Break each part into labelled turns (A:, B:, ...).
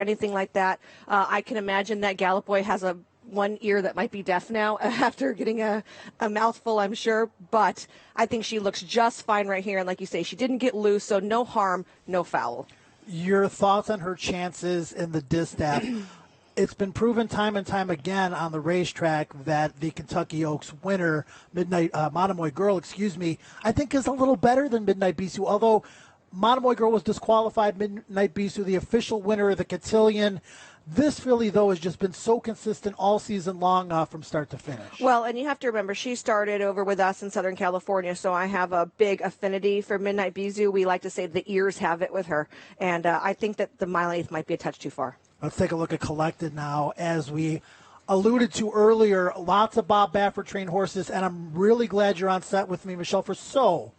A: anything like that. I can imagine that Gallup Boy has one ear that might be deaf now after getting a mouthful, I'm sure. But I think she looks just fine right here. And like you say, she didn't get loose, so no harm, no foul.
B: Your thoughts on her chances in the distaff? It's been proven time and time again on the racetrack that the Kentucky Oaks winner, Monomoy Girl, I think is a little better than Midnight Bisou, although Monomoy Girl was disqualified. Midnight Bisou, the official winner of the cotillion. This filly, though, has just been so consistent all season long from start to finish.
A: Well, and you have to remember, she started over with us in Southern California, so I have a big affinity for Midnight Bisou. We like to say the ears have it with her, and I think that the mile 8th might be a touch too far.
B: Let's take a look at Collected now. As we alluded to earlier, lots of Bob Baffert trained horses, and I'm really glad you're on set with me, Michelle, for so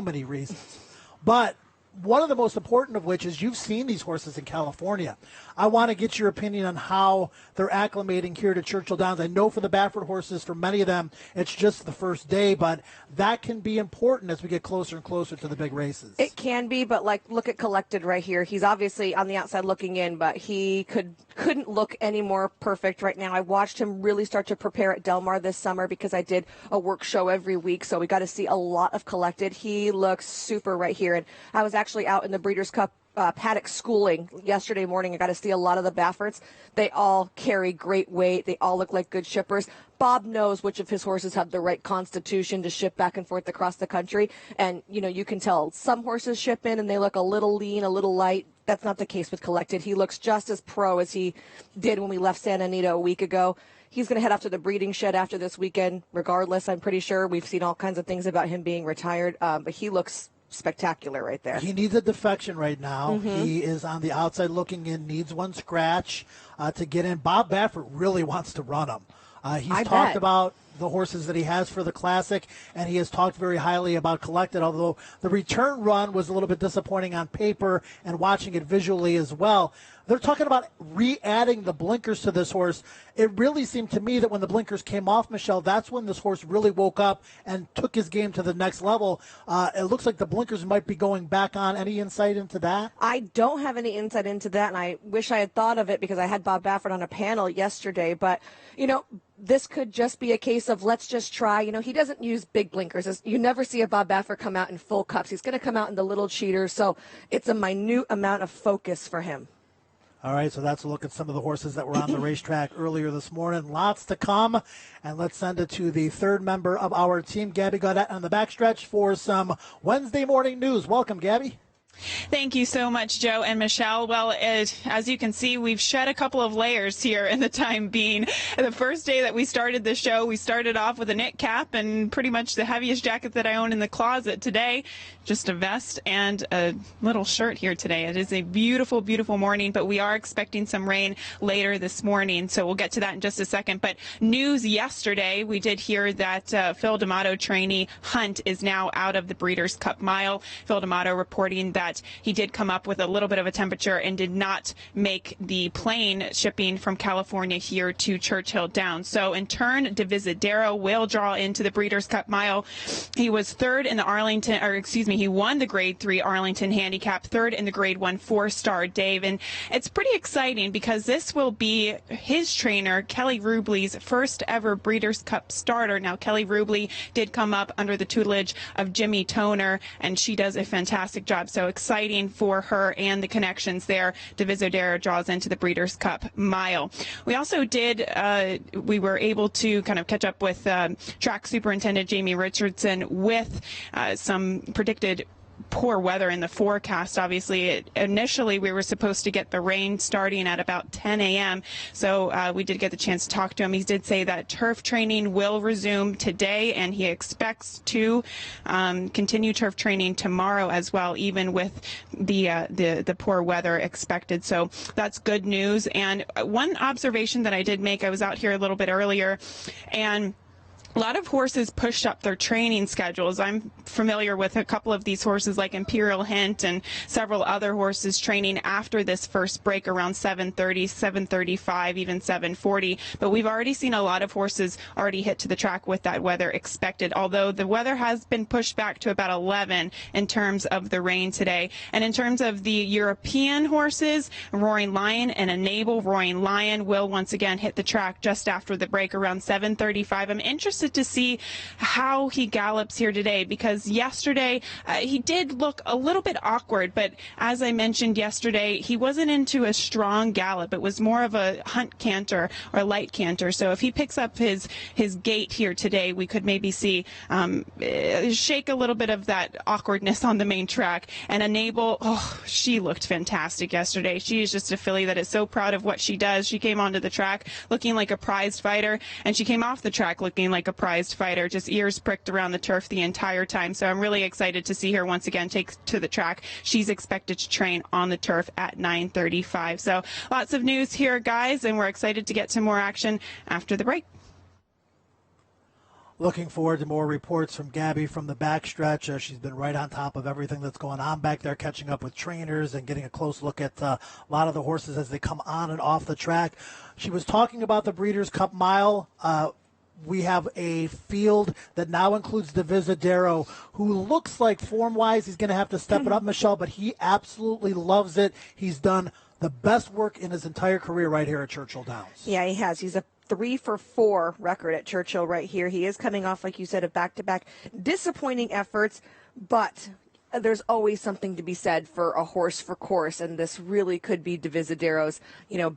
B: many reasons. But one of the most important of which is you've seen these horses in California. I want to get your opinion on how they're acclimating here to Churchill Downs. I know for the Baffert horses, for many of them, it's just the first day, but that can be important as we get closer and closer to the big races.
A: It can be, but look at Collected right here. He's obviously on the outside looking in, but he couldn't look any more perfect right now. I watched him really start to prepare at Del Mar this summer because I did a work show every week, so we got to see a lot of Collected. He looks super right here, and I was actually out in the Breeders' Cup paddock schooling yesterday morning. I got to see a lot of the Bafferts. They all carry great weight. They all look like good shippers. Bob knows which of his horses have the right constitution to ship back and forth across the country. And, you can tell some horses ship in and they look a little lean, a little light. That's not the case with Collected. He looks just as pro as he did when we left Santa Anita a week ago. He's going to head off to the breeding shed after this weekend. Regardless, I'm pretty sure we've seen all kinds of things about him being retired, but he looks spectacular right there.
B: He needs a defection right now. Mm-hmm. He is on the outside looking in, needs one scratch to get in. Bob Baffert really wants to run him. He's talked about the horses that he has for the Classic, and he has talked very highly about Collected, although the return run was a little bit disappointing on paper and watching it visually as well. They're talking about re-adding the blinkers to this horse. It really seemed to me that when the blinkers came off, Michelle, that's when this horse really woke up and took his game to the next level. It looks like the blinkers might be going back on. Any insight into that?
A: I don't have any insight into that, and I wish I had thought of it because I had Bob Baffert on a panel yesterday. But, this could just be a case of let's just try. He doesn't use big blinkers. You never see a Bob Baffert come out in full cups. He's going to come out in the little cheaters, so it's a minute amount of focus for him.
B: All right, so that's a look at some of the horses that were on the racetrack earlier this morning. Lots to come, and let's send it to the third member of our team, Gabby Gaudette, on the backstretch for some Wednesday morning news. Welcome, Gabby.
C: Thank you so much, Joe and Michelle. Well, as you can see, we've shed a couple of layers here in the time being. The first day that we started the show, we started off with a knit cap and pretty much the heaviest jacket that I own in the closet. Today, just a vest and a little shirt here today. It is a beautiful, beautiful morning, but we are expecting some rain later this morning, so we'll get to that in just a second. But news yesterday, we did hear that Phil D'Amato trainee Hunt is now out of the Breeders' Cup Mile. Phil D'Amato reporting that he did come up with a little bit of a temperature and did not make the plane shipping from California here to Churchill Downs. So in turn, Divisadero will draw into the Breeders' Cup Mile. He was third in the he won the Grade 3 Arlington Handicap, third in the Grade 1 4-star Dave. And it's pretty exciting because this will be his trainer, Kelly Rubley's first ever Breeders' Cup starter. Now, Kelly Rubley did come up under the tutelage of Jimmy Toner, and she does a fantastic job. So exciting for her and the connections there. Divisadero draws into the Breeders' Cup Mile. We also we were able to kind of catch up with track superintendent Jamie Richardson with some predicted poor weather in the forecast. Obviously, initially we were supposed to get the rain starting at about 10 a.m. So we did get the chance to talk to him. He did say that turf training will resume today, and he expects to continue turf training tomorrow as well, even with the poor weather expected. So that's good news. And one observation that I did make, I was out here a little bit earlier, and a lot of horses pushed up their training schedules. I'm familiar with a couple of these horses like Imperial Hint and several other horses training after this first break around 7:30, 7:35, even 7:40. But we've already seen a lot of horses already hit to the track with that weather expected, although the weather has been pushed back to about 11 in terms of the rain today. And in terms of the European horses, Roaring Lion and Enable, Roaring Lion will once again hit the track just after the break around 7:35. I'm interested to see how he gallops here today, because yesterday he did look a little bit awkward, but as I mentioned yesterday, he wasn't into a strong gallop. It was more of a hunt canter or a light canter. So if he picks up his gait here today, we could maybe see shake a little bit of that awkwardness on the main track. And Enable, she looked fantastic yesterday. She is just a filly that is so proud of what she does. She came onto the track looking like a prized fighter, and she came off the track looking like a prized fighter, just ears pricked around the turf the entire time. So I'm really excited to see her once again take to the track. She's expected to train on the turf at 9:35. So lots of news here, guys, and we're excited to get to more action after the break.
B: Looking forward to more reports from Gabby from the backstretch. She's been right on top of everything that's going on back there, catching up with trainers and getting a close look at a lot of the horses as they come on and off the track. She was talking about the Breeders' Cup Mile. We have a field that now includes Divisadero, who looks like form-wise he's going to have to step it up, Michelle, but he absolutely loves it. He's done the best work in his entire career right here at Churchill Downs.
A: Yeah, he has. He's a 3-for-4 record at Churchill right here. He is coming off, like you said, of back-to-back disappointing efforts, but there's always something to be said for a horse for course, and this really could be Divisadero's,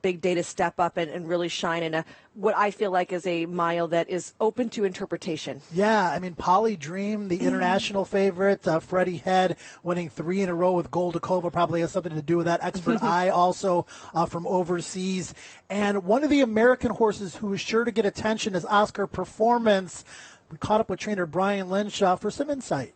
A: big day to step up and really shine in a what I feel like is a mile that is open to interpretation.
B: Yeah, I mean, Polly Dream, the international favorite, Freddie Head winning 3 in a row with Goldakova probably has something to do with that. Expert Eye also from overseas. And one of the American horses who is sure to get attention is Oscar Performance. We caught up with trainer Brian Lynch for some insight.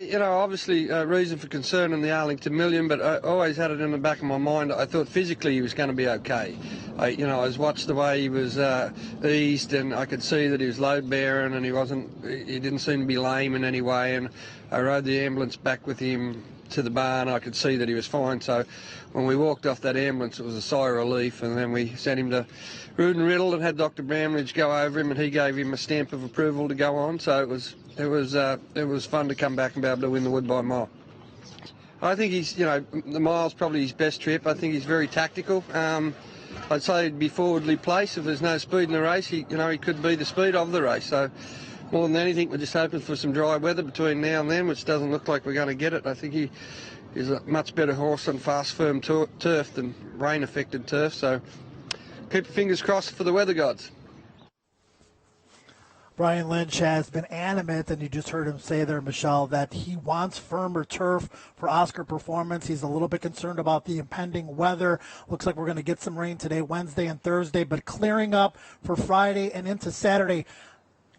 D: Obviously reason for concern in the Arlington Million, but I always had it in the back of my mind. I thought physically he was going to be okay. I watched the way he was eased, and I could see that he was load bearing, and he didn't seem to be lame in any way. And I rode the ambulance back with him to the barn. I could see that he was fine. So when we walked off that ambulance, it was a sigh of relief, and then we sent him to Rood and Riddle and had Dr. Bramlage go over him, and he gave him a stamp of approval to go on. So it was fun to come back and be able to win the Wood by a mile. I think he's, the mile's probably his best trip. I think he's very tactical. I'd say he'd be forwardly placed. If there's no speed in the race, he could be the speed of the race. So more than anything, we're just hoping for some dry weather between now and then, which doesn't look like we're going to get it. I think he is a much better horse on fast, firm turf than rain-affected turf. So keep your fingers crossed for the weather gods.
B: Brian Lynch has been animate, and you just heard him say there, Michelle, that he wants firmer turf for Oscar Performance. He's a little bit concerned about the impending weather. Looks like we're going to get some rain today, Wednesday and Thursday, but clearing up for Friday and into Saturday.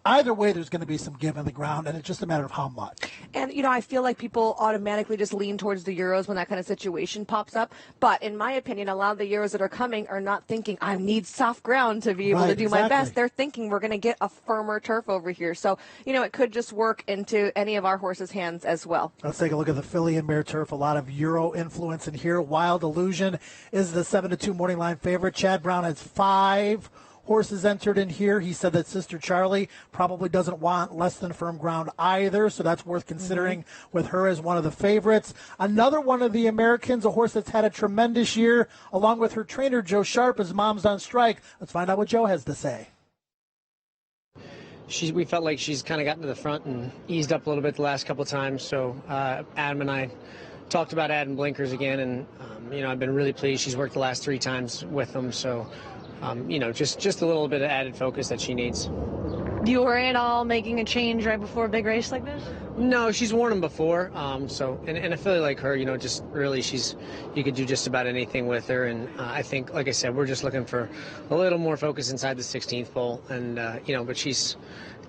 B: Either way, there's going to be some give in the ground, and it's just a matter of how much.
A: And, I feel like people automatically just lean towards the Euros when that kind of situation pops up. But in my opinion, a lot of the Euros that are coming are not thinking, I need soft ground to be able to do my best. They're thinking we're going to get a firmer turf over here. So, it could just work into any of our horses' hands as well.
B: Let's take a look at the filly and mare turf. A lot of Euro influence in here. Wild Illusion is the 7-2 morning line favorite. Chad Brown has 5 horses entered in here. He said that Sister Charlie probably doesn't want less than firm ground either, so that's worth considering with her as one of the favorites. Another one of the Americans, a horse that's had a tremendous year, along with her trainer, Joe Sharp, as Mom's on strike. Let's find out what Joe has to say.
E: We felt like she's kind of gotten to the front and eased up a little bit the last couple of times, so Adam and I talked about adding blinkers again, and I've been really pleased. She's worked the last 3 times with them, so just a little bit of added focus that she needs.
F: Do you worry at all making a change right before a big race like this?
E: No, she's worn them before. So a filly like her, just really you could do just about anything with her. And I think, like I said, we're just looking for a little more focus inside the 16th pole. And, but she's,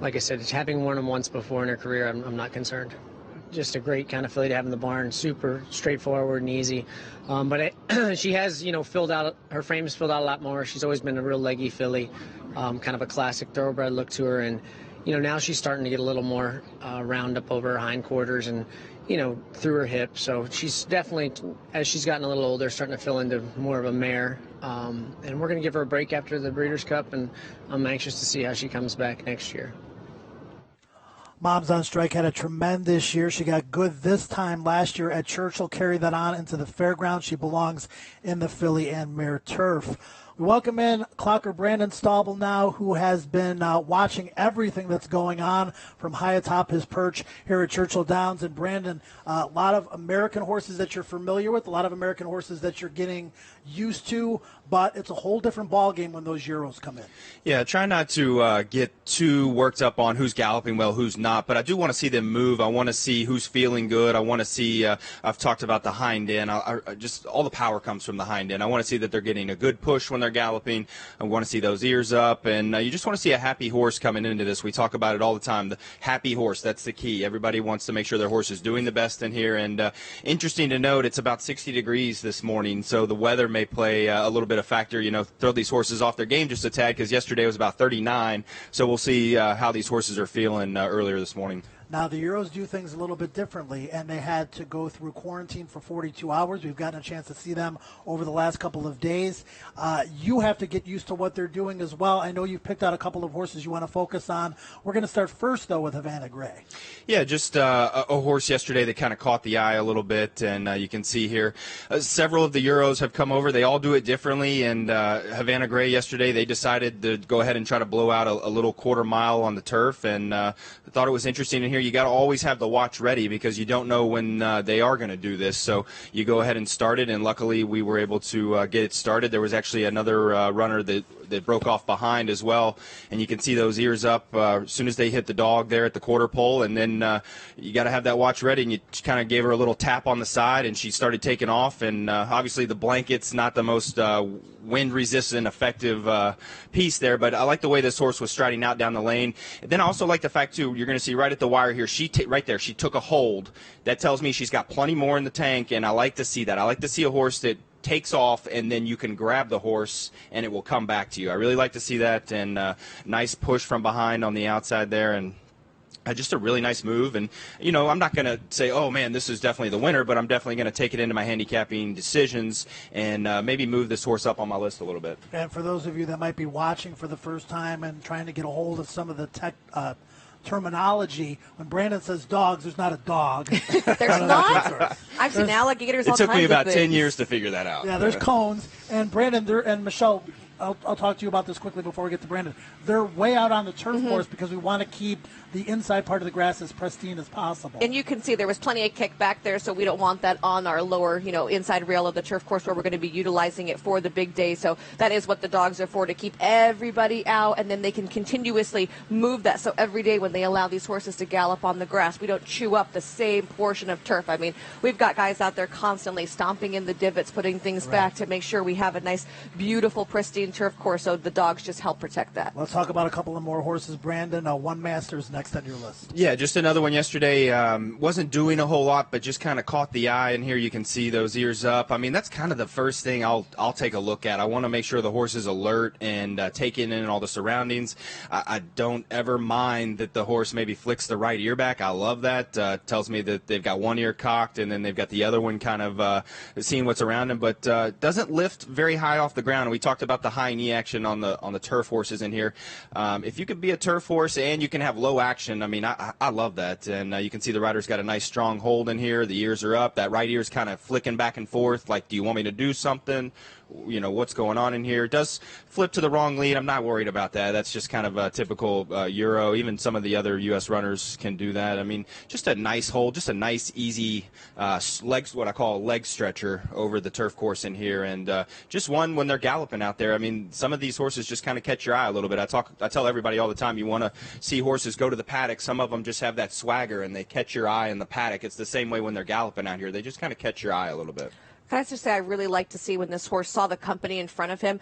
E: like I said, having worn them once before in her career, I'm not concerned. just a great kind of filly to have in the barn. Super straightforward and easy. But she has, filled out, her frame's filled out a lot more. She's always been a real leggy filly, kind of a classic thoroughbred look to her. And, now she's starting to get a little more round up over her hindquarters and, through her hip. So she's definitely, as she's gotten a little older, starting to fill into more of a mare. And we're going to give her a break after the Breeders' Cup, and I'm anxious to see how she comes back next year.
B: Mom's on Strike had a tremendous year. She got good this time last year at Churchill, carried that on into the fairgrounds. She belongs in the filly and mare turf. We welcome in clocker Brandon Staubel now, who has been watching everything that's going on from high atop his perch here at Churchill Downs. And Brandon, a lot of American horses that you're familiar with, a lot of American horses that you're getting used to, but it's a whole different ball game when those Euros come in.
G: Yeah, try not to get too worked up on who's galloping well, who's not, but I do want to see them move. I want to see who's feeling good. I want to see, I've talked about the hind end. Just all the power comes from the hind end. I want to see that they're getting a good push when they're galloping. I want to see those ears up, and you just want to see a happy horse coming into this. We talk about it all the time, the happy horse. That's the key. Everybody wants to make sure their horse is doing the best in here, and interesting to note, it's about 60 degrees this morning, so the weather may play a little bit of factor, throw these horses off their game just a tad, because yesterday was about 39, so we'll see how these horses are feeling earlier this morning.
B: Now, the Euros do things a little bit differently, and they had to go through quarantine for 42 hours. We've gotten a chance to see them over the last couple of days. You have to get used to what they're doing as well. I know you've picked out a couple of horses you want to focus on. We're going to start first, though, with Havana Gray. Yeah,
G: just a horse yesterday that kind of caught the eye a little bit, and you can see here several of the Euros have come over. They all do it differently, and Havana Gray yesterday, they decided to go ahead and try to blow out a little quarter mile on the turf, and thought it was interesting in here. You got to always have the watch ready because you don't know when they are going to do this. So you go ahead and start it, and luckily we were able to get it started. There was actually another runner that broke off behind as well, and you can see those ears up as soon as they hit the dog there at the quarter pole, and then you got to have that watch ready, and you kind of gave her a little tap on the side, and she started taking off, and obviously the blanket's not the most wind-resistant, effective piece there, but I like the way this horse was striding out down the lane. And then I also like the fact, too, you're going to see right at the wire here, right there, she took a hold. That tells me she's got plenty more in the tank, and I like to see that. I like to see a horse that takes off, and then you can grab the horse, and it will come back to you. I really like to see that, and nice push from behind on the outside there, and just a really nice move. And, I'm not going to say, oh, man, this is definitely the winner, but I'm definitely going to take it into my handicapping decisions and maybe move this horse up on my list a little bit.
B: And for those of you that might be watching for the first time and trying to get a hold of some of the terminology, when Brandon says dogs, there's not a dog.
A: There's not? I've seen alligators all kinds of things.
G: It took me about 10 years to figure that out.
B: Yeah, there's cones. And Brandon and Michelle, I'll talk to you about this quickly before we get to Brandon. They're way out on the turf course because we want to keep the inside part of the grass as pristine as possible.
A: And you can see there was plenty of kick back there, so we don't want that on our lower, inside rail of the turf course where we're going to be utilizing it for the big day. So that is what the dogs are for, to keep everybody out, and then they can continuously move that. So every day when they allow these horses to gallop on the grass, we don't chew up the same portion of turf. I mean, we've got guys out there constantly stomping in the divots, putting things back to make sure we have a nice, beautiful, pristine turf course, so the dogs just help protect that.
B: Let's talk about a couple of more horses, Brandon. One Master's next on your list.
G: Yeah, just another one yesterday. Wasn't doing a whole lot, but just kind of caught the eye. And here you can see those ears up. I mean, that's kind of the first thing I'll take a look at. I want to make sure the horse is alert and taking in all the surroundings. I don't ever mind that the horse maybe flicks the right ear back. I love that. Tells me that they've got one ear cocked and then they've got the other one kind of seeing what's around them, but doesn't lift very high off the ground. We talked about the high knee action on the turf horses in here. If you could be a turf horse and you can have low action, I mean, I love that. And you can see the rider's got a nice strong hold in here. The ears are up. That right ear's kind of flicking back and forth like, do you want me to do something? What's going on in here. It does flip to the wrong lead. I'm not worried about that. That's just kind of a typical Euro. Even some of the other U.S. runners can do that. I mean, just a nice hold, just a nice, easy what I call a leg stretcher over the turf course in here. And just one when they're galloping out there. I mean, some of these horses just kind of catch your eye a little bit. I tell everybody all the time, you want to see horses go to the paddock. Some of them just have that swagger and they catch your eye in the paddock. It's the same way when they're galloping out here. They just kind of catch your eye a little bit.
A: Can I just say I really like to see when this horse saw the company in front of him,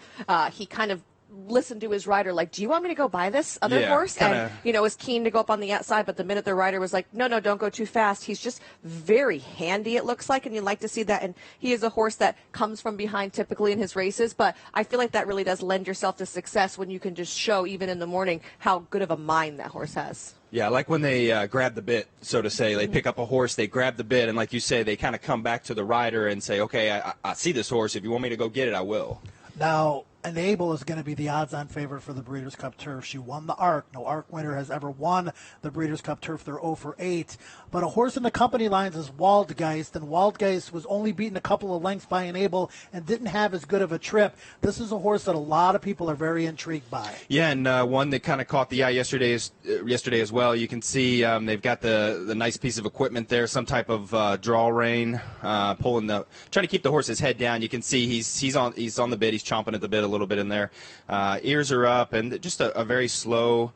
A: he kind of listen to his rider, like, do you want me to go buy this other horse? And, was keen to go up on the outside, but the minute the rider was like, no, don't go too fast. He's just very handy, it looks like, and you like to see that. And he is a horse that comes from behind typically in his races, but I feel like that really does lend yourself to success when you can just show, even in the morning, how good of a mind that horse has.
G: Yeah, like when they grab the bit, so to say. They pick up a horse, they grab the bit, and like you say, they kind of come back to the rider and say, okay, I see this horse. If you want me to go get it, I will.
B: Now, Enable is going to be the odds-on favorite for the Breeders' Cup Turf. She won the ARC. No ARC winner has ever won the Breeders' Cup Turf. They're 0-for-8. But a horse in the company lines is Waldgeist, and Waldgeist was only beaten a couple of lengths by Enable and didn't have as good of a trip. This is a horse that a lot of people are very intrigued by. Yeah, and one that kind of caught the eye yesterday as well. You can see they've got the nice piece of equipment there, some type of draw rein, trying to keep the horse's head down. You can see he's on the bit. He's chomping at the bit a little bit in there. Ears are up, and just a very slow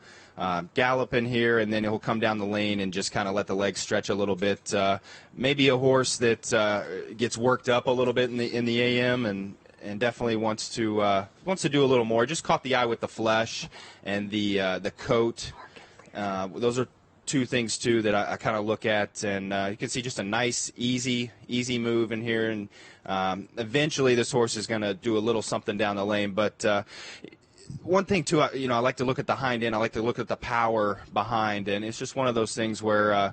B: gallop in here, and then he'll come down the lane and just kind of let the legs stretch a little bit. Maybe a horse that gets worked up a little bit in the AM, and definitely wants to do a little more. Just caught the eye with the flesh and the coat. Those are two things too that I kind of look at, and you can see just a nice, easy move in here, and eventually this horse is going to do a little something down the lane. But one thing too, I like to look at the hind end. I like to look at the power behind, and it's just one of those things where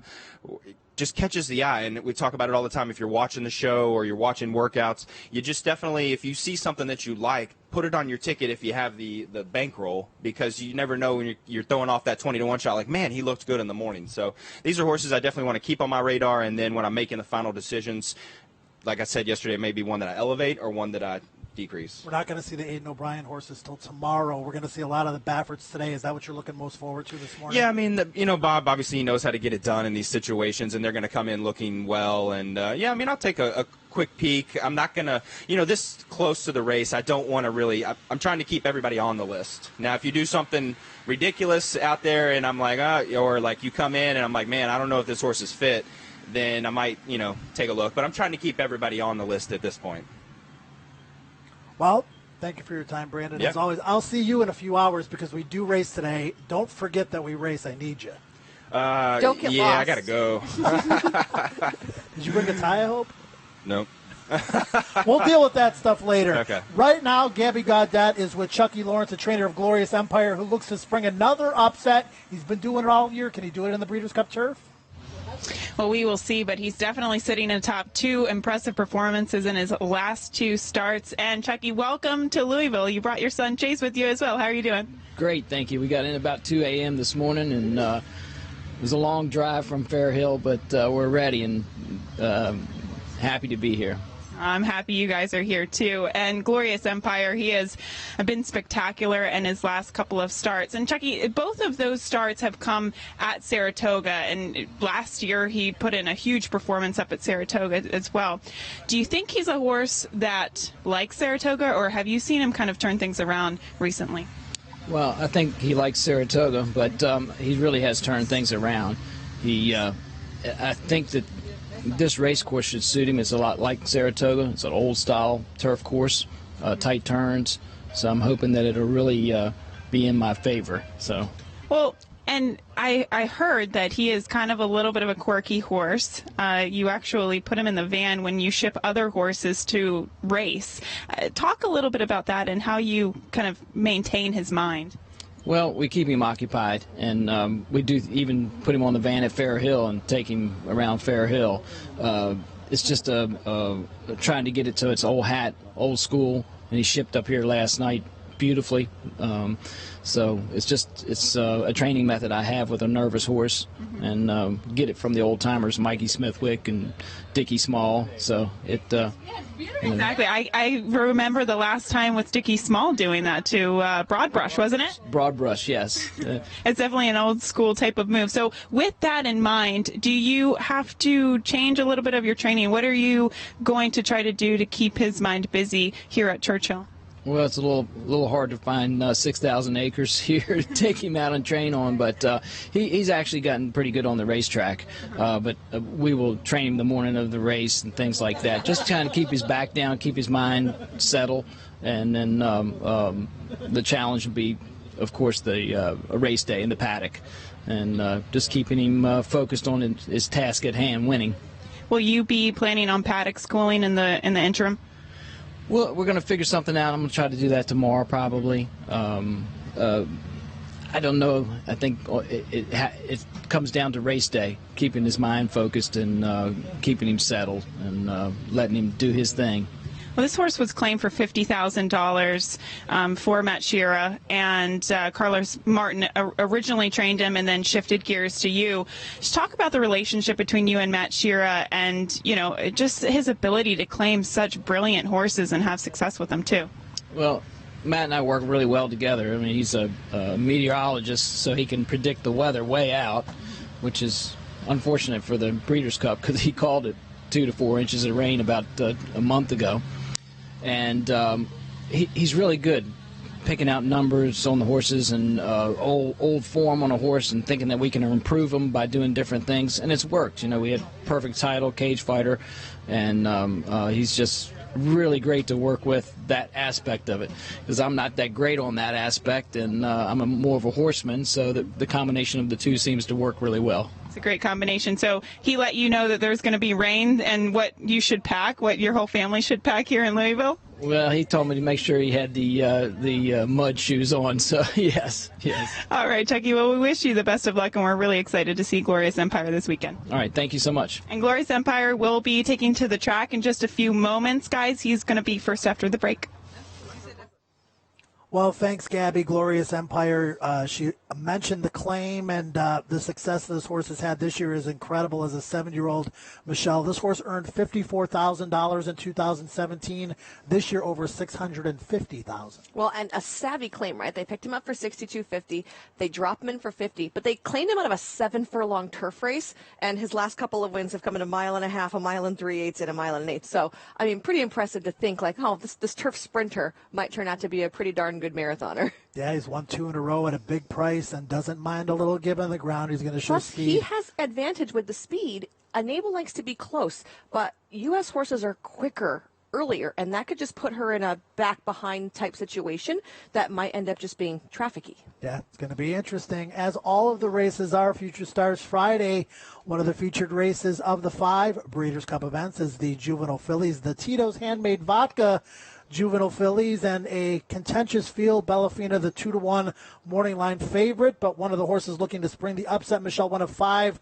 B: just catches the eye. And we talk about it all the time. If you're watching the show or you're watching workouts, you just definitely, if you see something that you like, put it on your ticket if you have the bankroll, because you never know when you're throwing off that 20-to-1 shot, like, man, he looked good in the morning. So these are horses I definitely want to keep on my radar, and then when I'm making the final decisions, like I said yesterday, it may be one that I elevate or one that I decrease. We're not going to see the Aiden O'Brien horses till tomorrow. We're going to see a lot of the Baffords today. Is that what you're looking most forward to this morning? Yeah, I mean, Bob obviously knows how to get it done in these situations, and they're going to come in looking well. And, I'll take a quick peek. I'm not going to, this close to the race, I don't want to really, I'm trying to keep everybody on the list. Now, if you do something ridiculous out there and I'm like, or like you come in and I'm like, man, I don't know if this horse is fit, then I might, take a look. But I'm trying to keep everybody on the list at this point. Well, thank you for your time, Brandon. Yep. As always, I'll see you in a few hours because we do race today. Don't forget that we race. I need you.
A: Don't get lost.
G: I got to go.
B: Did you bring a tie, I hope?
G: Nope.
B: We'll deal with that stuff later.
G: Okay.
B: Right now, Gabby Gaudet is with Chucky Lawrence, the trainer of Glorious Empire, who looks to spring another upset. He's been doing it all year. Can he do it in the Breeders' Cup Turf?
C: Well, we will see, but he's definitely sitting in top two. Impressive performances in his last two starts. And, Chucky, welcome to Louisville. You brought your son Chase with you as well. How are you doing?
H: Great, thank you. We got in about 2 a.m. this morning, and it was a long drive from Fair Hill, but we're ready and happy to be here.
C: I'm happy you guys are here, too. And Glorious Empire, he has been spectacular in his last couple of starts. And, Chucky, both of those starts have come at Saratoga. And last year he put in a huge performance up at Saratoga as well. Do you think he's a horse that likes Saratoga, or have you seen him kind of turn things around recently?
H: Well, I think he likes Saratoga, but he really has turned things around. I think that this race course should suit him. It's a lot like Saratoga. It's an old-style turf course, tight turns. So I'm hoping that it'll really be in my favor. So.
C: Well, and I heard that he is kind of a little bit of a quirky horse. You actually put him in the van when you ship other horses to race. Talk a little bit about that and how you kind of maintain his mind.
H: Well, we keep him occupied, and we do even put him on the van at Fair Hill and take him around Fair Hill. It's just trying to get it to its old school, and he shipped up here last night beautifully. So it's a training method I have with a nervous horse, and get it from the old timers, Mikey Smithwick and Dickie Small. So it.
C: Exactly. I remember the last time with Dickie Small doing that to Broadbrush, wasn't it?
H: Broadbrush, yes.
C: It's definitely an old school type of move. So with that in mind, do you have to change a little bit of your training? What are you going to try to do to keep his mind busy here at Churchill?
H: Well, it's a little hard to find 6,000 acres here to take him out and train on, but he's actually gotten pretty good on the racetrack. But we will train him the morning of the race and things like that, just to kind of keep his back down, keep his mind settled, and then the challenge will be, of course, the race day in the paddock, and just keeping him focused on his task at hand, winning.
C: Will you be planning on paddock schooling in the interim?
H: Well, we're going to figure something out. I'm going to try to do that tomorrow, probably. I don't know. I think it comes down to race day, keeping his mind focused and keeping him settled and letting him do his thing.
C: Well, this horse was claimed for $50,000 for Matt Shearer, and Carlos Martin originally trained him and then shifted gears to you. Just talk about the relationship between you and Matt Shearer, and just his ability to claim such brilliant horses and have success with them too.
H: Well, Matt and I work really well together. I mean, he's a meteorologist, so he can predict the weather way out, which is unfortunate for the Breeders' Cup because he called it 2 to 4 inches of rain about a month ago. And he's really good picking out numbers on the horses and old form on a horse and thinking that we can improve them by doing different things. And it's worked. We had Perfect Title, Cage Fighter, and he's just really great to work with that aspect of it, because I'm not that great on that aspect, and I'm more of a horseman, so the combination of the two seems to work really well.
C: It's a great combination. So he let you know that there's going to be rain and what you should pack, what your whole family should pack here in Louisville?
H: Well, he told me to make sure he had the mud shoes on, so yes.
C: All right, Chucky, well, we wish you the best of luck, and we're really excited to see Glorious Empire this weekend.
H: All right, thank you so much.
C: And Glorious Empire will be taking to the track in just a few moments, guys. He's going to be first after the break.
B: Well, thanks, Gabby. Glorious Empire. She mentioned the claim, and the success this horse has had this year is incredible as a 7-year-old. Michelle, this horse earned $54,000 in 2017. This year, over $650,000.
A: Well, and a savvy claim, right? They picked him up for $62.50. They dropped him in for $50, but they claimed him out of a 7-furlong turf race, and his last couple of wins have come in 1.5 miles, 1.5 miles, 3/8, and 1 1/8. So, I mean, pretty impressive to think like, oh, this turf sprinter might turn out to be a pretty darn good marathoner.
B: Yeah, he's won 2 in a row at a big price and doesn't mind a little give on the ground. He's going to show
A: Plus,
B: speed.
A: he has advantage with the speed. Enable likes to be close, but U.S. horses are quicker earlier, and that could just put her in a back-behind type situation that might end up just being trafficky.
B: Yeah, it's going to be interesting, as all of the races are. Future Stars Friday, one of the featured races of the 5 Breeders' Cup events is the Juvenile Fillies, the Tito's Handmade Vodka Juvenile Fillies, and a contentious field. Bellafina, the 2-1 morning line favorite, but one of the horses looking to spring the upset. Michelle, one of 5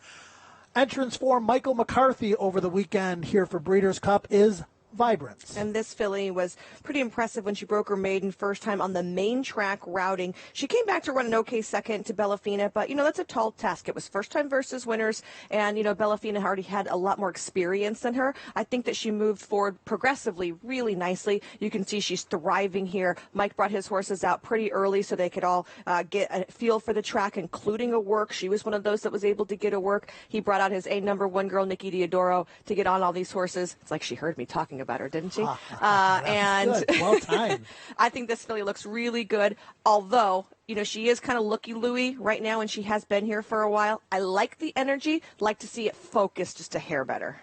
B: entrants for Michael McCarthy over the weekend here for Breeders' Cup is Vibrance.
A: And this filly was pretty impressive when she broke her maiden first time on the main track routing. She came back to run an okay second to Bellafina, but, that's a tall task. It was first time versus winners, and, Bellafina already had a lot more experience than her. I think that she moved forward progressively really nicely. You can see she's thriving here. Mike brought his horses out pretty early so they could all get a feel for the track, including a work. She was one of those that was able to get a work. He brought out his #1 girl, Nikki Diodoro, to get on all these horses. It's like she heard me talking about her, didn't she?
B: And good. Well timed.
A: I think this filly looks really good, although she is kind of looky-looey right now, and she has been here for a while. I like the energy, like to see it focus just a hair better.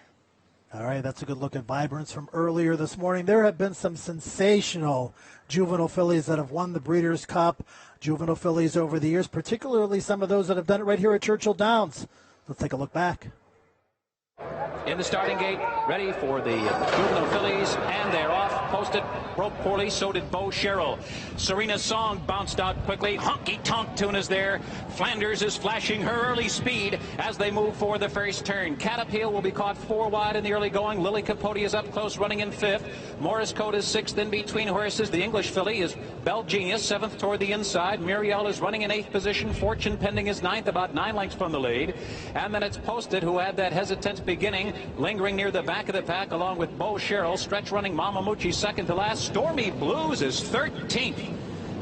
B: All right, that's a good look at Vibrance from earlier this morning. There have been some sensational juvenile fillies that have won the Breeders' Cup, juvenile fillies over the years, particularly some of those that have done it right here at Churchill Downs. Let's take a look back.
I: In the starting gate, ready for the juvenile fillies, and they're off. Posted, broke poorly, so did Bo Sherrill. Serena's Song bounced out quickly. Honky-tonk tune is there. Flanders is flashing her early speed as they move for the first turn. Catapeel will be caught 4 wide in the early going. Lily Capote is up close, running in 5th. Morris Coat is 6th in between horses. The English filly is Bell Genius, 7th toward the inside. Muriel is running in 8th position. Fortune Pending is 9th, about 9 lengths from the lead. And then it's Posted, who had that hesitant beginning, lingering near the back of the pack along with Bo Sherrill. Stretch running Mamamuchi second to last. Stormy Blues is 13th.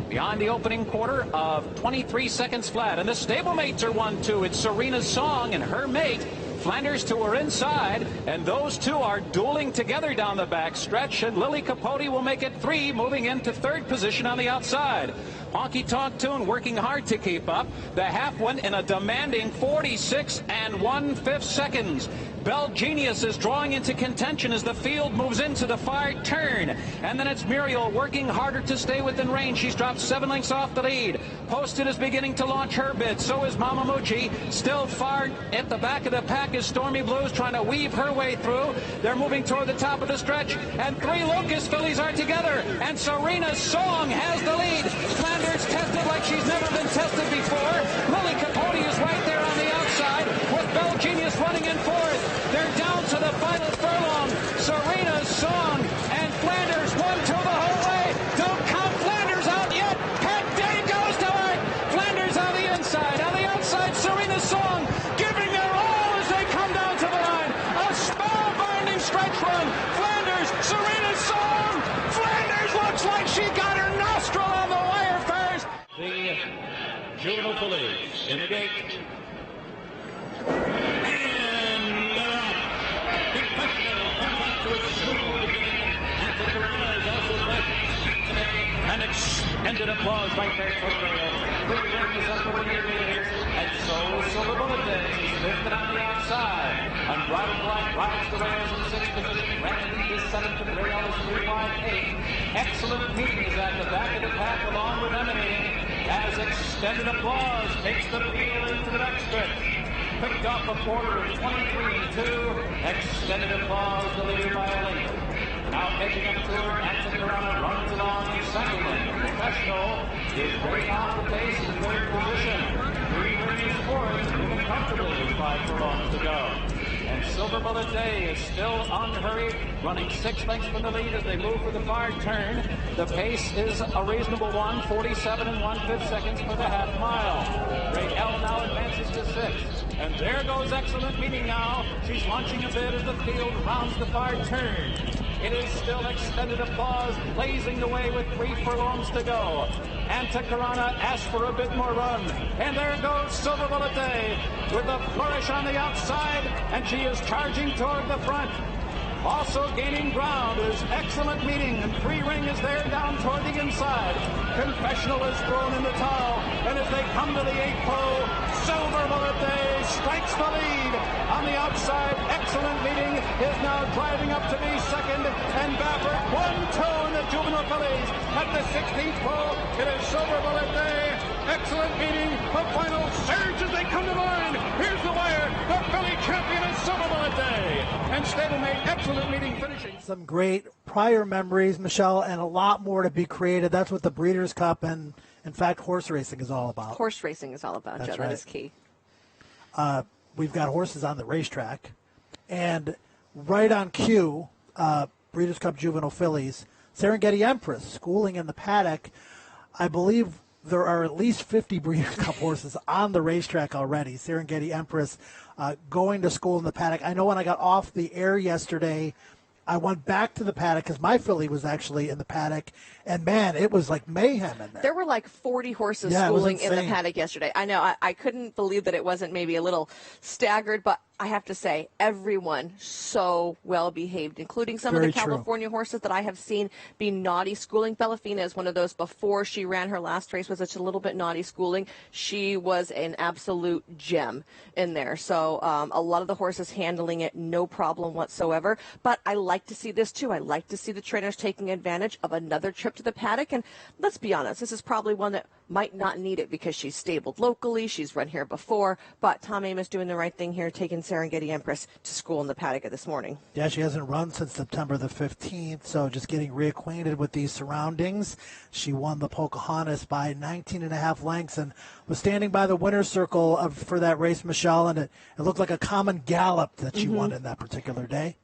I: Behind the opening quarter of 23 seconds flat. And the stablemates are 1-2. It's Serena's Song and her mate, Flanders to her inside, and those two are dueling together down the back stretch, and Lily Capote will make it 3, moving into 3rd position on the outside. Honky Tonk Tune working hard to keep up. The half went in a demanding 46 1/5 seconds. Bell Genius is drawing into contention as the field moves into the far turn. And then it's Muriel working harder to stay within range. She's dropped 7 lengths off the lead. Posted is beginning to launch her bid. So is Mamamuchi. Still far at the back of the pack is Stormy Blues trying to weave her way through. They're moving toward the top of the stretch. And 3 Locust fillies are together. And Serena's Song has the lead. Flanders tested like she's never been tested before. Lily Capote is right there on the outside with Bell Genius running in 4th. They're down to the final furlong. Serena's Song and Flanders 1-2 the whole way. Don't count Flanders out yet. Head Day goes to her. Flanders on the inside. On the outside, Serena's Song giving their all as they come down to the line. A spellbinding stretch run. Flanders, Serena's Song. Flanders looks like she got her nostril on the wire first. The Juvenile Fillies in the gate. An extended applause right there for Rail. And so Silver Bullet Day is lifted on the outside. Unbridled Black rides the rails in 6th position. Randy is 7th and Rail is 3 wide 8. Excellent meetings at the back of the pack along with Emanating. As extended applause takes the field into the next stretch. Picked off a quarter of 23-2. Extended applause delivered by a length. Now making up to her, Anticarana runs along in second lane. Professional is right off the pace in 3rd position. 3 rings fourth, moving comfortably with 5 furlongs to go. And Silver Bullet Day is still unhurried, running 6 lengths from the lead as they move for the far turn. The pace is a reasonable one, 47 1/5 seconds for the half mile. Ray L now advances to 6th. And there goes Excellent Meaning now. She's launching a bit as the field rounds the far turn. It is still extended applause, blazing the way with 3 furlongs to go. Anticarana asks for a bit more run. And there goes Silver Bullet Day with a flourish on the outside, and she is charging toward the front. Also gaining ground is Excellent Meaning, and 3 Ring is there down toward the inside. Confessional is thrown in the towel, and as they come to the 8th pole, Silver Bullet Day strikes the lead. On the outside, Excellent Meaning is now driving up to be second, and Baffert 1-2 in the Juvenile Fillies. At the 16th pole, it is Silver Bullet Day. Excellent Meaning, the final surge as they come to the line. Here's the wire. The filly champion is Silver Bullet Day. And stablemate Excellent Meaning finishing.
B: Some great prior memories, Michelle, and a lot more to be created. That's what the Breeders' Cup and, in fact, horse racing is all about.
A: Horse racing is all about,
B: That's
A: Joe.
B: right.
A: That is key.
B: We've got horses on the racetrack. And right on cue, Breeders' Cup Juvenile Fillies, Serengeti Empress schooling in the paddock. I believe there are at least 50 Breeders' Cup horses on the racetrack already. Serengeti Empress going to school in the paddock. I know when I got off the air yesterday, I went back to the paddock because my filly was actually in the paddock, and man, it was like mayhem in there.
A: There were like 40 horses schooling in the paddock yesterday. I know. I couldn't believe that it wasn't maybe a little staggered, but I have to say, everyone so well behaved, including some of the California horses that I have seen be naughty schooling. Bellafina is one of those. Before she ran her last race, was such a little bit naughty schooling. She was an absolute gem in there. So a lot of the horses handling it, no problem whatsoever. But I like to see this too. I like to see the trainers taking advantage of another trip to the paddock. And let's be honest, this is probably one that might not need it because she's stabled locally. She's run here before. But Tom Amos doing the right thing here, taking Serengeti Empress to school in the paddock this morning.
B: Yeah, she hasn't run since September the 15th, so just getting reacquainted with these surroundings. She won the Pocahontas by 19.5 lengths and was standing by the winner's circle for that race, Michelle, and it looked like a common gallop that she won in that particular day.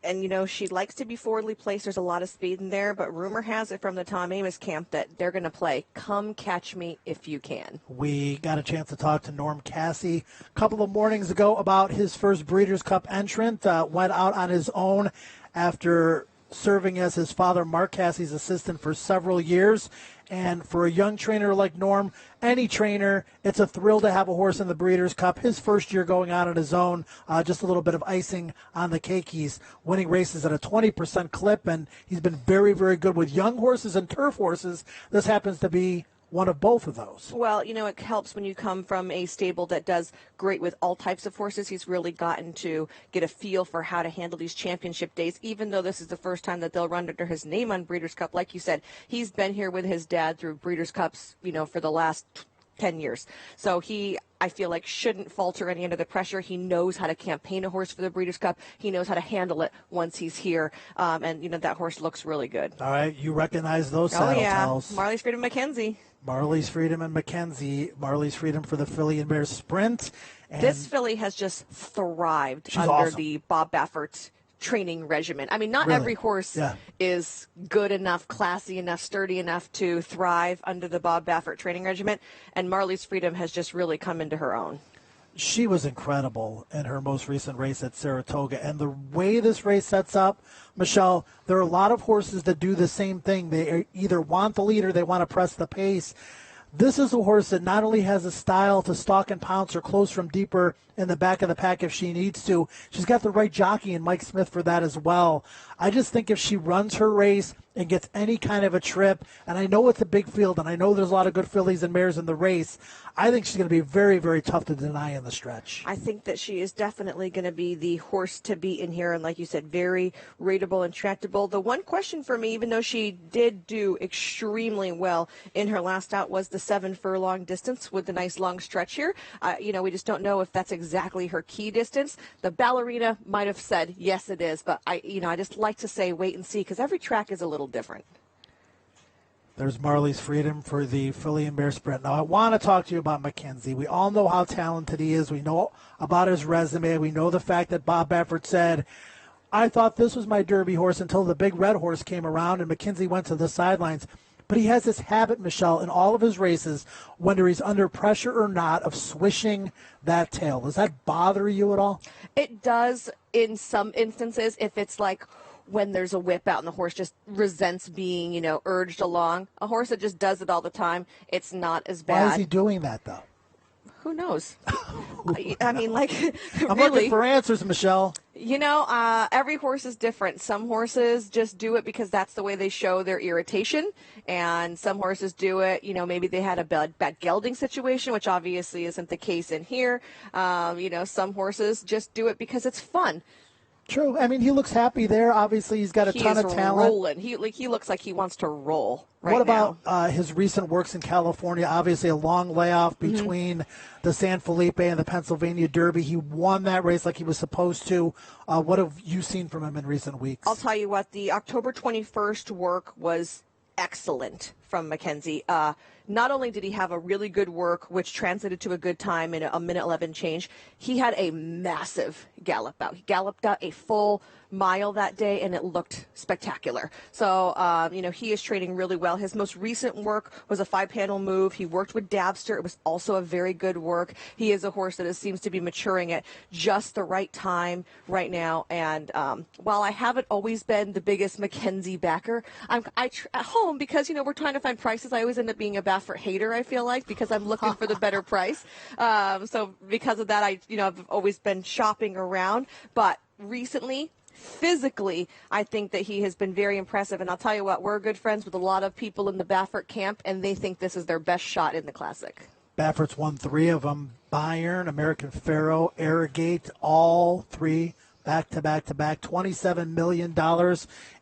A: And, you know, she likes to be forwardly placed. There's a lot of speed in there, but rumor has it from the Tom Amos camp that they're going to play Come Catch Me If You Can.
B: We got a chance to talk to Norm Cassie a couple of mornings ago about his first Breeders' Cup entrant. Went out on his own after serving as his father, Mark Cassie's assistant for several years. And for a young trainer like Norm, any trainer, it's a thrill to have a horse in the Breeders' Cup. His first year going out on his own, just a little bit of icing on the cake. He's winning races at a 20% clip, and he's been very, very good with young horses and turf horses. This happens to be one of both of those.
A: Well, it helps when you come from a stable that does great with all types of horses. He's really gotten to get a feel for how to handle these championship days, even though this is the first time that they'll run under his name on Breeders' Cup. Like you said, he's been here with his dad through Breeders' Cups, for the last 10 years. So I feel like shouldn't falter any under the pressure. He knows how to campaign a horse for the Breeders' Cup. He knows how to handle it once he's here. And that horse looks really good.
B: All right, you recognize those saddle tells.
A: Marley's Freedom McKenzie.
B: Marley's Freedom and McKenzie. Marley's Freedom for the filly and mare sprint. And
A: this filly has just thrived under
B: awesome.
A: the Bob Baffert training regimen. I mean, not
B: Really?
A: every horse is good enough, classy enough, sturdy enough to thrive under the Bob Baffert training regimen, and Marley's Freedom has just really come into her own.
B: She was incredible in her most recent race at Saratoga. And the way this race sets up, Michelle, there are a lot of horses that do the same thing. They either want the lead or they want to press the pace. This is a horse that not only has a style to stalk and pounce or close from deeper in the back of the pack if she needs to. She's got the right jockey in Mike Smith for that as well. I just think if she runs her race and gets any kind of a trip, and I know it's a big field, and I know there's a lot of good fillies and mares in the race, I think she's going to be very, very tough to deny in the stretch.
A: I think that she is definitely going to be the horse to beat in here, and like you said, very rateable and tractable. The one question for me, even though she did do extremely well in her last out, was the 7 furlong distance with the nice long stretch here. We just don't know if that's exactly her key distance. The ballerina might have said, yes, it is, but I just like to say wait and see, because every track is a little different.
B: There's Marley's Freedom for the filly and mare sprint. Now, I want to talk to you about McKenzie. We all know how talented he is. We know about his resume. We know the fact that Bob Baffert said, I thought this was my Derby horse until the big red horse came around and McKenzie went to the sidelines. But he has this habit, Michelle, in all of his races, whether he's under pressure or not, of swishing that tail. Does that bother you at all?
A: It does in some instances, if it's like when there's a whip out and the horse just resents being, urged along. A horse that just does it all the time, it's not as bad.
B: Why is he doing that, though?
A: Who knows? I mean, like,
B: I'm
A: really.
B: looking for answers, Michelle.
A: Every horse is different. Some horses just do it because that's the way they show their irritation. And some horses do it, maybe they had a bad gelding situation, which obviously isn't the case in here. Some horses just do it because it's fun.
B: True. I mean, he looks happy there. Obviously, he's got a ton of talent.
A: Rolling. He looks like he wants to roll right now.
B: What about his recent works in California? Obviously, a long layoff between the San Felipe and the Pennsylvania Derby. He won that race like he was supposed to. What have you seen from him in recent weeks?
A: I'll tell you what. The October 21st work was excellent from McKenzie. Not only did he have a really good work, which translated to a good time in a minute 11 change, he had a massive gallop out. He galloped out a full mile that day, and it looked spectacular. So, he is training really well. His most recent work was a 5-panel move. He worked with Dabster. It was also a very good work. He is a horse that seems to be maturing at just the right time right now. And while I haven't always been the biggest McKenzie backer, at home, because, we're trying to find prices, I always end up being a Baffert hater, I feel like, because I'm looking for the better price. So because of that, I've always been shopping around. But recently, physically, I think that he has been very impressive. And I'll tell you what, we're good friends with a lot of people in the Baffert camp, and they think this is their best shot in the Classic.
B: Baffert's won 3 of them. Bayern, American Pharoah, Arrogate, all 3 back-to-back-to-back. $27 million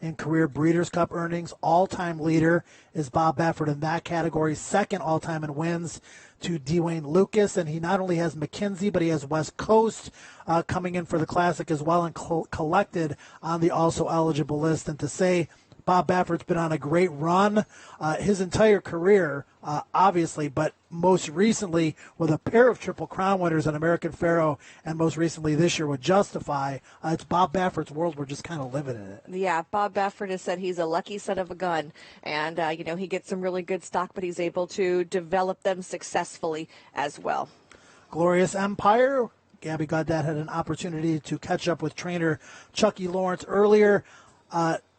B: in career Breeders' Cup earnings. All-time leader is Bob Baffert in that category. Second all-time in wins to Dwayne Lucas. And he not only has McKenzie, but he has West Coast coming in for the Classic as well and collected on the also eligible list. And to say Bob Baffert's been on a great run his entire career, obviously, but most recently with a pair of Triple Crown winners in American Pharoah, and most recently this year with Justify. It's Bob Baffert's world. We're just kind of living in it.
A: Yeah, Bob Baffert has said he's a lucky son of a gun, and, he gets some really good stock, but he's able to develop them successfully as well.
B: Glorious Empire. Gabby Gaudet had an opportunity to catch up with trainer Chucky Lawrence earlier.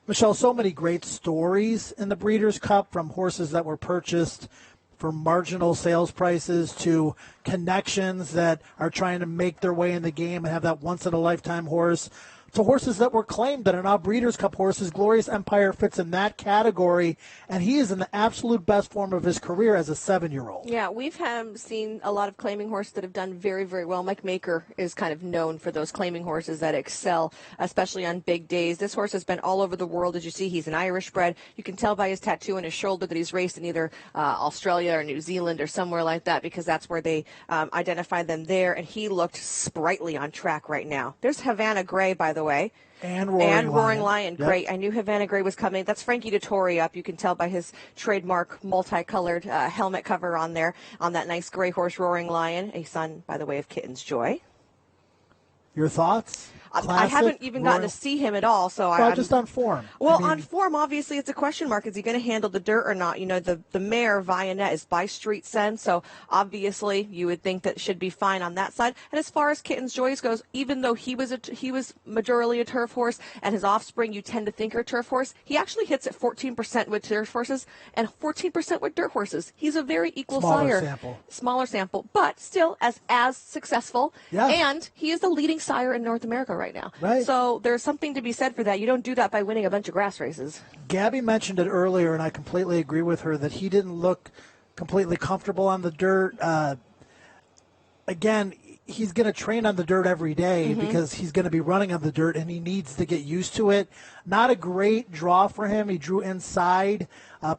B: Michelle, so many great stories in the Breeders' Cup, from horses that were purchased for marginal sales prices to connections that are trying to make their way in the game and have that once-in-a-lifetime horse, to horses that were claimed that are now Breeders' Cup horses. Glorious Empire fits in that category, and he is in the absolute best form of his career as a 7-year-old.
A: Yeah, we've seen a lot of claiming horses that have done very, very well. Mike Maker is kind of known for those claiming horses that excel, especially on big days. This horse has been all over the world. As you see, he's an Irish bred. You can tell by his tattoo on his shoulder that he's raced in either Australia or New Zealand or somewhere like that, because that's where they identified them there, and he looked sprightly on track right now. There's Havana Gray, by the way.
B: And Roaring
A: Lion.
B: Yep.
A: Great. I knew Havana Gray was coming. That's Frankie Dettori up. You can tell by his trademark multicolored helmet cover on there, on that nice gray horse, Roaring Lion, a son, by the way, of Kitten's Joy.
B: Your thoughts?
A: I haven't even gotten to see him at all, so
B: I'm just on form.
A: Well, on form, obviously, it's a question mark. Is he going to handle the dirt or not? You know, the MARE Vianet is by Street Sense, so obviously you would think that should be fine on that side. And as far as Kitten's Joys goes, even though he was majorly a turf horse, and his offspring you tend to think are a turf horse, he actually hits at 14% with turf horses and 14% with dirt horses. He's a very equal sire. Smaller sample, but still as successful.
B: Yeah.
A: And he is the leading sire in North America right now.
B: Right.
A: So there's something to be said for that. You don't do that by winning a bunch of grass races.
B: Gabby mentioned it earlier, and I completely agree with her, that he didn't look completely comfortable on the dirt. Again, he's going to train on the dirt every day because he's going to be running on the dirt, and he needs to get used to it. Not a great draw for him. He drew inside.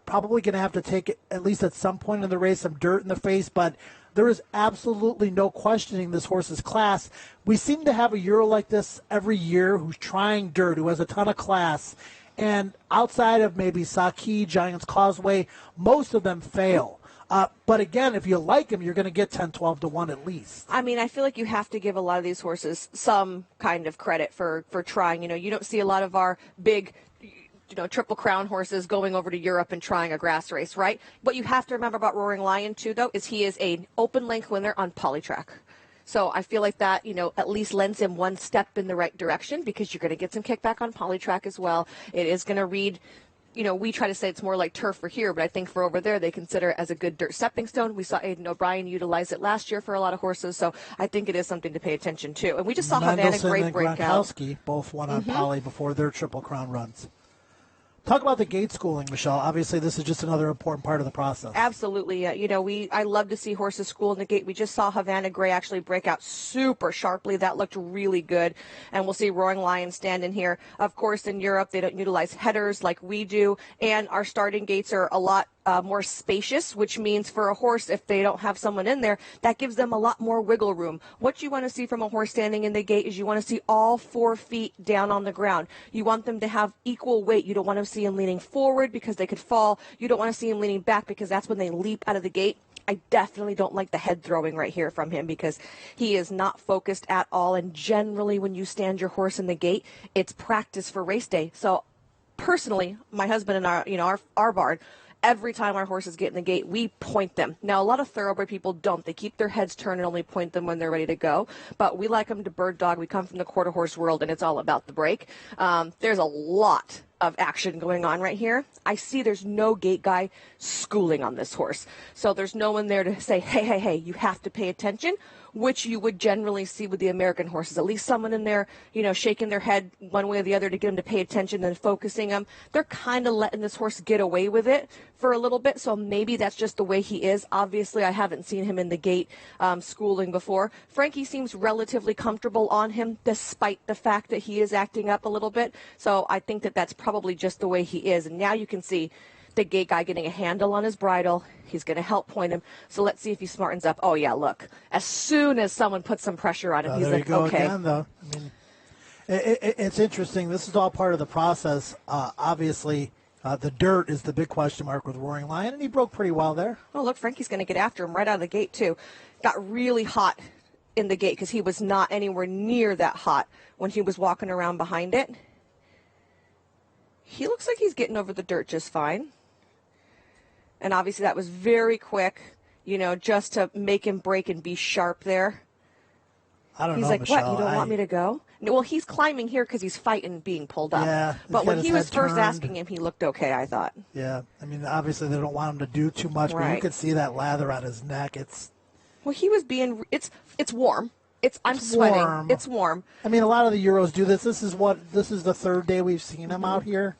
B: Probably going to have to take, at least at some point in the race, some dirt in the face, but there is absolutely no questioning this horse's class. We seem to have a Euro like this every year who's trying dirt, who has a ton of class. And outside of maybe Saki, Giants Causeway, most of them fail. But again, if you like him, you're going to get 10, 12 to 1 at least.
A: I mean, I feel like you have to give a lot of these horses some kind of credit for trying. You know, you don't see a lot of our big, Triple Crown horses going over to Europe and trying a grass race, right? What you have to remember about Roaring Lion, too, though, is he is an open length winner on Polytrack. So I feel like that, at least lends him one step in the right direction, because you're going to get some kickback on Polytrack as well. It is going to read, we try to say it's more like turf for here, but I think for over there they consider it as a good dirt stepping stone. We saw Aidan O'Brien utilize it last year for a lot of horses, so I think it is something to pay attention to. And we just saw Havana Gray break out.
B: Gronkowski both won on Poly before their Triple Crown runs. Talk about the gate schooling, Michelle. Obviously, this is just another important part of the process.
A: Absolutely. I love to see horses school in the gate. We just saw Havana Gray actually break out super sharply. That looked really good. And we'll see Roaring Lion stand in here. Of course, in Europe, they don't utilize headers like we do. And our starting gates are a lot more spacious, which means for a horse, if they don't have someone in there, that gives them a lot more wiggle room. What you want to see from a horse standing in the gate is you want to see all 4 feet down on the ground. You want them to have equal weight. You don't want to see them leaning forward because they could fall. You don't want to see them leaning back because that's when they leap out of the gate. I definitely don't like the head throwing right here from him because he is not focused at all. And generally, when you stand your horse in the gate, it's practice for race day. So personally, my husband and our barn, every time our horses get in the gate, we point them. Now, a lot of thoroughbred people don't. They keep their heads turned and only point them when they're ready to go. But we like them to bird dog. We come from the quarter horse world, and it's all about the break. There's a lot of action going on right here. I see there's no gate guy schooling on this horse. So there's no one there to say, hey, you have to pay attention, which you would generally see with the American horses. At least someone in there, shaking their head one way or the other to get them to pay attention and focusing them. They're kind of letting this horse get away with it for a little bit, so maybe that's just the way he is. Obviously, I haven't seen him in the gate schooling before. Frankie seems relatively comfortable on him, despite the fact that he is acting up a little bit. So I think that that's probably just the way he is. And now you can see the gate guy getting a handle on his bridle. He's going to help point him. So let's see if he smartens up. Oh, yeah, look. As soon as someone puts some pressure on him, he's like, okay.
B: There you go again, though. I mean, it's interesting. This is all part of the process. Obviously, the dirt is the big question mark with Roaring Lion, and he broke pretty well there.
A: Oh, look, Frankie's going to get after him right out of the gate, too. Got really hot in the gate because he was not anywhere near that hot when he was walking around behind it. He looks like he's getting over the dirt just fine. And obviously that was very quick, just to make him break and be sharp there.
B: I don't know,
A: He's like,
B: Michelle,
A: what, you don't want me to go? Well, he's climbing here because he's fighting being pulled up.
B: Yeah,
A: but when he was first
B: turned.
A: asking him, he looked okay, I thought.
B: Yeah, I mean, obviously they don't want him to do too much, but you could see that lather on his neck.
A: Well, he was being. It's warm. I'm sweating.
B: Warm.
A: It's warm.
B: I mean, a lot of the Euros do this. This is the third day we've seen him out here.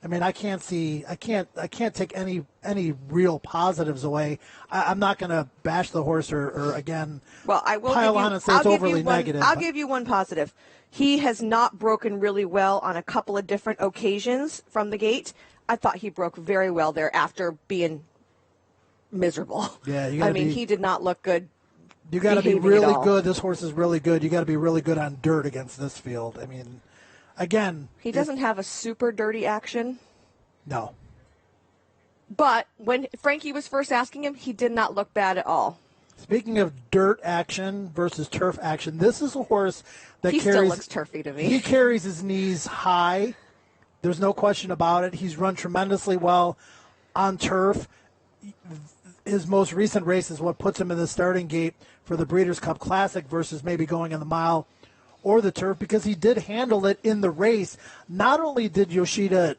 B: I mean, I can't take any real positives away. I'm not going to bash the horse or again.
A: Well, I will
B: pile on and say it's overly negative.
A: I'll give you one positive. He has not broken really well on a couple of different occasions from the gate. I thought he broke very well there after being miserable.
B: Yeah,
A: he did not look good.
B: You got to be really good. This horse is really good. You got to be really good on dirt against this field. I mean, again,
A: he doesn't have a super dirty action.
B: No.
A: But when Frankie was first asking him, he did not look bad at all.
B: Speaking of dirt action versus turf action, this is a horse that
A: still looks turfy to me.
B: He carries his knees high. There's no question about it. He's run tremendously well on turf. His most recent race is what puts him in the starting gate for the Breeders' Cup Classic versus maybe going in the mile or the turf, because he did handle it in the race. Not only did Yoshida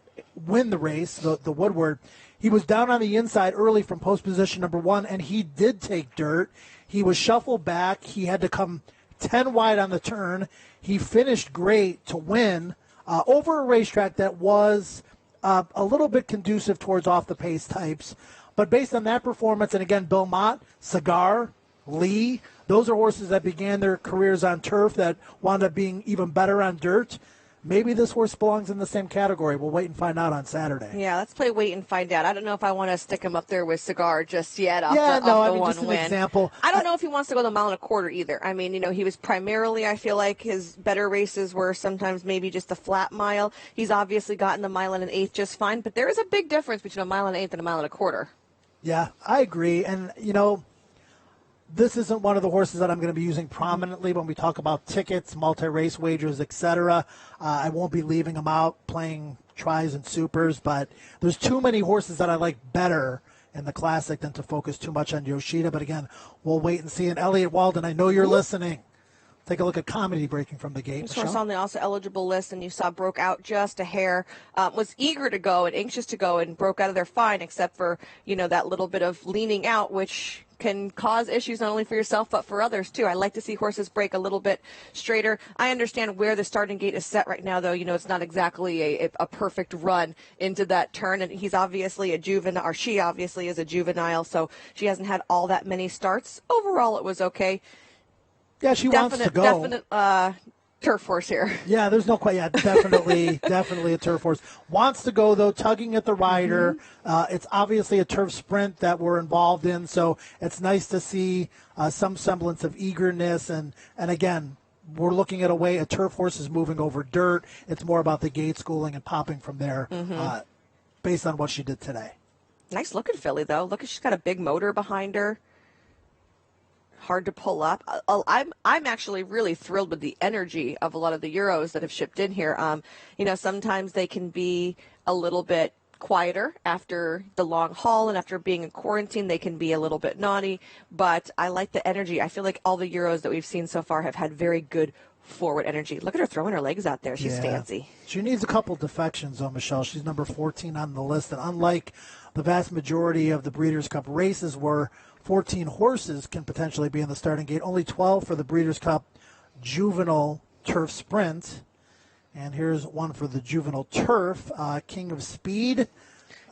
B: win the race, the Woodward, he was down on the inside early from post position number 1, and he did take dirt. He was shuffled back. He had to come 10 wide on the turn. He finished great to win over a racetrack that was a little bit conducive towards off-the-pace types. But based on that performance, and again, Belmont, Cigar, Lee, those are horses that began their careers on turf that wound up being even better on dirt. Maybe this horse belongs in the same category. We'll wait and find out on Saturday.
A: Yeah, let's play wait and find out. I don't know if I want to stick him up there with Cigar just yet off
B: just an example.
A: I don't know if he wants to go the mile and a quarter either. I mean, he was primarily, I feel like his better races were sometimes maybe just a flat mile. He's obviously gotten the mile and an eighth just fine, but there is a big difference between a mile and an eighth and a mile and a quarter.
B: Yeah, I agree. And, this isn't one of the horses that I'm going to be using prominently when we talk about tickets, multi-race wagers, etc. I won't be leaving them out playing tries and supers, but there's too many horses that I like better in the Classic than to focus too much on Yoshida. But again, we'll wait and see. And Elliot Walden, I know you're listening. Take a look at Comedy breaking from the gate.
A: This horse on the also eligible list, and you saw broke out just a hair, was eager to go and anxious to go and broke out of there fine, except for, that little bit of leaning out, which can cause issues not only for yourself but for others too. I like to see horses break a little bit straighter. I understand where the starting gate is set right now, though. It's not exactly a perfect run into that turn, and he's obviously a juvenile, or she obviously is a juvenile, so she hasn't had all that many starts. Overall, it was okay.
B: Yeah, she wants to go.
A: Definite turf horse here.
B: Yeah, there's no question. Yeah, definitely a turf horse. Wants to go, though, tugging at the rider. It's obviously a turf sprint that we're involved in, so it's nice to see some semblance of eagerness. And again, we're looking at a way a turf horse is moving over dirt. It's more about the gate schooling and popping from there based on what she did today.
A: Nice looking filly, though. Look, she's got a big motor behind her. Hard to pull up. I'm actually really thrilled with the energy of a lot of the Euros that have shipped in here. Sometimes they can be a little bit quieter after the long haul, and after being in quarantine, they can be a little bit naughty. But I like the energy. I feel like all the Euros that we've seen so far have had very good forward energy. Look at her throwing her legs out there. She's fancy.
B: She needs a couple defections, though, Michelle. She's number 14 on the list, and unlike the vast majority of the Breeders' Cup races where 14 horses can potentially be in the starting gate, only 12 for the Breeders' Cup Juvenile Turf Sprint. And here's one for the Juvenile Turf, King of Speed.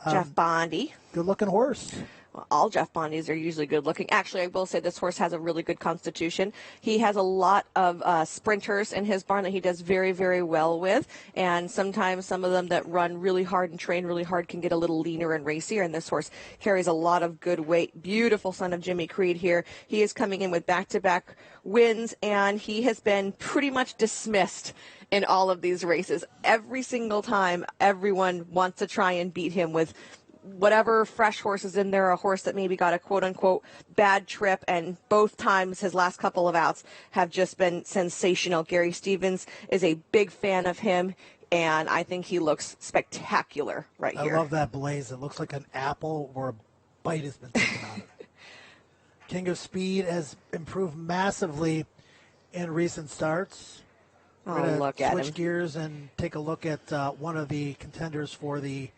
A: Jeff Bondy.
B: Good-looking horse.
A: Well, all Jeff Bondys are usually good-looking. Actually, I will say this horse has a really good constitution. He has a lot of sprinters in his barn that he does very, very well with, and sometimes some of them that run really hard and train really hard can get a little leaner and racier, and this horse carries a lot of good weight. Beautiful son of Jimmy Creed here. He is coming in with back-to-back wins, and he has been pretty much dismissed in all of these races. Every single time, everyone wants to try and beat him with whatever fresh horse is in there, a horse that maybe got a quote-unquote bad trip, and both times his last couple of outs have just been sensational. Gary Stevens is a big fan of him, and I think he looks spectacular right here.
B: I love that blaze. It looks like an apple where a bite has been taken out of it. King of Speed has improved massively in recent starts.
A: Oh,
B: We're going
A: look
B: to
A: at
B: switch
A: him.
B: gears and take a look at one of the contenders for the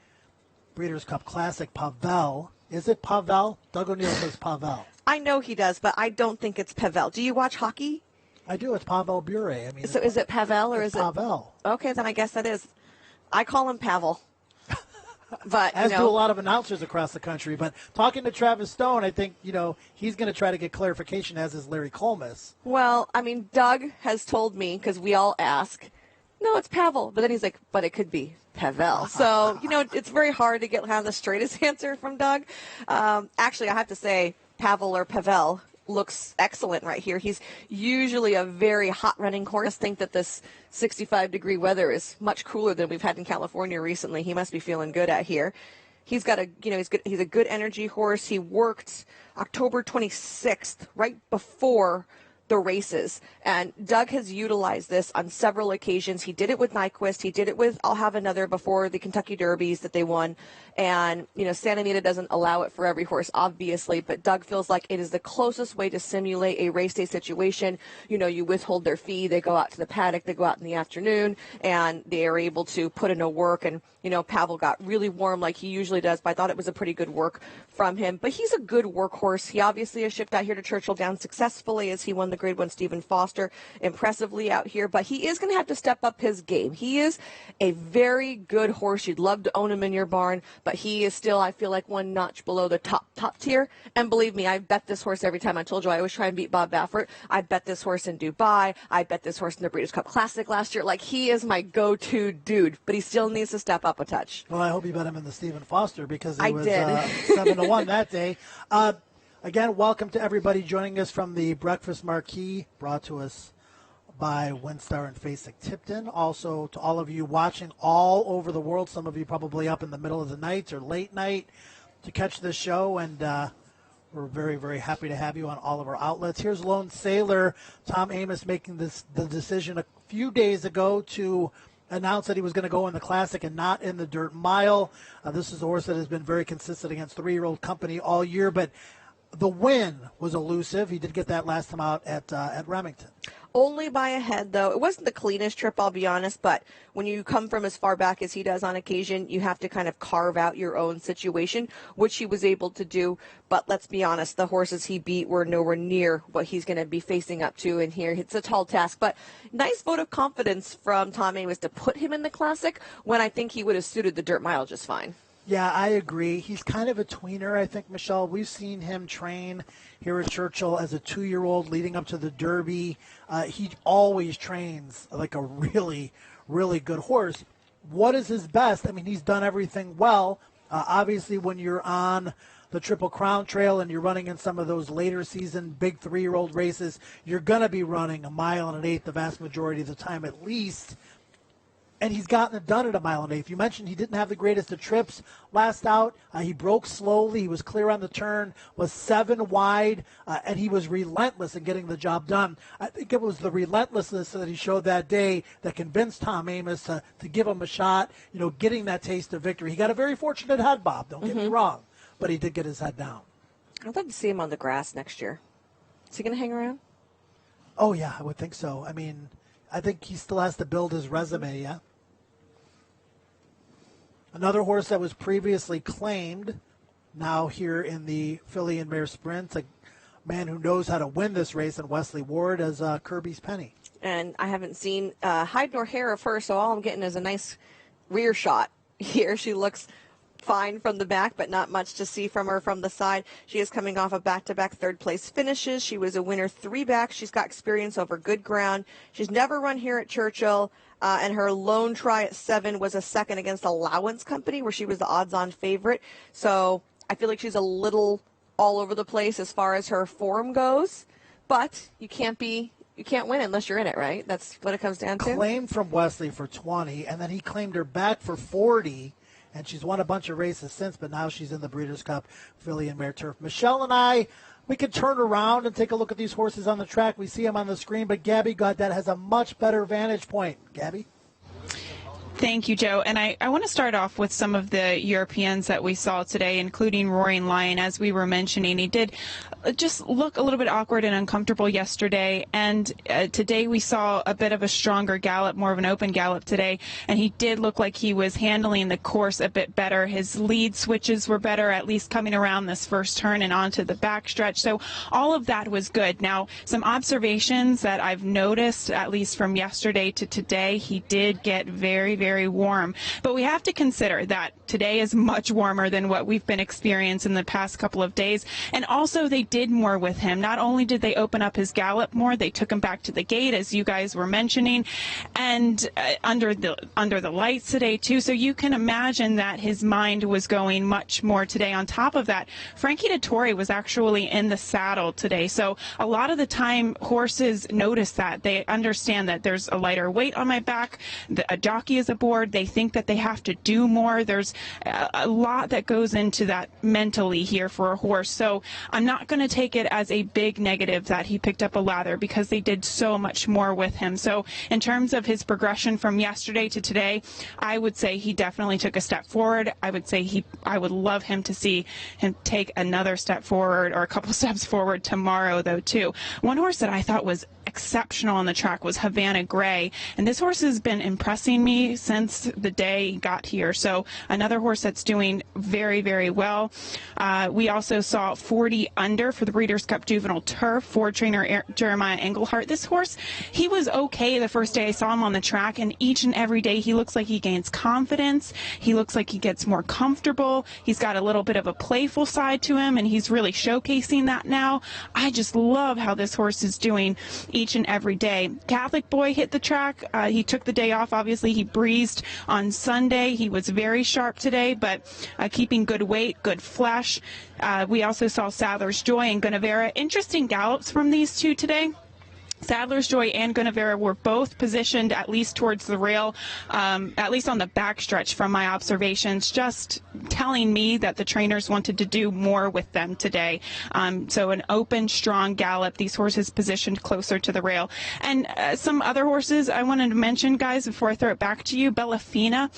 B: Breeders' Cup Classic, Pavel. Is it Pavel? Doug O'Neill says Pavel.
A: I know he does, but I don't think it's Pavel. Do you watch hockey?
B: I do. It's Pavel Bure. I mean,
A: So is it Pavel or is it
B: Pavel?
A: Okay, then I guess that is. I call him Pavel. But
B: As do a lot of announcers across the country. But talking to Travis Stone, I think, he's going to try to get clarification, as is Larry Colmus.
A: Well, I mean, Doug has told me, because we all ask, no, it's Pavel. But then he's like, but it could be Pavel. So, it's very hard to have the straightest answer from Doug. Actually, I have to say, Pavel or Pavel looks excellent right here. He's usually a very hot running horse. I think that this 65-degree weather is much cooler than we've had in California recently. He must be feeling good out here. He's got he's a good energy horse. He worked October 26th, right before the races. And Doug has utilized this on several occasions. He did it with Nyquist. He did it with I'll Have Another before the Kentucky Derbies that they won. And, Santa Anita doesn't allow it for every horse, obviously, but Doug feels like it is the closest way to simulate a race day situation. You withhold their fee. They go out to the paddock. They go out in the afternoon, and they are able to put in a work. And, Pavel got really warm like he usually does, but I thought it was a pretty good work from him. But he's a good workhorse. He obviously has shipped out here to Churchill down successfully as he won the Grade 1 Stephen Foster impressively out here. But he is going to have to step up his game. He is a very good horse. You'd love to own him in your barn, but he is still, I feel like, one notch below the top tier. And believe me, I bet this horse every time. I told you I always try and beat Bob Baffert. I bet this horse in Dubai. I bet this horse in the Breeders' Cup Classic last year. Like, he is my go-to dude, but he still needs to step up a touch.
B: Well, I hope you bet him in the Stephen Foster because
A: I
B: it was
A: did.
B: 7-1 that day. Again, welcome to everybody joining us from the Breakfast Marquee, brought to us by Windstar and Fasek Tipton. Also to all of you watching all over the world, some of you probably up in the middle of the night or late night to catch this show, and we're very, very happy to have you on all of our outlets. Here's Lone Sailor, Tom Amoss, making the decision a few days ago to announced that he was going to go in the Classic and not in the Dirt Mile. This is a horse that has been very consistent against 3-year-old Company all year, but the win was elusive. He did get that last time out at Remington.
A: Only by a head, though. It wasn't the cleanest trip, I'll be honest, but when you come from as far back as he does on occasion, you have to kind of carve out your own situation, which he was able to do. But let's be honest, the horses he beat were nowhere near what he's going to be facing up to in here. It's a tall task, but nice vote of confidence from Tom Amoss to put him in the Classic when I think he would have suited the Dirt Mile just fine.
B: Yeah, I agree. He's kind of a tweener, I think, Michelle. We've seen him train here at Churchill as a 2-year-old leading up to the Derby. He always trains like a really, really good horse. What is his best? I mean, he's done everything well. Obviously, when you're on the Triple Crown Trail and you're running in some of those later season big 3-year-old races, you're going to be running a mile and an eighth the vast majority of the time at least. And he's gotten it done at a mile and an eighth. You mentioned he didn't have the greatest of trips last out. He broke slowly. He was clear on the turn, was 7 wide, and he was relentless in getting the job done. I think it was the relentlessness that he showed that day that convinced Tom Amoss to give him a shot, getting that taste of victory. He got a very fortunate head, Bob, don't get me wrong, but he did get his head down.
A: I'd love to see him on the grass next year. Is he going to hang around?
B: Oh, yeah, I would think so. I mean, I think he still has to build his resume, yeah? Another horse that was previously claimed, now here in the Filly and Mare Sprint, a man who knows how to win this race, and Wesley Ward as Kirby's Penny.
A: And I haven't seen hide nor hair of her, so all I'm getting is a nice rear shot here. She looks fine from the back, but not much to see from her from the side. She is coming off of back-to-back third-place finishes. She was a winner 3 back. She's got experience over good ground. She's never run here at Churchill. And her lone try at 7 was a second against Allowance Company, where she was the odds-on favorite. So I feel like she's a little all over the place as far as her form goes. But you can't win unless you're in it, right? That's what it comes down to.
B: Claimed from Wesley for 20, and then he claimed her back for 40, and she's won a bunch of races since, but now she's in the Breeders' Cup, Filly and Mare Turf. Michelle and I, we could turn around and take a look at these horses on the track. We see them on the screen, but Gabby Gaudet has a much better vantage point. Gabby?
C: Thank you, Joe. And I want to start off with some of the Europeans that we saw today, including Roaring Lion. As we were mentioning, he did just look a little bit awkward and uncomfortable yesterday. And today we saw a bit of a stronger gallop, more of an open gallop today. And he did look like he was handling the course a bit better. His lead switches were better, at least coming around this first turn and onto the backstretch. So all of that was good. Now, some observations that I've noticed, at least from yesterday to today, he did get very, very warm. But we have to consider that today is much warmer than what we've been experiencing the past couple of days. And also they did more with him. Not only did they open up his gallop more, they took him back to the gate, as you guys were mentioning, and under the lights today too. So you can imagine that his mind was going much more today. On top of that, Frankie Dettori was actually in the saddle today. So a lot of the time horses notice that. They understand that there's a lighter weight on my back. A jockey is aboard. They think that they have to do more. There's a lot that goes into that mentally here for a horse. So I'm not going to take it as a big negative that he picked up a lather, because they did so much more with him. So in terms of his progression from yesterday to today, I would say he definitely took a step forward. I would love him to see him take another step forward, or a couple steps forward tomorrow though too. One horse that I thought was exceptional on the track was Havana Gray, and this horse has been impressing me since the day he got here. So another horse that's doing very, very well. We also saw 40 under for the Breeders' Cup Juvenile Turf for trainer Jeremiah Englehart. This horse, he was okay the first day I saw him on the track, and each and every day he looks like he gains confidence. He looks like he gets more comfortable. He's got a little bit of a playful side to him, and he's really showcasing that now. I just love how this horse is doing each and every day. Catholic Boy hit the track. He took the day off. Obviously, he breezed on Sunday. He was very sharp today, but keeping good weight, good flesh. We also saw Sadler's Joy and Guinevere. Interesting gallops from these two today. Sadler's Joy and Guinevere were both positioned at least towards the rail, at least on the backstretch from my observations, just telling me that the trainers wanted to do more with them today. So an open, strong gallop, these horses positioned closer to the rail. And some other horses I wanted to mention, guys, before I throw it back to you. Bellafina.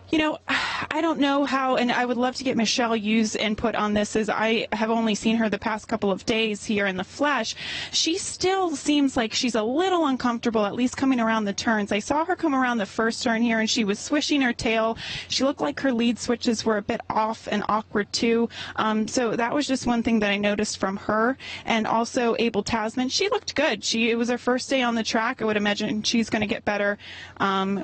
C: You know, I don't know how, and I would love to get Michelle Yu's input on this, as I have only seen her the past couple of days here in the flesh. She still seems like she's a little uncomfortable, at least coming around the turns. I saw her come around the first turn here, and she was swishing her tail. She looked like her lead switches were a bit off and awkward too. So that was just one thing that I noticed from her. And also Abel Tasman, she looked good. It was her first day on the track. I would imagine she's going to get better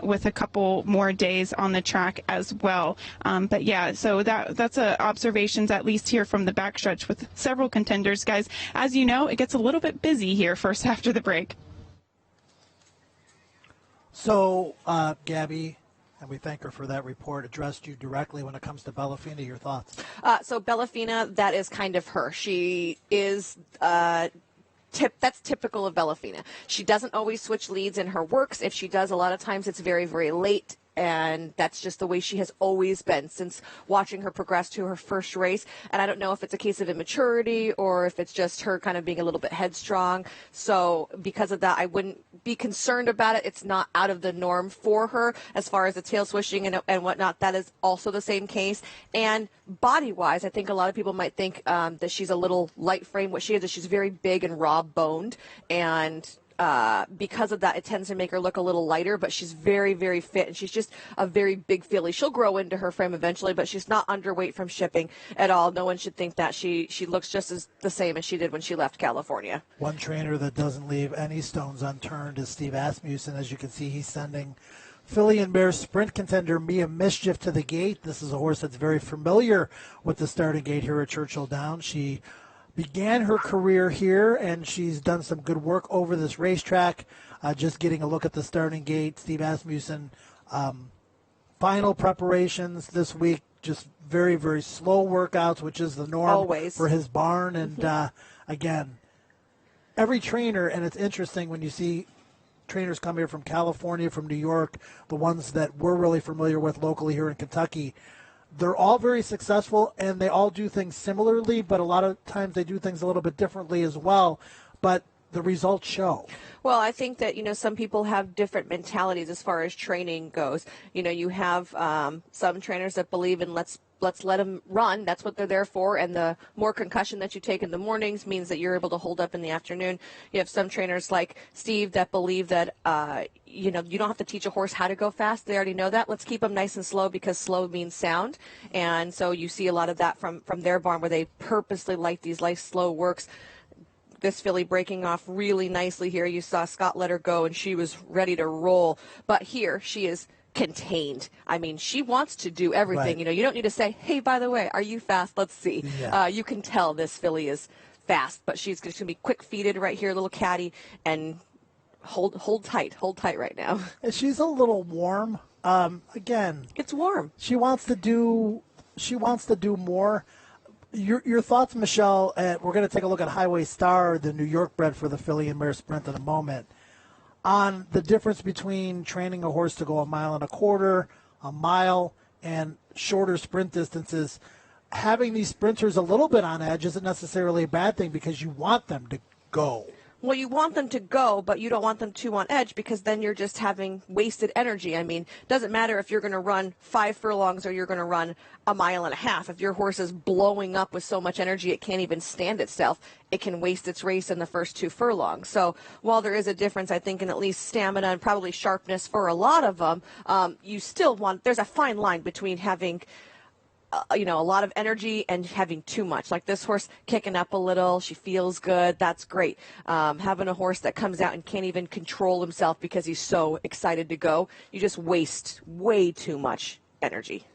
C: with a couple more days on the track as well. But yeah, so that's observations at least here from the backstretch with several contenders. Guys, as you know, it gets a little bit busy here first after the break.
B: So, Gabby, and we thank her for that report, addressed you directly when it comes to Bellafina. Your thoughts?
A: So Bellafina, that is kind of her. She is that's typical of Bellafina. She doesn't always switch leads in her works. If she does, a lot of times it's very, very late. And that's just the way she has always been since watching her progress to her first race. And I don't know if it's a case of immaturity or if it's just her kind of being a little bit headstrong. So because of that, I wouldn't be concerned about it. It's not out of the norm for her as far as the tail swishing and whatnot. That is also the same case. And body-wise, I think a lot of people might think that she's a little light frame. What she is she's very big and raw-boned, and because of that, it tends to make her look a little lighter, but she's very, very fit, and she's just a very big filly. She'll grow into her frame eventually, but she's not underweight from shipping at all. No one should think that. She looks just as the same as she did when she left California.
B: One trainer that doesn't leave any stones unturned is Steve Asmussen. As you can see, he's sending filly and mare sprint contender Mia Mischief to the gate. This is a horse that's very familiar with the starting gate here at Churchill Downs. She began her career here, and she's done some good work over this racetrack. Just getting a look at the starting gate, Steve Asmussen. Final preparations this week, just very, very slow workouts, which is the norm always for his barn. And again, every trainer, and it's interesting when you see trainers come here from California, from New York, the ones that we're really familiar with locally here in Kentucky, they're all very successful, and they all do things similarly, but a lot of times they do things a little bit differently as well. But the results show.
A: Well, I think that, some people have different mentalities as far as training goes. You have some trainers that believe in let's let them run. That's what they're there for. And the more concussion that you take in the mornings means that you're able to hold up in the afternoon. You have some trainers like Steve that believe that, you don't have to teach a horse how to go fast. They already know that. Let's keep them nice and slow because slow means sound. And so you see a lot of that from their barn where they purposely like these nice slow works. This filly breaking off really nicely here. You saw Scott let her go and she was ready to roll. But here she is contained. I mean, she wants to do everything.
B: Right.
A: You don't need to say, hey, by the way, are you fast? Let's see.
B: Yeah.
A: You can tell this filly is fast, but she's just going to be quick-feeted right here, little catty, and hold tight right now.
B: She's a little warm. Again,
A: it's warm.
B: She wants to do more. Your thoughts, Michelle? We're going to take a look at Highway Star, the New York bred for the Filly and Mare Sprint in a moment, on the difference between training a horse to go 1.25 miles, a mile, and shorter sprint distances. Having these sprinters a little bit on edge isn't necessarily a bad thing because you want them to go.
A: Well, you want them to go, but you don't want them too on edge because then you're just having wasted energy. I mean, it doesn't matter if you're going to run 5 furlongs or you're going to run 1.5 miles. If your horse is blowing up with so much energy it can't even stand itself, it can waste its race in the first 2 furlongs. So while there is a difference, I think, in at least stamina and probably sharpness for a lot of them, you still want – there's a fine line between having – a lot of energy and having too much. Like this horse kicking up a little, she feels good, that's great. Having a horse that comes out and can't even control himself because he's so excited to go, you just waste way too much energy.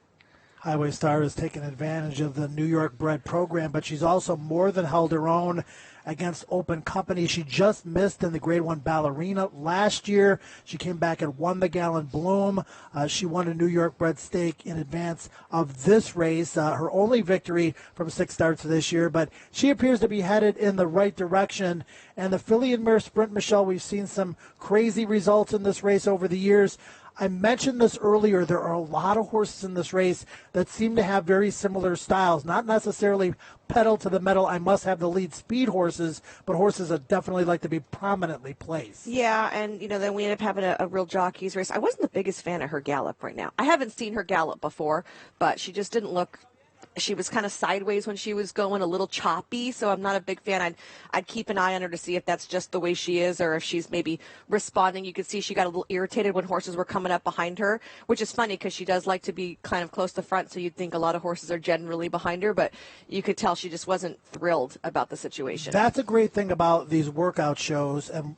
B: Highway Star has taken advantage of the New York bred program, but she's also more than held her own against open company. She just missed in the Grade 1 Ballerina last year. She came back and won the Gallant Bloom. She won a New York bred stake in advance of this race, her only victory from 6 starts this year, but she appears to be headed in the right direction. And the Filly and Mare Sprint, Michelle, we've seen some crazy results in this race over the years. I mentioned this earlier. There are a lot of horses in this race that seem to have very similar styles, not necessarily pedal to the metal, I must have the lead speed horses, but horses that definitely like to be prominently placed.
A: Yeah, and, then we ended up having a real jockey's race. I wasn't the biggest fan of her gallop right now. I haven't seen her gallop before, but she just didn't look – she was kind of sideways when she was going, a little choppy, so I'm not a big fan. I'd keep an eye on her to see if that's just the way she is or if she's maybe responding. You could see she got a little irritated when horses were coming up behind her, which is funny because she does like to be kind of close to front, so you'd think a lot of horses are generally behind her, but you could tell she just wasn't thrilled about the situation.
B: That's a great thing about these workout shows, and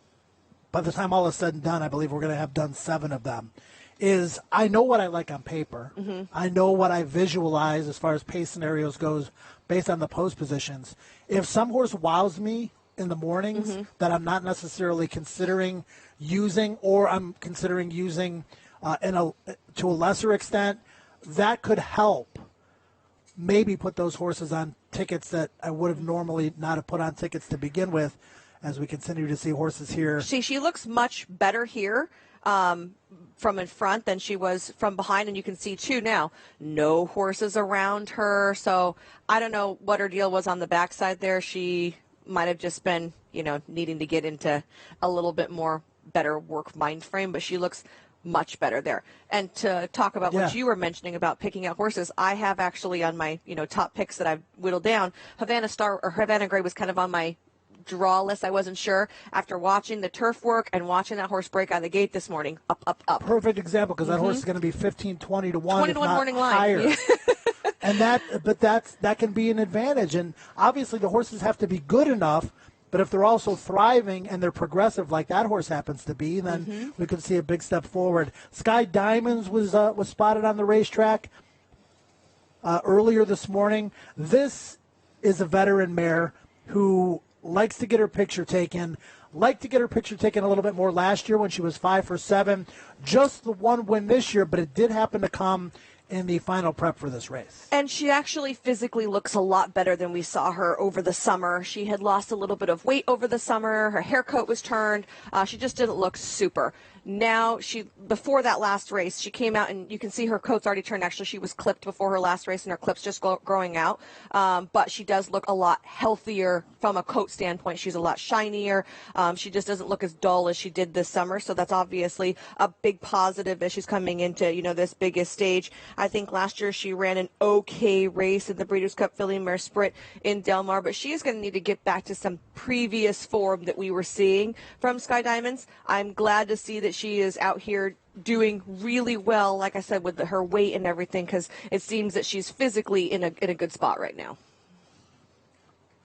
B: by the time all is said and done, I believe we're going to have done 7 of them. Is I know what I like on paper. Mm-hmm. I know what I visualize as far as pace scenarios goes based on the post positions. If some horse wows me in the mornings that I'm not necessarily considering using, or I'm considering using to a lesser extent, that could help maybe put those horses on tickets that I would have normally not have put on tickets to begin with, as we continue to see horses here.
A: She looks much better here. From in front than she was from behind, and you can see too now no horses around her, so I don't know what her deal was on the backside there. She might have just been needing to get into a little bit more better work mind frame, but she looks much better there. And to talk about what you were mentioning about picking out horses, I have actually on my top picks that I've whittled down, Havana Gray was kind of on my draw list. I wasn't sure after watching the turf work and watching that horse break out of the gate this morning. Up.
B: Perfect example, because that horse is going to be 15, 20 to 1,
A: 20 to 1 morning
B: higher.
A: line.
B: And that can be an advantage. And obviously the horses have to be good enough, but if they're also thriving and they're progressive like that horse happens to be, then we could see a big step forward. Sky Diamonds was spotted on the racetrack earlier this morning. This is a veteran mare who likes to get her picture taken. Liked to get her picture taken a little bit more last year when she was 5 for 7. Just the one win this year, but it did happen to come in the final prep for this race.
A: And she actually physically looks a lot better than we saw her over the summer. She had lost a little bit of weight over the summer. Her hair coat was turned. She just didn't look super. Now before that last race, she came out and you can see her coat's already turned. Actually, she was clipped before her last race and her clip's just growing out. But she does look a lot healthier from a coat standpoint. She's a lot shinier. She just doesn't look as dull as she did this summer. So that's obviously a big positive as she's coming into, this biggest stage. I think last year she ran an okay race in the Breeders' Cup Filly Mare Sprint in Del Mar, but she is going to need to get back to some previous form that we were seeing from Sky Diamonds. I'm glad to see that she is out here doing really well, like I said, with her weight and everything, because it seems that she's physically in a good spot right now.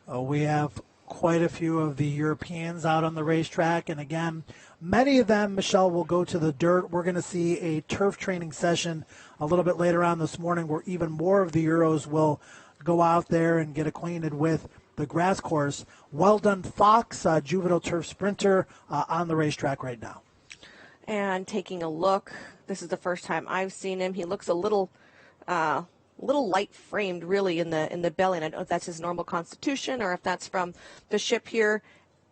B: We have quite a few of the Europeans out on the racetrack, and again, many of them, Michelle, will go to the dirt. We're going to see a turf training session a little bit later on this morning where even more of the Euros will go out there and get acquainted with the grass course. Well done, Fox, juvenile turf sprinter, on the racetrack right now.
A: And taking a look, this is the first time I've seen him. He looks a little light framed, really, in the belly. And I don't know if that's his normal constitution or if that's from the ship here.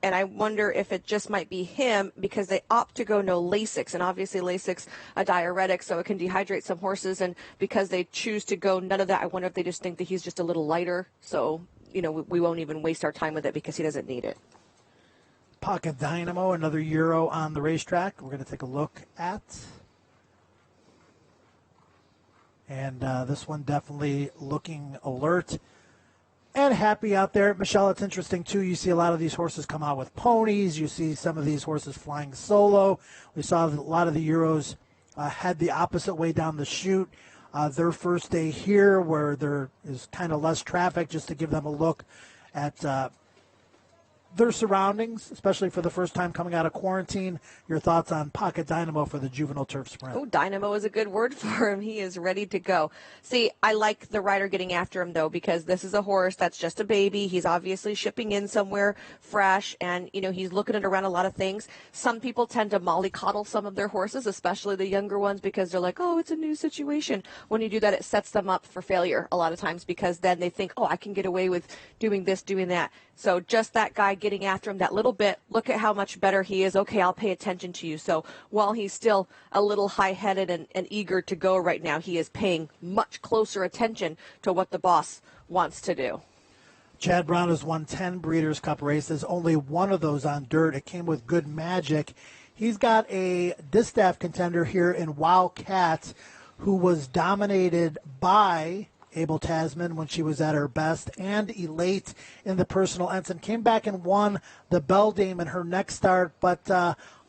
A: And I wonder if it just might be him because they opt to go no Lasix. And obviously Lasix, a diuretic, so it can dehydrate some horses. And because they choose to go none of that, I wonder if they just think that he's just a little lighter. So, we won't even waste our time with it because he doesn't need it.
B: Pocket Dynamo, another Euro on the racetrack. We're going to take a look at. And this one definitely looking alert and happy out there. Michelle, it's interesting, too. You see a lot of these horses come out with ponies. You see some of these horses flying solo. We saw that a lot of the Euros had the opposite way down the chute. Their first day here where there is kind of less traffic, just to give them a look at their surroundings, especially for the first time coming out of quarantine. Your thoughts on Pocket Dynamo for the juvenile turf sprint?
A: Oh, Dynamo is a good word for him. He is ready to go. See, I like the rider getting after him, though, because this is a horse that's just a baby. He's obviously shipping in somewhere fresh, and, he's looking at around a lot of things. Some people tend to mollycoddle some of their horses, especially the younger ones, because they're like, oh, it's a new situation. When you do that, it sets them up for failure a lot of times because then they think, oh, I can get away with doing this, doing that. So just that guy getting after him that little bit, look at how much better he is. Okay, I'll pay attention to you. So while he's still a little high-headed and eager to go right now, he is paying much closer attention to what the boss wants to do.
B: Chad Brown has won 10 Breeders' Cup races, only one of those on dirt. It came with Good Magic. He's got a distaff contender here in Wildcat who was dominated by Abel Tasman when she was at her best, and Elate in the personal ensign. Came back and won the Beldame in her next start, but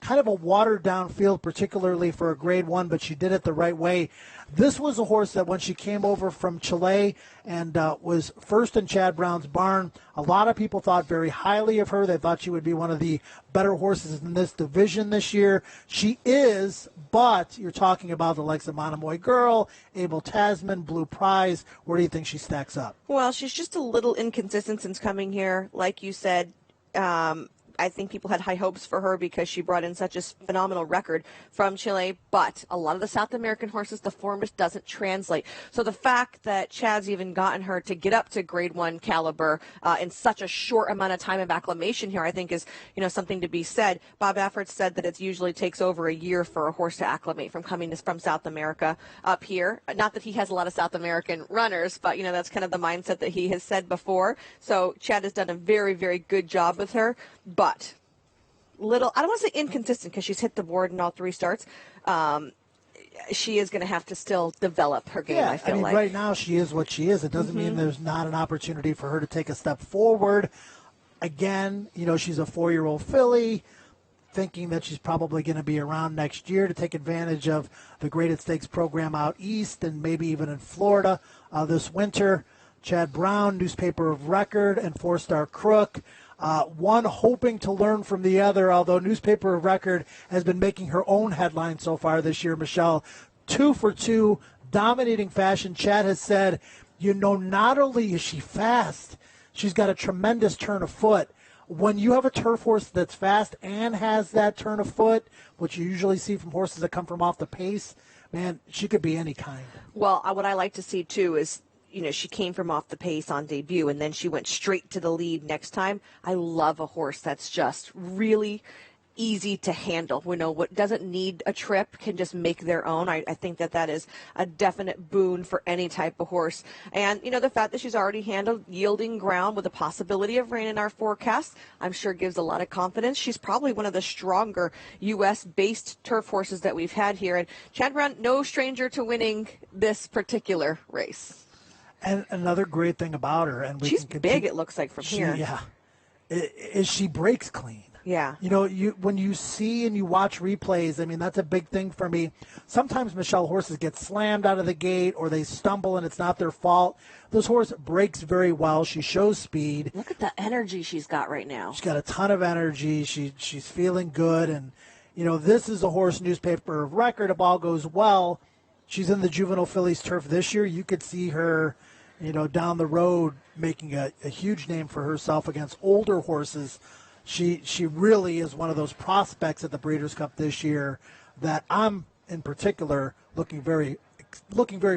B: kind of a watered-down field, particularly for a Grade 1, but she did it the right way. This was a horse that when she came over from Chile and was first in Chad Brown's barn, a lot of people thought very highly of her. They thought she would be one of the better horses in this division this year. She is, but you're talking about the likes of Monomoy Girl, Abel Tasman, Blue Prize. Where do you think she stacks up?
A: Well, she's just a little inconsistent since coming here. Like you said, I think people had high hopes for her because she brought in such a phenomenal record from Chile, but a lot of the South American horses, the form just doesn't translate. So the fact that Chad's even gotten her to get up to Grade 1 caliber in such a short amount of time of acclimation here, I think is, something to be said. Bob Afford said that it usually takes over a year for a horse to acclimate from coming from South America up here. Not that he has a lot of South American runners, but, that's kind of the mindset that he has said before. So Chad has done a very, very good job with her. But I don't want to say inconsistent because she's hit the board in all three starts. She is going to have to still develop her game, I feel like.
B: Right now she is what she is. It doesn't mean there's not an opportunity for her to take a step forward. Again, she's a 4-year-old filly, thinking that she's probably going to be around next year to take advantage of the Graded Stakes program out east and maybe even in Florida this winter. Chad Brown, newspaper of record, and 4-star Crook. One hoping to learn from the other, although Newspaper of Record has been making her own headline so far this year, Michelle. 2 for 2, dominating fashion. Chad has said, not only is she fast, she's got a tremendous turn of foot. When you have a turf horse that's fast and has that turn of foot, which you usually see from horses that come from off the pace, man, she could be any kind.
A: Well, what I like to see, too, is she came from off the pace on debut, and then she went straight to the lead next time. I love a horse that's just really easy to handle. We know what doesn't need a trip can just make their own. I think that is a definite boon for any type of horse. And, the fact that she's already handled yielding ground with the possibility of rain in our forecast, I'm sure gives a lot of confidence. She's probably one of the stronger U.S.-based turf horses that we've had here. And Chad Brown, no stranger to winning this particular race.
B: And another great thing about her, and
A: she's big, it looks like, from here.
B: Yeah, is she breaks clean.
A: Yeah.
B: When you see and you watch replays, I mean, that's a big thing for me. Sometimes, Michelle, horses get slammed out of the gate or they stumble and it's not their fault. This horse breaks very well. She shows speed.
A: Look at the energy she's got right now.
B: She's got a ton of energy. She's feeling good. And, this is a horse newspaper of record. If all goes well, she's in the Juvenile Fillies turf this year. You could see her, down the road making a huge name for herself against older horses. She really is one of those prospects at the Breeders' Cup this year that I'm, in particular, looking very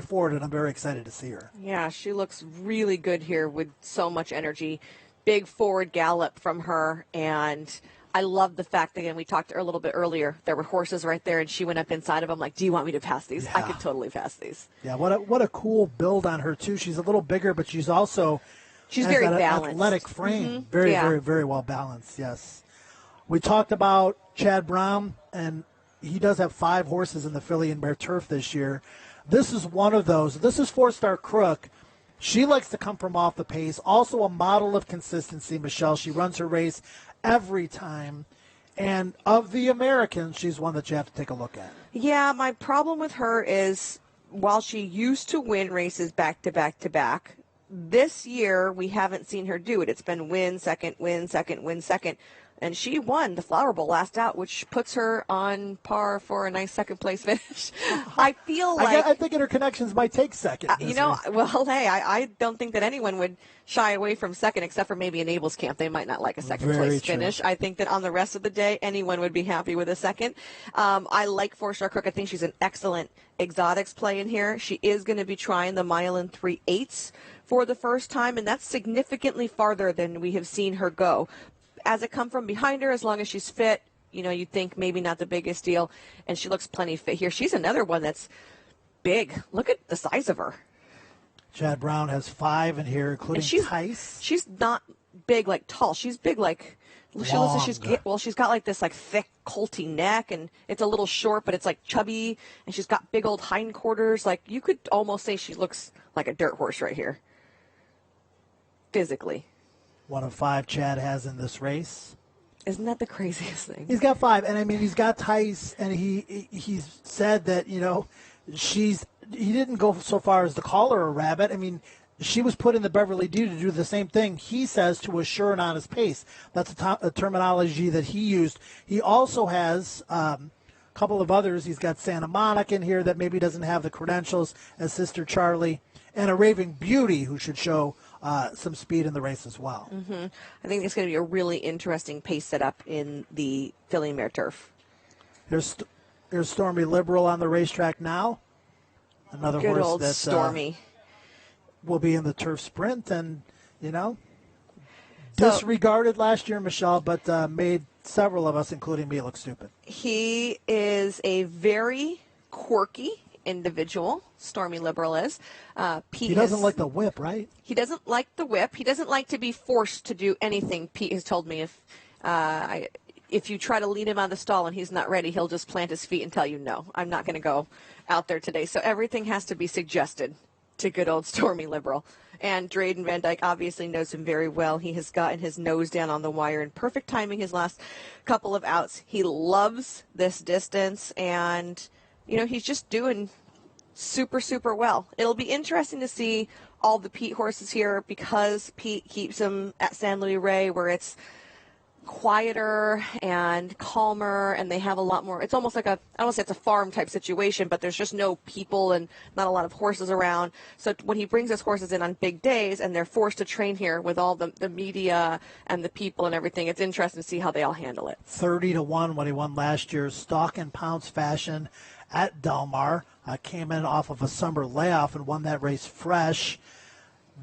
B: forward, and I'm very excited to see her.
A: Yeah, she looks really good here with so much energy. Big forward gallop from her, and I love the fact that, again, we talked a little bit earlier, there were horses right there, and she went up inside of them like, do you want me to pass these? Yeah. I could totally pass these.
B: Yeah, what a cool build on her, too. She's a little bigger, but she's also...
A: She's very balanced.
B: Athletic frame. Mm-hmm. Very, very well balanced, yes. We talked about Chad Brown, and he does have 5 horses in the Filly and Mare Turf this year. This is one of those. This is 4-Star Crook. She likes to come from off the pace. Also a model of consistency, Michelle. She runs her race every time. And of the Americans, she's one that you have to take a look at.
A: Yeah, my problem with her is while she used to win races back to back to back, this year, we haven't seen her do it. It's been win, second, win, second, win, second. And she won the Flower Bowl last out, which puts her on par for a nice second-place finish. I feel like...
B: I think Interconnections might take second.
A: Well, hey, I don't think that anyone would shy away from second, except for maybe an Abel's camp. They might not like a second-place finish. I think that on the rest of the day, anyone would be happy with a second. I like 4-Star Crook. I think she's an excellent exotics play in here. She is going to be trying the mile and 3/8 for the first time, and that's significantly farther than we have seen her go. As it come from behind her, as long as she's fit, you'd think maybe not the biggest deal, and she looks plenty fit here. She's another one that's big. Look at the size of her.
B: Chad Brown has 5 in here, including Tice.
A: She's not big like tall. She's big like she's got like this like thick colty neck, and it's a little short, but it's like chubby, and she's got big old hindquarters. Like you could almost say she looks like a dirt horse right here. Physically.
B: One of 5 Chad has in this race.
A: Isn't that the craziest thing?
B: He's got 5, and I mean he's got Tice, and he's said that he didn't go so far as to call her a rabbit. I mean, she was put in the Beverly D to do the same thing. He says to assure an honest pace. That's a terminology that he used. He also has a couple of others. He's got Santa Monica in here that maybe doesn't have the credentials as Sister Charlie, and a Raving Beauty who should show some speed in the race as well.
A: Mm-hmm. I think it's going to be a really interesting pace setup in the Filly Mare Turf.
B: Here's Stormy Liberal on the racetrack now. Another
A: Good
B: horse
A: old
B: that
A: Stormy
B: will be in the turf sprint, and disregarded last year, Michelle, but made several of us, including me, look stupid.
A: He is a very quirky individual. Stormy Liberal is.
B: He doesn't like the whip, right?
A: He doesn't like the whip. He doesn't like to be forced to do anything. Pete has told me if you try to lead him out of the stall and he's not ready, he'll just plant his feet and tell you, no, I'm not going to go out there today. So everything has to be suggested to good old Stormy Liberal. And Drayden Van Dyke obviously knows him very well. He has gotten his nose down on the wire in perfect timing his last couple of outs. He loves this distance, and, he's just doing super, super well. It'll be interesting to see all the Pete horses here because Pete keeps them at San Luis Rey where it's quieter and calmer, and they have a lot more. It's almost like I don't want to say it's a farm type situation, but there's just no people and not a lot of horses around. So when he brings his horses in on big days and they're forced to train here with all the media and the people and everything, it's interesting to see how they all handle it.
B: 30-1 when he won last year's Stalk and Pounce fashion at Del Mar. Came in off of a summer layoff and won that race fresh.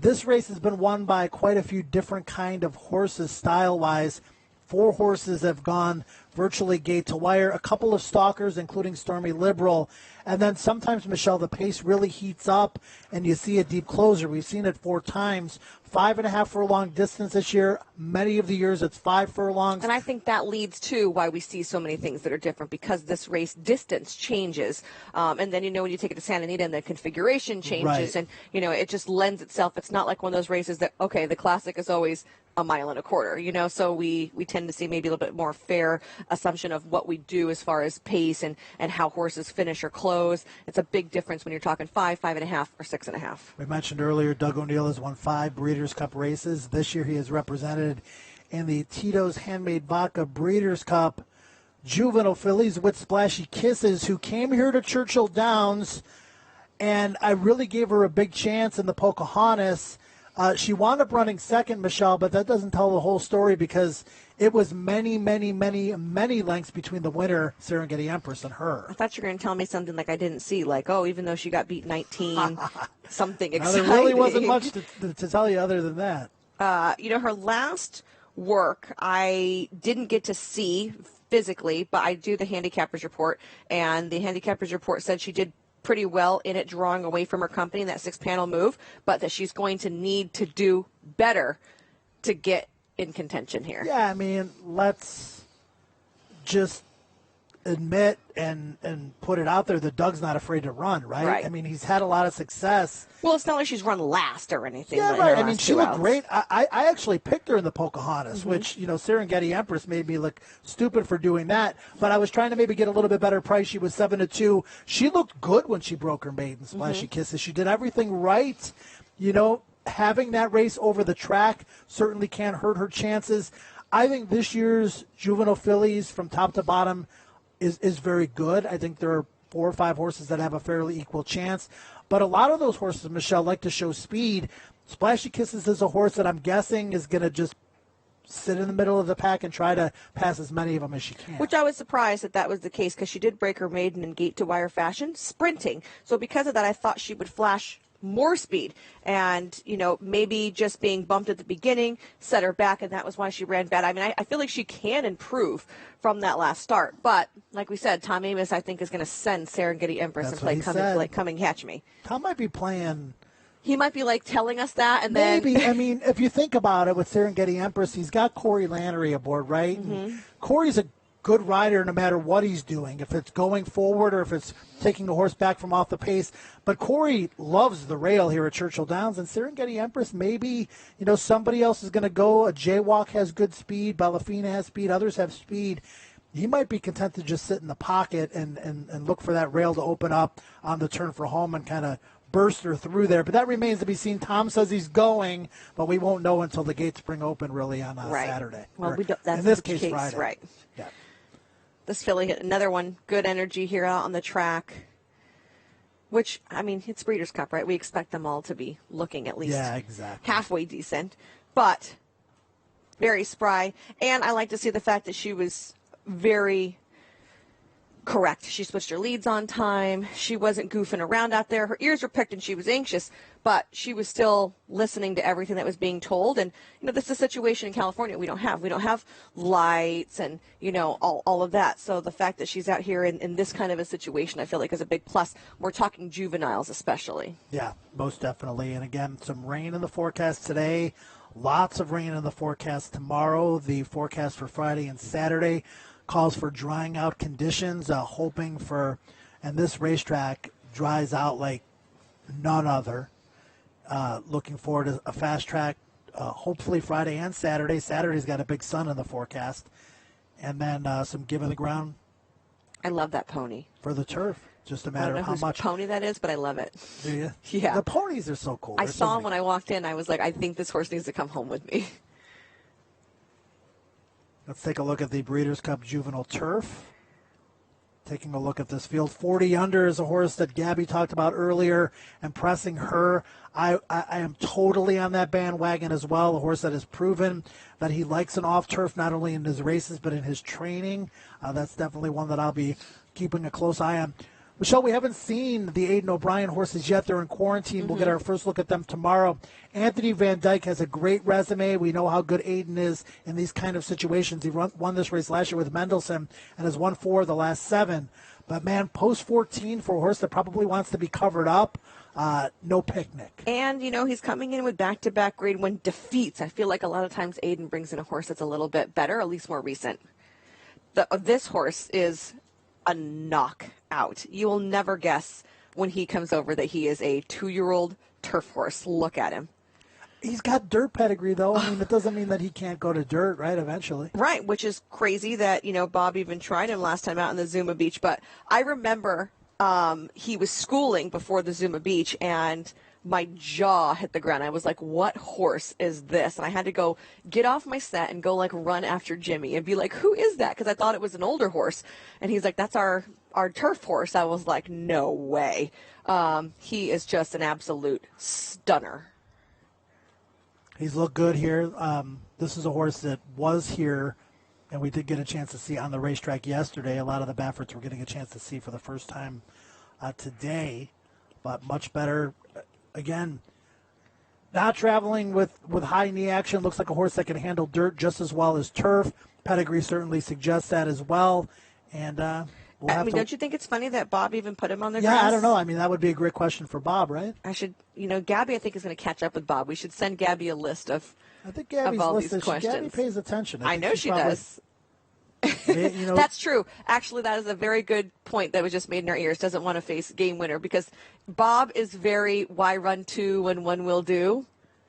B: This race has been won by quite a few different kind of horses style-wise. 4 horses have gone virtually gate to wire, a couple of stalkers, including Stormy Liberal. And then sometimes, Michelle, the pace really heats up and you see a deep closer. We've seen it 4 times. 5.5 furlong distance this year. Many of the years it's 5 furlongs.
A: And I think that leads to why we see so many things that are different, because this race distance changes. And then, when you take it to Santa Anita and the configuration changes,
B: Right.
A: and, it just lends itself. It's not like one of those races that, okay, the classic is always a mile and a quarter, so we tend to see maybe a little bit more fair assumption of what we do as far as pace and how horses finish or close. It's a big difference when you're talking 5, 5.5, or 6.5.
B: We mentioned earlier Doug O'Neill has won 5 Breeders' Cup races. This year he is represented in the Tito's Handmade Vodka Breeders' Cup Juvenile Fillies with Splashy Kisses, who came here to Churchill Downs, and I really gave her a big chance in the Pocahontas. She wound up running second, Michelle, but that doesn't tell the whole story, because it was many, many, many, many lengths between the winner, Serengeti Empress, and her.
A: I thought you were going to tell me something like I didn't see, like, even though she got beat 19, something exciting.
B: There really wasn't much to tell you other than that.
A: Her last work I didn't get to see physically, but I do the handicappers report, and the handicappers report said she did pretty well in it, drawing away from her company in that 6-panel move, but that she's going to need to do better to get in contention here.
B: Yeah, I mean, let's just admit and put it out there that Doug's not afraid to run, right? I mean, he's had a lot of success.
A: Well, it's not like she's run last or anything.
B: Yeah, right. I mean, she looked great. I actually picked her in the Pocahontas, which, Serengeti Empress made me look stupid for doing that. But I was trying to maybe get a little bit better price. She was 7-2. She looked good when she broke her maiden Splashy Kisses. She did everything right. Having that race over the track certainly can't hurt her chances. I think this year's Juvenile Fillies from top to bottom is very good. I think there are 4 or 5 horses that have a fairly equal chance. But a lot of those horses, Michelle, like to show speed. Splashy Kisses is a horse that I'm guessing is going to just sit in the middle of the pack and try to pass as many of them as she can.
A: Which I was surprised that was the case, because she did break her maiden in gate-to-wire fashion, sprinting. So because of that, I thought she would flash more speed, and maybe just being bumped at the beginning set her back, and that was why she ran bad. I mean, I feel like she can improve from that last start, but like we said, Tom Amoss I think is going to send Serengeti Empress and play come and catch me.
B: Tom might be playing.
A: He might be telling us that, and
B: maybe.
A: then
B: I mean, if you think about it, with Serengeti Empress, he's got Corey Lannery aboard, right? Mm-hmm. Corey's a good rider no matter what he's doing, if it's going forward or if it's taking the horse back from off the pace. But Corey loves the rail here at Churchill Downs, and Serengeti Empress, maybe, somebody else is going to go. A Jaywalk has good speed, Balafina has speed, others have speed. He might be content to just sit in the pocket and look for that rail to open up on the turn for home and kind of burst her through there. But that remains to be seen. Tom says he's going, but we won't know until the gates spring open really on Saturday.
A: Well, we don't, that's
B: in this
A: the
B: case, Friday.
A: Right.
B: Yeah.
A: This filly hit another one. Good energy here out on the track. Which, I mean, it's Breeders' Cup, right? We expect them all to be looking at least halfway decent. But very spry. And I like to see the fact that she was very correct. She switched her leads on time. She wasn't goofing around out there. Her ears were picked and she was anxious, but she was still listening to everything that was being told. And, this is a situation in California we don't have. We don't have lights and, all of that. So the fact that she's out here in this kind of a situation, I feel like is a big plus. We're talking juveniles especially.
B: Yeah, most definitely. And again, some rain in the forecast today. Lots of rain in the forecast tomorrow. The forecast for Friday and Saturday calls for drying out conditions, hoping for, and this racetrack dries out like none other. Looking forward to a fast track, hopefully Friday and Saturday. Saturday's got a big sun in the forecast. And then some give of the ground.
A: I love that pony.
B: For the turf. Just a matter of how much
A: pony that is, but I love it.
B: Do you?
A: Yeah.
B: The ponies are so cool.
A: I saw him when I walked in. I was like, I think this horse needs to come home with me.
B: Let's take a look at the Breeders' Cup Juvenile Turf. Taking a look at this field. 40 Under is a horse that Gabby talked about earlier, and pressing her. I am totally on that bandwagon as well. A horse that has proven that he likes an off-turf, not only in his races but in his training. That's definitely one that I'll be keeping a close eye on. Michelle, we haven't seen the Aiden O'Brien horses yet. They're in quarantine. We'll get our first look at them tomorrow. Anthony Van Dyke has a great resume. We know how good Aiden is in these kind of situations. He won this race last year with Mendelssohn and has won 4 of the last 7. But, man, post 14 for a horse that probably wants to be covered up, no picnic.
A: And, he's coming in with back-to-back Grade 1 defeats. I feel like a lot of times Aiden brings in a horse that's a little bit better, at least more recent. This horse is a knockout. You will never guess when he comes over that he is a 2-year-old turf horse. Look at him.
B: He's got dirt pedigree, though. I mean, it doesn't mean that he can't go to dirt, right, eventually.
A: Right, which is crazy that, Bob even tried him last time out in the Zuma Beach. But I remember he was schooling before the Zuma Beach, and my jaw hit the ground. I was like, what horse is this? And I had to go get off my set and go, run after Jimmy and be like, who is that? Because I thought it was an older horse. And he's like, that's our turf horse. I was like, no way. He is just an absolute stunner.
B: He's looked good here. This is a horse that was here, and we did get a chance to see on the racetrack yesterday. A lot of the Bafferts were getting a chance to see for the first time today, but much better. Again, not traveling with high knee action. Looks like a horse that can handle dirt just as well as turf. Pedigree certainly suggests that as well. And
A: don't you think it's funny that Bob even put him on the
B: grass?
A: grass?
B: I don't know. I mean, that would be a great question for Bob, right?
A: I should, Gabby, I think, is going to catch up with Bob. We should send Gabby a list of all these questions.
B: Gabby pays attention.
A: I know she does. That's true. Actually, that is a very good point that was just made in our ears. Doesn't want to face Game Winner because Bob is very why run 2 when one will do.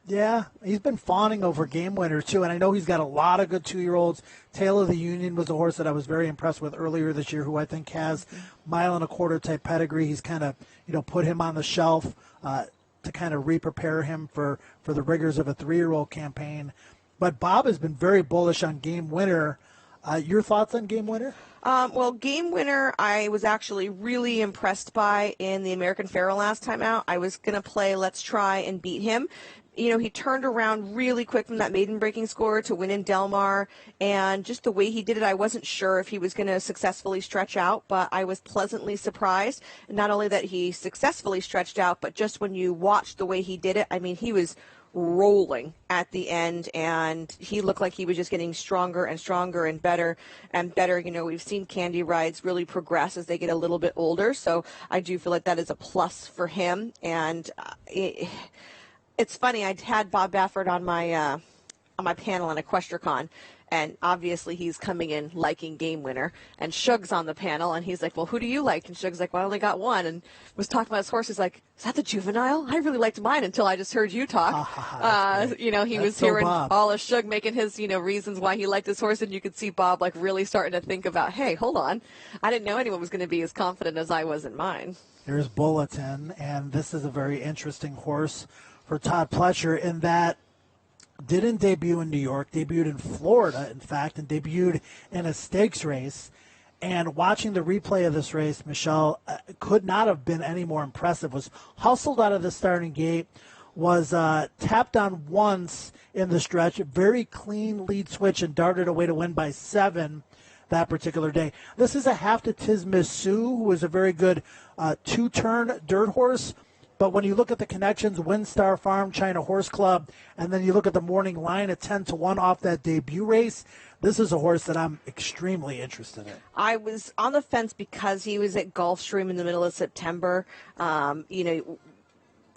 B: Yeah, he's been fawning over Game Winner, too, and I know he's got a lot of good 2-year-olds. Tail of the Union was a horse that I was very impressed with earlier this year, who I think has mile-and-a-quarter type pedigree. He's kind of, put him on the shelf to kind of re-prepare him for the rigors of a 3-year-old campaign. But Bob has been very bullish on Game Winner. Your thoughts on Game Winner?
A: Well, Game Winner, I was actually really impressed by in the American Pharoah last time out. I was going to play Let's Try and beat him. He turned around really quick from that maiden breaking score to win in Del Mar, and just the way he did it, I wasn't sure if he was going to successfully stretch out, but I was pleasantly surprised. Not only that he successfully stretched out, but just when you watched the way he did it, I mean, he was rolling at the end, and he looked like he was just getting stronger and stronger and better and better. We've seen Candy Rides really progress as they get a little bit older, so I do feel like that is a plus for him. And it's funny, I had Bob Baffert on my panel on EquestriaCon, and obviously he's coming in liking Game Winner, and Shug's on the panel, and he's like, well, who do you like? And Shug's like, well, I only got one, and was talking about his horse. He's like, is that the Juvenile? I really liked mine until I just heard you talk. He was hearing
B: Bob.
A: all of Shug making his, reasons why he liked his horse, and you could see Bob really starting to think about, hey, hold on, I didn't know anyone was going to be as confident as I was in mine.
B: Here's Bulletin, and this is a very interesting horse for Todd Pletcher in that didn't debut in New York, debuted in Florida, in fact, and debuted in a stakes race. And watching the replay of this race, Michelle, could not have been any more impressive. Was hustled out of the starting gate, was tapped on once in the stretch, very clean lead switch, and darted away to win by 7 that particular day. This is a half to Tismis Sioux, who is a very good 2-turn dirt horse. But when you look at the connections, WinStar Farm, China Horse Club, and then you look at the morning line at 10-1 off that debut race, this is a horse that I'm extremely interested in.
A: I was on the fence because he was at Gulfstream in the middle of September.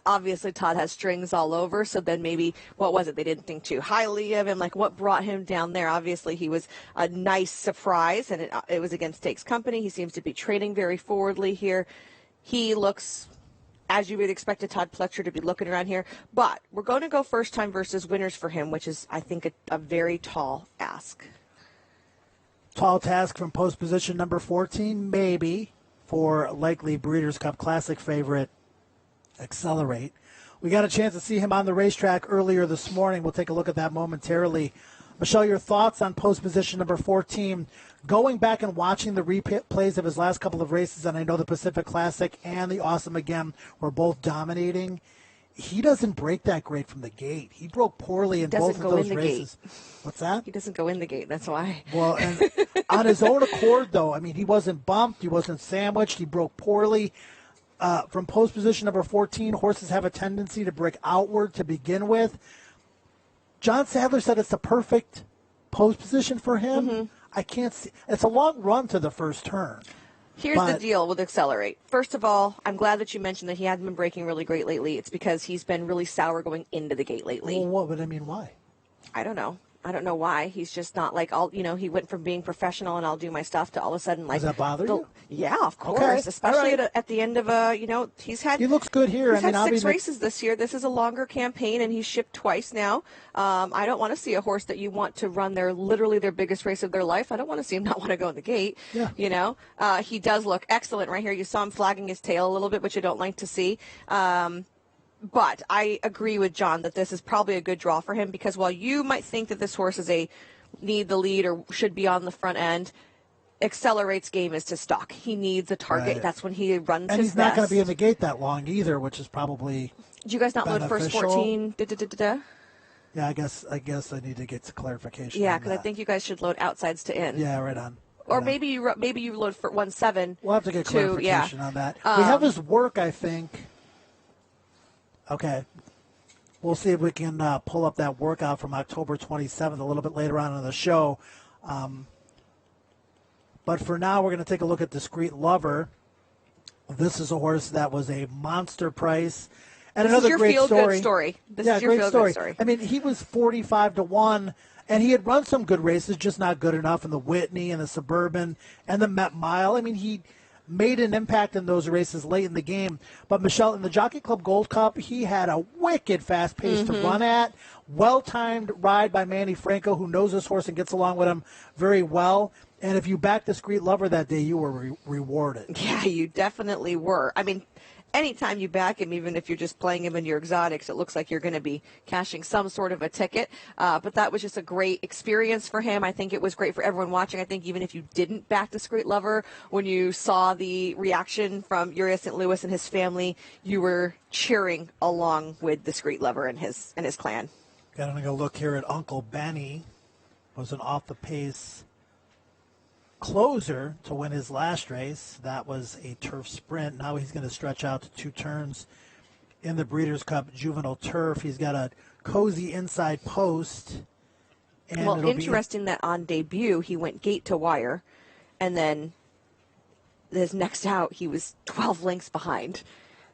A: Obviously Todd has strings all over, so then maybe, what was it? They didn't think too highly of him. What brought him down there? Obviously he was a nice surprise, and it was against Stakes Company. He seems to be trading very forwardly here. He looks, as you would expect a Todd Pletcher to be looking around here. But we're going to go first time versus winners for him, which is, I think, a very tall ask.
B: Tall task from post position number 14, maybe, for likely Breeders' Cup Classic favorite Accelerate. We got a chance to see him on the racetrack earlier this morning. We'll take a look at that momentarily. Michelle, your thoughts on post position number 14? Going back and watching the replays of his last couple of races, and I know the Pacific Classic and the Awesome Again were both dominating. he doesn't break that great from the gate. He broke poorly in both of those races. What's that?
A: He doesn't go in the gate. That's why.
B: Well, and on his own accord, though, I mean, he wasn't bumped. He wasn't sandwiched. He broke poorly. From post position number 14, horses have a tendency to break outward to begin with. John Sadler said it's the perfect post position for him. I can't see. It's a long run to the first turn.
A: Here's the deal with Accelerate. First of all, I'm glad that you mentioned that he hadn't been breaking really great lately. It's because he's been really sour going into the gate lately.
B: Well, what would I mean? Why?
A: I don't know. I don't know why. He's just not like, he went from being professional and I'll do my stuff to all of a sudden like.
B: Does that bother you?
A: Yeah, of course.
B: Okay.
A: Especially at the end of he's had.
B: He looks good here.
A: He's had 6 races this year. This is a longer campaign and he's shipped twice now. I don't want to see a horse that you want to run literally their biggest race of their life. I don't want to see him not want to go in the gate.
B: Yeah.
A: He does look excellent right here. You saw him flagging his tail a little bit, which you don't like to see. But I agree with John that this is probably a good draw for him because while you might think that this horse is need the lead or should be on the front end, Accelerate's game is to stalk. He needs a target.
B: Right.
A: That's when he runs
B: and
A: his
B: he's not going
A: best.
B: to be in the gate that long either, which is probably
A: Did you guys not load first 14?
B: Yeah, I guess I need to get some clarification.
A: Yeah, because I think you guys should load outsides to in.
B: Yeah, right on.
A: Or maybe you load for 1-7.
B: We'll have to get clarification on that. We have his work, I think. Okay. We'll see if we can pull up that workout from October 27th a little bit later on in the show. But for now, we're going to take a look at Discreet Lover. This is a horse that was a monster price. And another great story.
A: This is your feel-good story.
B: I mean, he was 45-1, and he had run some good races, just not good enough in the Whitney and the Suburban and the Met Mile. I mean, he made an impact in those races late in the game. But, Michelle, in the Jockey Club Gold Cup, he had a wicked fast pace to run at. Well-timed ride by Manny Franco, who knows this horse and gets along with him very well. And if you backed Discreet Lover that day, you were rewarded.
A: Yeah, you definitely were. I mean, anytime you back him, even if you're just playing him in your exotics, it looks like you're going to be cashing some sort of a ticket. But that was just a great experience for him. I think it was great for everyone watching. I think even if you didn't back Discreet Lover, when you saw the reaction from Uriah St. Louis and his family, you were cheering along with Discreet Lover and his clan.
B: Got to go look here at Uncle Benny. Was an off-the-pace closer to win his last race. That was a turf sprint. Now he's going to stretch out to 2 turns in the Breeders' Cup Juvenile Turf. He's got a cozy inside post. And
A: well, interesting that on debut he went gate to wire, and then his next out he was 12 lengths behind.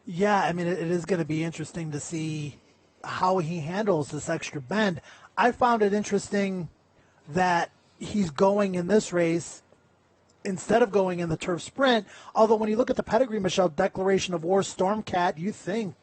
B: Yeah, I mean, it is going to be interesting to see how he handles this extra bend. I found it interesting that he's going in this race instead of going in the turf sprint. Although when you look at the pedigree, Michelle, Declaration of War, Stormcat, you think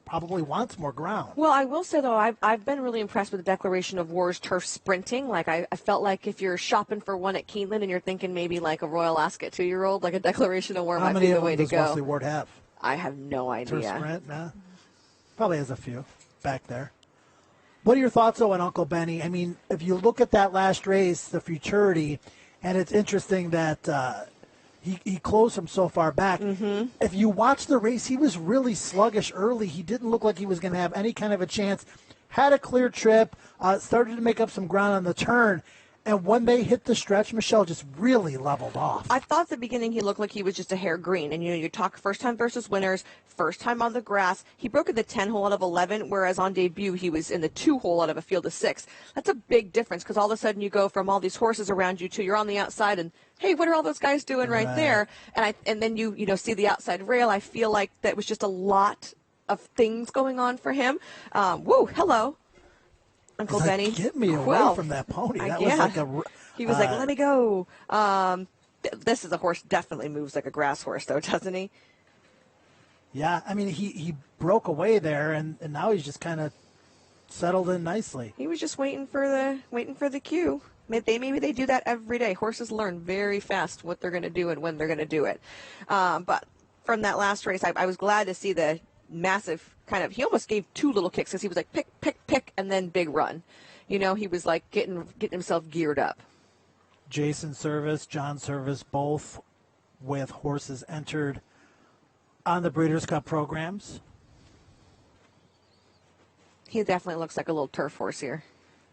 B: probably wants more ground.
A: Well, I will say, though, I've been really impressed with the Declaration of War's turf sprinting. Like, I felt like if you're shopping for one at Keeneland and you're thinking maybe like a Royal Ascot 2-year-old, like a Declaration of War might be the way to go.
B: How many of them does Wesley Ward have?
A: I have no idea.
B: Turf sprint? Nah. Probably has a few back there. What are your thoughts, though, on Uncle Benny? I mean, if you look at that last race, the Futurity, and it's interesting that he closed from so far back. Mm-hmm. If you watch the race, he was really sluggish early. He didn't look like he was going to have any kind of a chance. Had a clear trip, started to make up some ground on the turn. And when they hit the stretch, Michelle just really leveled off.
A: I thought at the beginning he looked like he was just a hair green. And, you talk first time versus winners, first time on the grass. He broke in the 10 hole out of 11, whereas on debut he was in the 2 hole out of a field of 6. That's a big difference because all of a sudden you go from all these horses around you to you're on the outside and, hey, what are all those guys doing right there? And then you see the outside rail. I feel like that was just a lot of things going on for him. Whoa, hello. Uncle Benny,
B: get me away from that pony. That was like
A: he was like, let me go. This is a horse definitely moves like a grass horse, though, doesn't he?
B: Yeah, I mean, he broke away there, and now he's just kind of settled in nicely.
A: He was just waiting for the cue. Maybe they do that every day. Horses learn very fast what they're going to do and when they're going to do it. But from that last race, I was glad to see the massive kind of, he almost gave 2 little kicks because he was like pick, pick, pick, and then big run. He was like getting himself geared up.
B: Jason Service, John Service, both with horses entered on the Breeders' Cup programs.
A: He definitely looks like a little turf horse here.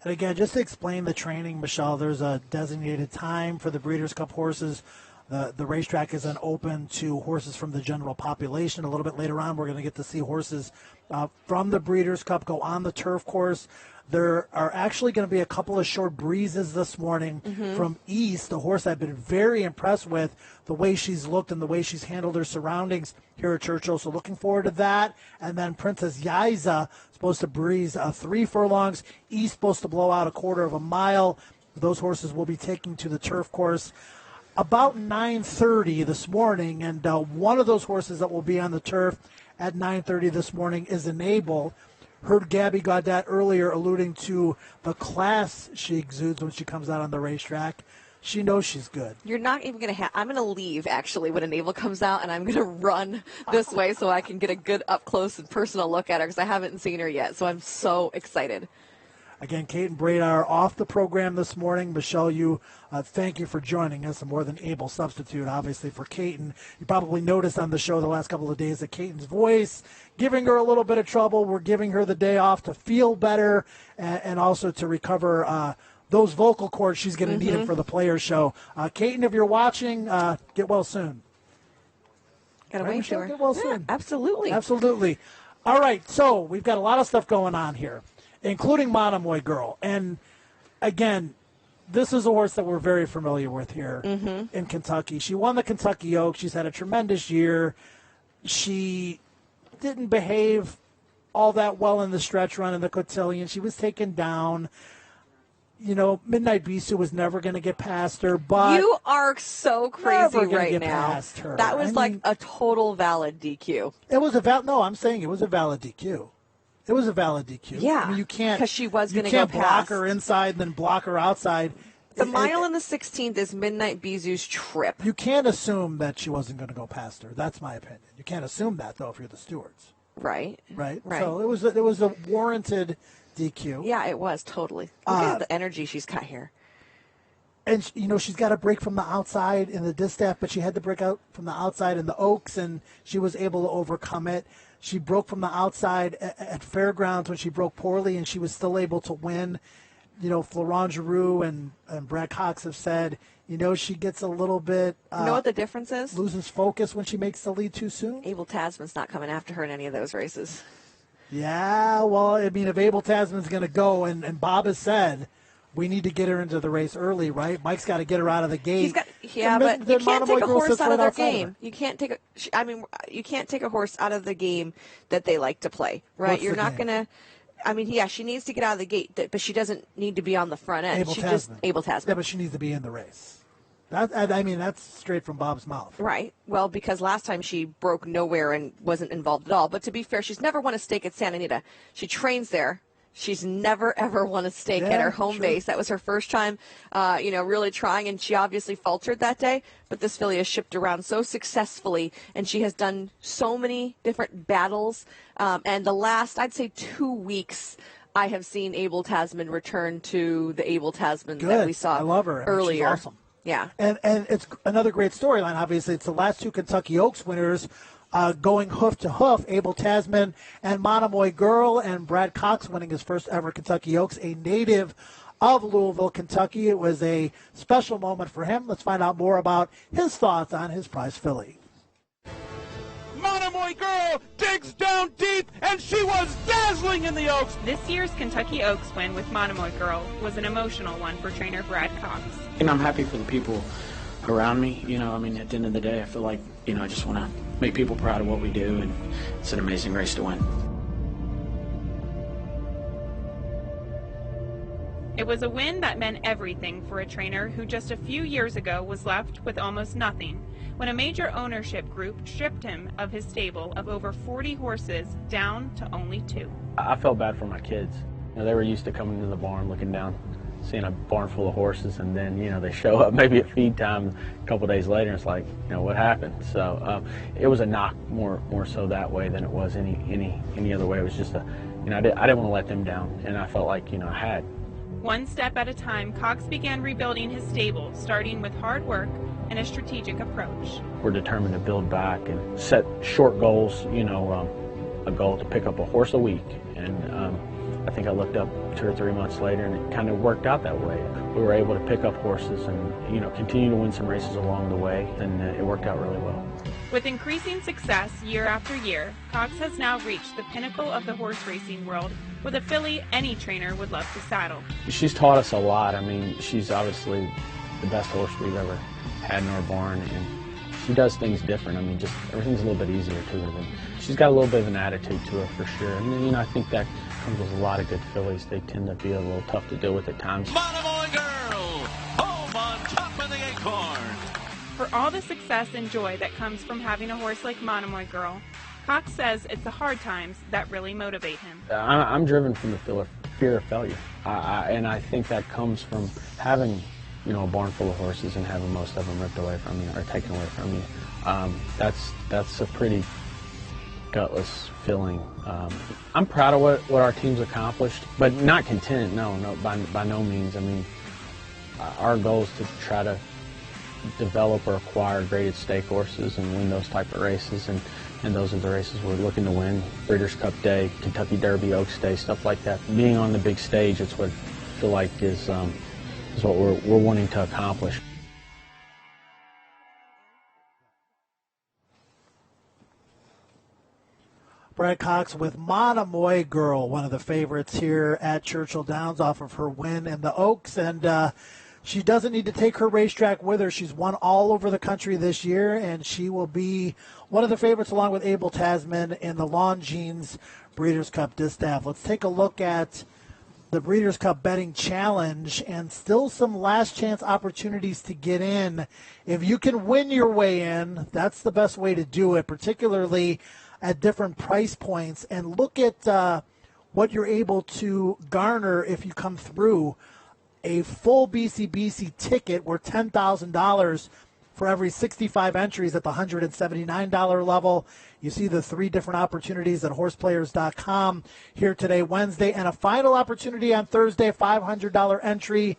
B: And again, just to explain the training, Michelle, there's a designated time for the Breeders' Cup horses. The racetrack isn't open to horses from the general population. A little bit later on, we're going to get to see horses from the Breeders' Cup go on the turf course. There are actually going to be a couple of short breezes this morning from East, a horse I've been very impressed with, the way she's looked and the way she's handled her surroundings here at Churchill. So looking forward to that. And then Princess Yiza supposed to breeze 3 furlongs. East supposed to blow out a 1/4 mile. Those horses will be taking to the turf course about 9:30 this morning. And one of those horses that will be on the turf at 9:30 this morning is Enable. Heard Gabby Gaudet earlier alluding to the class she exudes when she comes out on the racetrack. She knows she's good.
A: You're not even going to I'm going to leave, actually, when Enable comes out, and I'm going to run this way so I can get a good up-close and personal look at her because I haven't seen her yet, so I'm so excited.
B: Again, Kate and Brady are off the program this morning. Michelle, thank you for joining us. A more than able substitute, obviously, for Caton. You probably noticed on the show the last couple of days that Caton's voice giving her a little bit of trouble. We're giving her the day off to feel better and also to recover those vocal cords she's going to need them for the Players Show. Caton, if you're watching, get well soon.
A: Gotta wait for her.
B: Get well soon.
A: Absolutely.
B: Absolutely. All right, so we've got a lot of stuff going on here, including Monomoy Girl. And, again, this is a horse that we're very familiar with here in Kentucky. She won the Kentucky Oaks. She's had a tremendous year. She didn't behave all that well in the stretch run in the Cotillion. She was taken down. You know, Midnight Bisou was never going to get past her, but
A: you are so crazy right
B: get
A: now.
B: Past her.
A: That was like a total valid DQ.
B: It was no, I'm saying it was a valid DQ. It was a valid DQ.
A: Yeah,
B: I mean, you can't
A: because she was going to go
B: You can't block
A: past
B: her inside and then block her outside.
A: The mile and the 16th is Midnight Bisou's trip.
B: You can't assume that she wasn't going to go past her. That's my opinion. You can't assume that though if you're the stewards.
A: Right.
B: So it was a warranted DQ.
A: Yeah, it was totally. Look at the energy she's got here.
B: And, you know, she's got to break from the outside in the distaff, but she had to break out from the outside in the Oaks, and she was able to overcome it. She broke from the outside at Fairgrounds when she broke poorly, and she was still able to win. You know, Florent Giroux and Brad Cox have said, you know, she gets a little bit.
A: You know what the difference is?
B: Loses focus when she makes the lead too soon.
A: Abel Tasman's not coming after her in any of those races.
B: Yeah, well, I mean, if Abel Tasman's going to go, and Bob has said, we need to get her into the race early, right? Mike's got to get her out of the gate.
A: But you can't take a horse out of their game. You can't take you can't take a horse out of the game that they like to play, right?
B: What's
A: You're not going to. I mean, yeah, she needs to get out of the gate, but she doesn't need to be on the front end.
B: Abel Tasman.
A: Yeah,
B: but she needs to be in the race. That's straight from Bob's mouth.
A: Right. Well, because last time she broke nowhere and wasn't involved at all. But to be fair, she's never won a stake at Santa Anita. She trains there. She's never, ever won a stake at her home base. That was her first time, really trying, and she obviously faltered that day. But this filly has shipped around so successfully, and she has done so many different battles. And the last, I'd say, 2 weeks, I have seen Abel Tasman return to the Abel Tasman that we saw
B: I love her.
A: earlier.
B: She's awesome.
A: Yeah.
B: And it's another great storyline, obviously. It's the last 2 Kentucky Oaks winners going hoof to hoof, Abel Tasman and Monomoy Girl, and Brad Cox winning his first ever Kentucky Oaks, a native of Louisville, Kentucky. It was a special moment for him. Let's find out more about his thoughts on his prize filly.
J: Monomoy Girl digs down deep, and she was dazzling in the Oaks.
C: This year's Kentucky Oaks win with Monomoy Girl was an emotional one for trainer Brad Cox.
K: And I'm happy for the people around me. You know, I mean, at the end of the day, I feel like, you know, I just want to make people proud of what we do, and it's an amazing race to win.
C: It was a win that meant everything for a trainer who just a few years ago was left with almost nothing when a major ownership group stripped him of his stable of over 40 horses down to only 2.
K: I felt bad for my kids. You know, they were used to coming to the barn, looking down, seeing a barn full of horses, and then, you know, they show up maybe at feed time a couple days later, and it's like, you know, what happened? So it was a knock more so that way than it was any other way. It was just a, you know, I didn't want to let them down, and I felt like, you know, I had.
C: One step at a time, Cox began rebuilding his stable, starting with hard work and a strategic approach.
K: We're determined to build back and set short goals, you know, a goal to pick up a horse a week. And I think I looked up 2 or 3 months later, and it kind of worked out that way. We were able to pick up horses and, you know, continue to win some races along the way, and it worked out really well.
C: With increasing success year after year, Cox has now reached the pinnacle of the horse racing world with a filly any trainer would love to saddle.
K: She's taught us a lot. I mean, she's obviously the best horse we've ever had in our barn, and she does things different. I mean, just everything's a little bit easier to her. She's got a little bit of an attitude to her for sure. And, you know, I think that comes with a lot of good fillies. They tend to be a little tough to deal with at times.
I: Monomoy Girl, home on top of the acorn.
C: For all the success and joy that comes from having a horse like Monomoy Girl, Cox says it's the hard times that really motivate him.
K: I'm driven from the fear of failure. And I think that comes from having, you know, a barn full of horses and having most of them ripped away from you or taken away from you. That's a pretty gutless feeling. I'm proud of what our team's accomplished, but not content. No, by no means. I mean, our goal is to try to develop or acquire graded stake horses and win those type of races, and those are the races we're looking to win. Breeders' Cup Day, Kentucky Derby, Oaks Day, stuff like that. Being on the big stage, it's what I feel like is what we're wanting to accomplish.
B: Brad Cox with Monomoy Girl, one of the favorites here at Churchill Downs off of her win in the Oaks. And she doesn't need to take her racetrack with her. She's won all over the country this year, and she will be one of the favorites along with Abel Tasman in the Longines Breeders' Cup Distaff. Let's take a look at the Breeders' Cup Betting Challenge, and still some last chance opportunities to get in. If you can win your way in, that's the best way to do it, particularly at different price points. And look at what you're able to garner if you come through. A full BCBC ticket worth $10,000 for every 65 entries at the $179 level. You see the 3 different opportunities at horseplayers.com here today, Wednesday, and a final opportunity on Thursday, $500 entry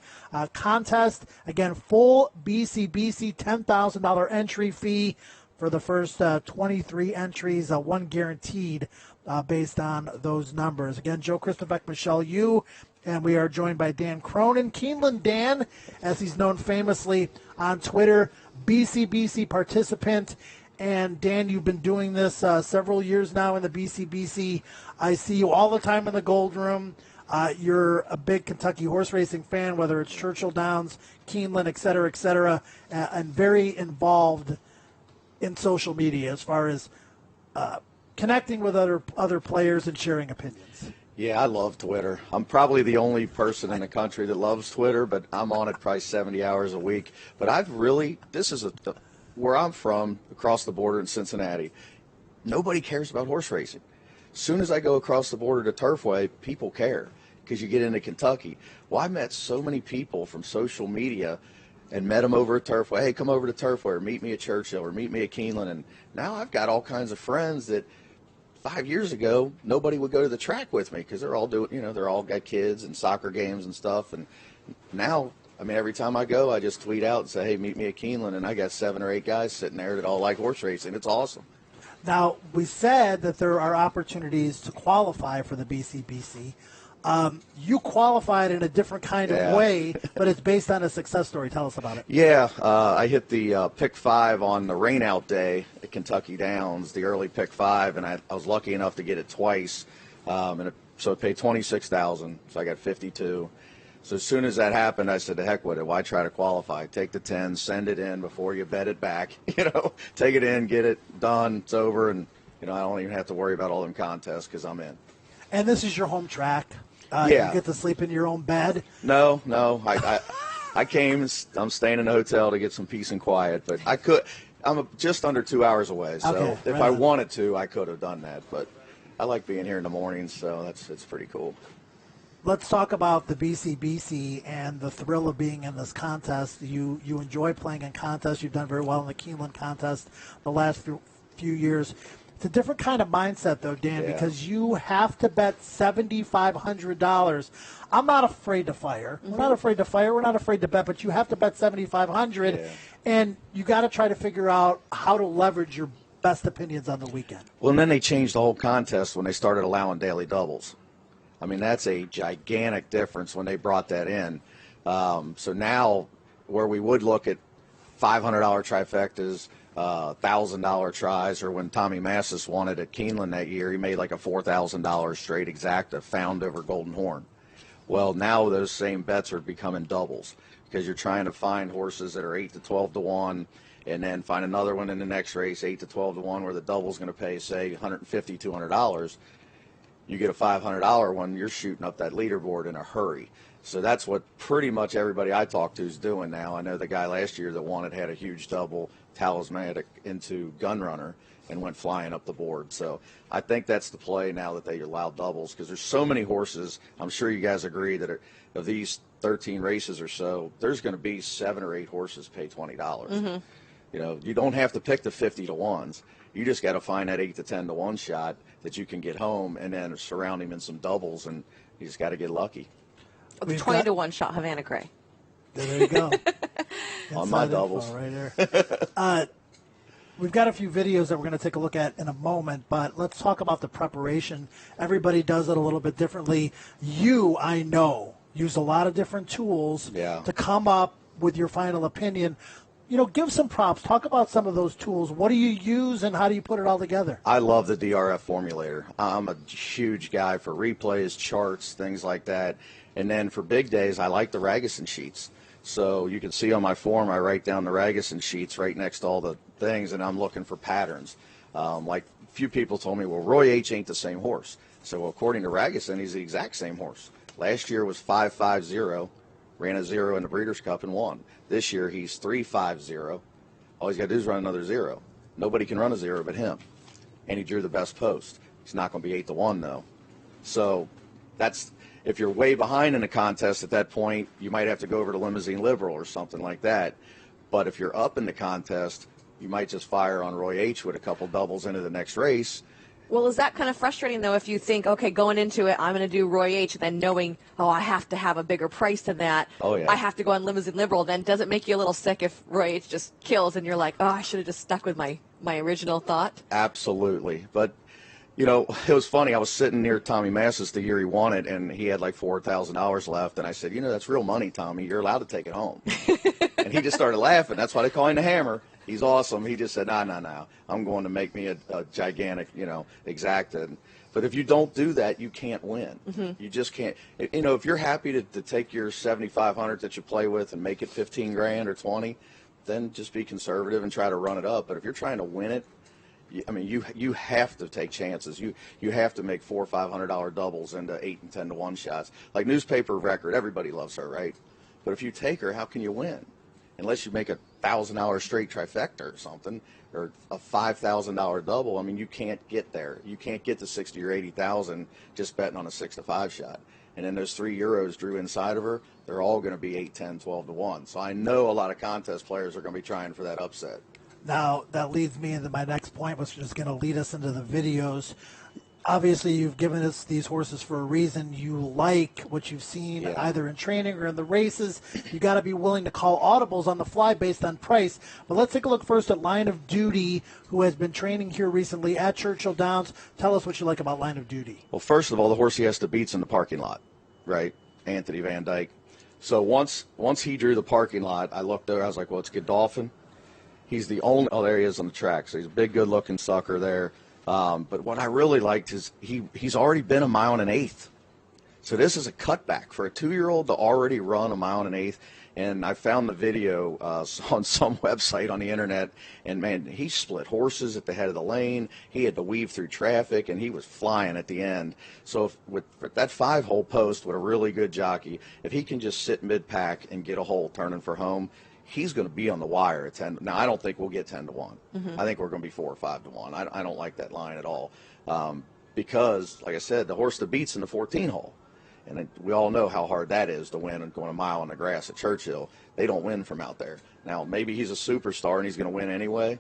B: contest. Again, full BCBC $10,000 entry fee for the first 23 entries, one guaranteed based on those numbers. Again, Joe Christopher, Michelle Yu, and we are joined by Dan Cronin. Keeneland Dan, as he's known famously on Twitter, BCBC participant. And Dan, you've been doing this several years now in the BCBC. I see you all the time in the Gold Room. You're a big Kentucky horse racing fan, whether it's Churchill Downs, Keeneland, et cetera, and very involved in social media as far as connecting with other players and sharing opinions.
L: Yeah, I love Twitter. I'm probably the only person in the country that loves Twitter, but I'm on it probably 70 hours a week. But this is where I'm from, across the border in Cincinnati, nobody cares about horse racing. As soon as I go across the border to Turfway, people care because you get into Kentucky. Well, I met so many people from social media and met them over at Turfway. Hey, come over to Turfway or meet me at Churchill or meet me at Keeneland. And now I've got all kinds of friends that 5 years ago, nobody would go to the track with me because they're all they're all got kids and soccer games and stuff. And now, I mean, every time I go, I just tweet out and say, hey, meet me at Keeneland. And I got 7 or 8 guys sitting there that all like horse racing. It's awesome.
B: Now, we said that there are opportunities to qualify for the BCBC. You qualified in a different kind of way, but it's based on a success story. Tell us about it.
L: Yeah, I hit the pick 5 on the rainout day at Kentucky Downs, the early pick 5, and I was lucky enough to get it twice. So it paid $26,000, so I got 52. So as soon as that happened, I said, to heck with it. Why try to qualify? Take the 10, send it in before you bet it back. Take it in, get it done, it's over, and I don't even have to worry about all them contests because I'm in.
B: And this is your home track. You get to sleep in your own bed?
L: No. I came. I'm staying in a hotel to get some peace and quiet, but I could. I'm just under 2 hours away, so if I wanted to, I could have done that. But I like being here in the mornings, so it's pretty cool.
B: Let's talk about the BCBC and the thrill of being in this contest. You enjoy playing in contests. You've done very well in the Keeneland contest the last few years. It's a different kind of mindset, though, Dan, because you have to bet $7,500. I'm not afraid to fire. We're not afraid to fire. We're not afraid to bet, but you have to bet $7,500, and you got to try to figure out how to leverage your best opinions on the weekend.
L: Well, and then they changed the whole contest when they started allowing daily doubles. I mean, that's a gigantic difference when they brought that in. So now where we would look at $500 trifectas, $1,000 tries, or when Tommy Massis won it at Keeneland that year, he made like a $4,000 straight exacta found over Golden Horn. Well, now those same bets are becoming doubles because you're trying to find horses that are 8 to 12 to 1, and then find another one in the next race 8 to 12 to 1 where the double's going to pay, say, $150, $200. You get a $500 one, you're shooting up that leaderboard in a hurry. So that's what pretty much everybody I talk to is doing now. I know the guy last year that won it had a huge double talismanic into Gunrunner and went flying up the board. So I think that's the play now that they allow doubles, because there's so many horses. I'm sure you guys agree that of these 13 races or so, there's going to be 7 or 8 horses pay $20. Mm-hmm. You know, you don't have to pick the 50 to 1s. You just got to find that 8 to 10 to 1 shot that you can get home, and then surround him in some doubles, and you just got to get lucky.
A: The 20 to 1 shot, Havana Gray.
B: There you go.
L: On my doubles.
B: Right there. We've got a few videos that we're going to take a look at in a moment, but let's talk about the preparation. Everybody does it a little bit differently. You, I know, use a lot of different tools to come up with your final opinion. You know, give some props. Talk about some of those tools. What do you use, and how do you put it all together?
L: I love the DRF formulator. I'm a huge guy for replays, charts, things like that. And then for big days, I like the Ragusan sheets. So you can see on my form, I write down the Ragusan sheets right next to all the things, and I'm looking for patterns. Like a few people told me, well, Roy H. ain't the same horse. So according to Ragusan, he's the exact same horse. Last year was 5.50, ran a 0 in the Breeders' Cup and won. This year he's 3.50. All he's got to do is run another 0. Nobody can run a 0 but him. And he drew the best post. He's not going to be 8 to 1 though. So that's, if you're way behind in a contest at that point, you might have to go over to Limousine Liberal or something like that. But if you're up in the contest, you might just fire on Roy H. with a couple doubles into the next race.
A: Well, is that kind of frustrating, though, if you think, okay, going into it, I'm going to do Roy H., and then knowing, oh, I have to have a bigger price than that.
L: Oh, yeah.
A: I have to go on Limousine Liberal. Then does it make you a little sick if Roy H. just kills and you're like, oh, I should have just stuck with my original thought?
L: Absolutely. But, you know, it was funny. I was sitting near Tommy Massis the year he won it, and he had like $4,000 left. And I said, you know, that's real money, Tommy. You're allowed to take it home. And he just started laughing. That's why they call him the Hammer. He's awesome. He just said, no. I'm going to make me a gigantic, you know, exacta. But if you don't do that, you can't win. Mm-hmm. You just can't. You know, if you're happy to take your 7,500 that you play with and make it 15 grand or 20, then just be conservative and try to run it up. But if you're trying to win it, I mean, you have to take chances. You have to make $400 or $500 doubles into 8 and 10 to 1 shots. Like Newspaper Record, everybody loves her, right? But if you take her, how can you win? Unless you make a $1,000 straight trifecta or something, or a $5,000 double. I mean, you can't get there. You can't get to 60 or 80,000 just betting on a 6 to 5 shot. And then those 3 euros drew inside of her, they're all going to be 8, 10, 12 to 1. So I know a lot of contest players are going to be trying for that upset.
B: Now, that leads me into my next point, which is going to lead us into the videos. Obviously, you've given us these horses for a reason. You like what you've seen either in training or in the races. You got to be willing to call audibles on the fly based on price. But let's take a look first at Line of Duty, who has been training here recently at Churchill Downs. Tell us what you like about Line of Duty.
L: Well, first of all, the horse he has to beat's in the parking lot, right? Anthony Van Dyke. So once he drew the parking lot, I looked there. I was like, well, it's Godolphin. He's the only – oh, there he is on the track. So he's a big, good-looking sucker there. But what I really liked is he's already been 1 1/8 miles. So this is a cutback for a 2-year-old to already run 1 1/8 miles. And I found the video on some website on the internet, and man, he split horses at the head of the lane. He had to weave through traffic, and he was flying at the end. So with that 5-hole post with a really good jockey, if he can just sit mid-pack and get a hole turning for home, he's going to be on the wire at 10. Now, I don't think we'll get 10 to 1. Mm-hmm. I think we're going to be 4 or 5 to 1. I don't like that line at all because, like I said, the horse that beats in the 14-hole. And we all know how hard that is to win and going a mile on the grass at Churchill. They don't win from out there. Now, maybe he's a superstar and he's going to win anyway.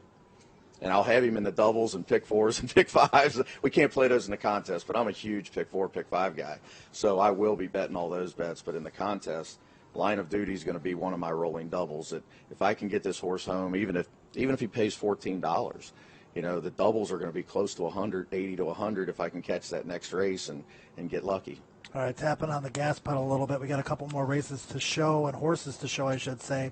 L: And I'll have him in the doubles and pick 4s and pick 5s. We can't play those in the contest, but I'm a huge pick 4, pick 5 guy. So I will be betting all those bets. But in the contest, Line of Duty is going to be one of my rolling doubles. That if I can get this horse home, even if he pays $14, you know, the doubles are going to be close to 100, 80 to 100 if I can catch that next race and get lucky.
B: All right, tapping on the gas pedal a little bit. We got a couple more races to show, and horses to show, I should say.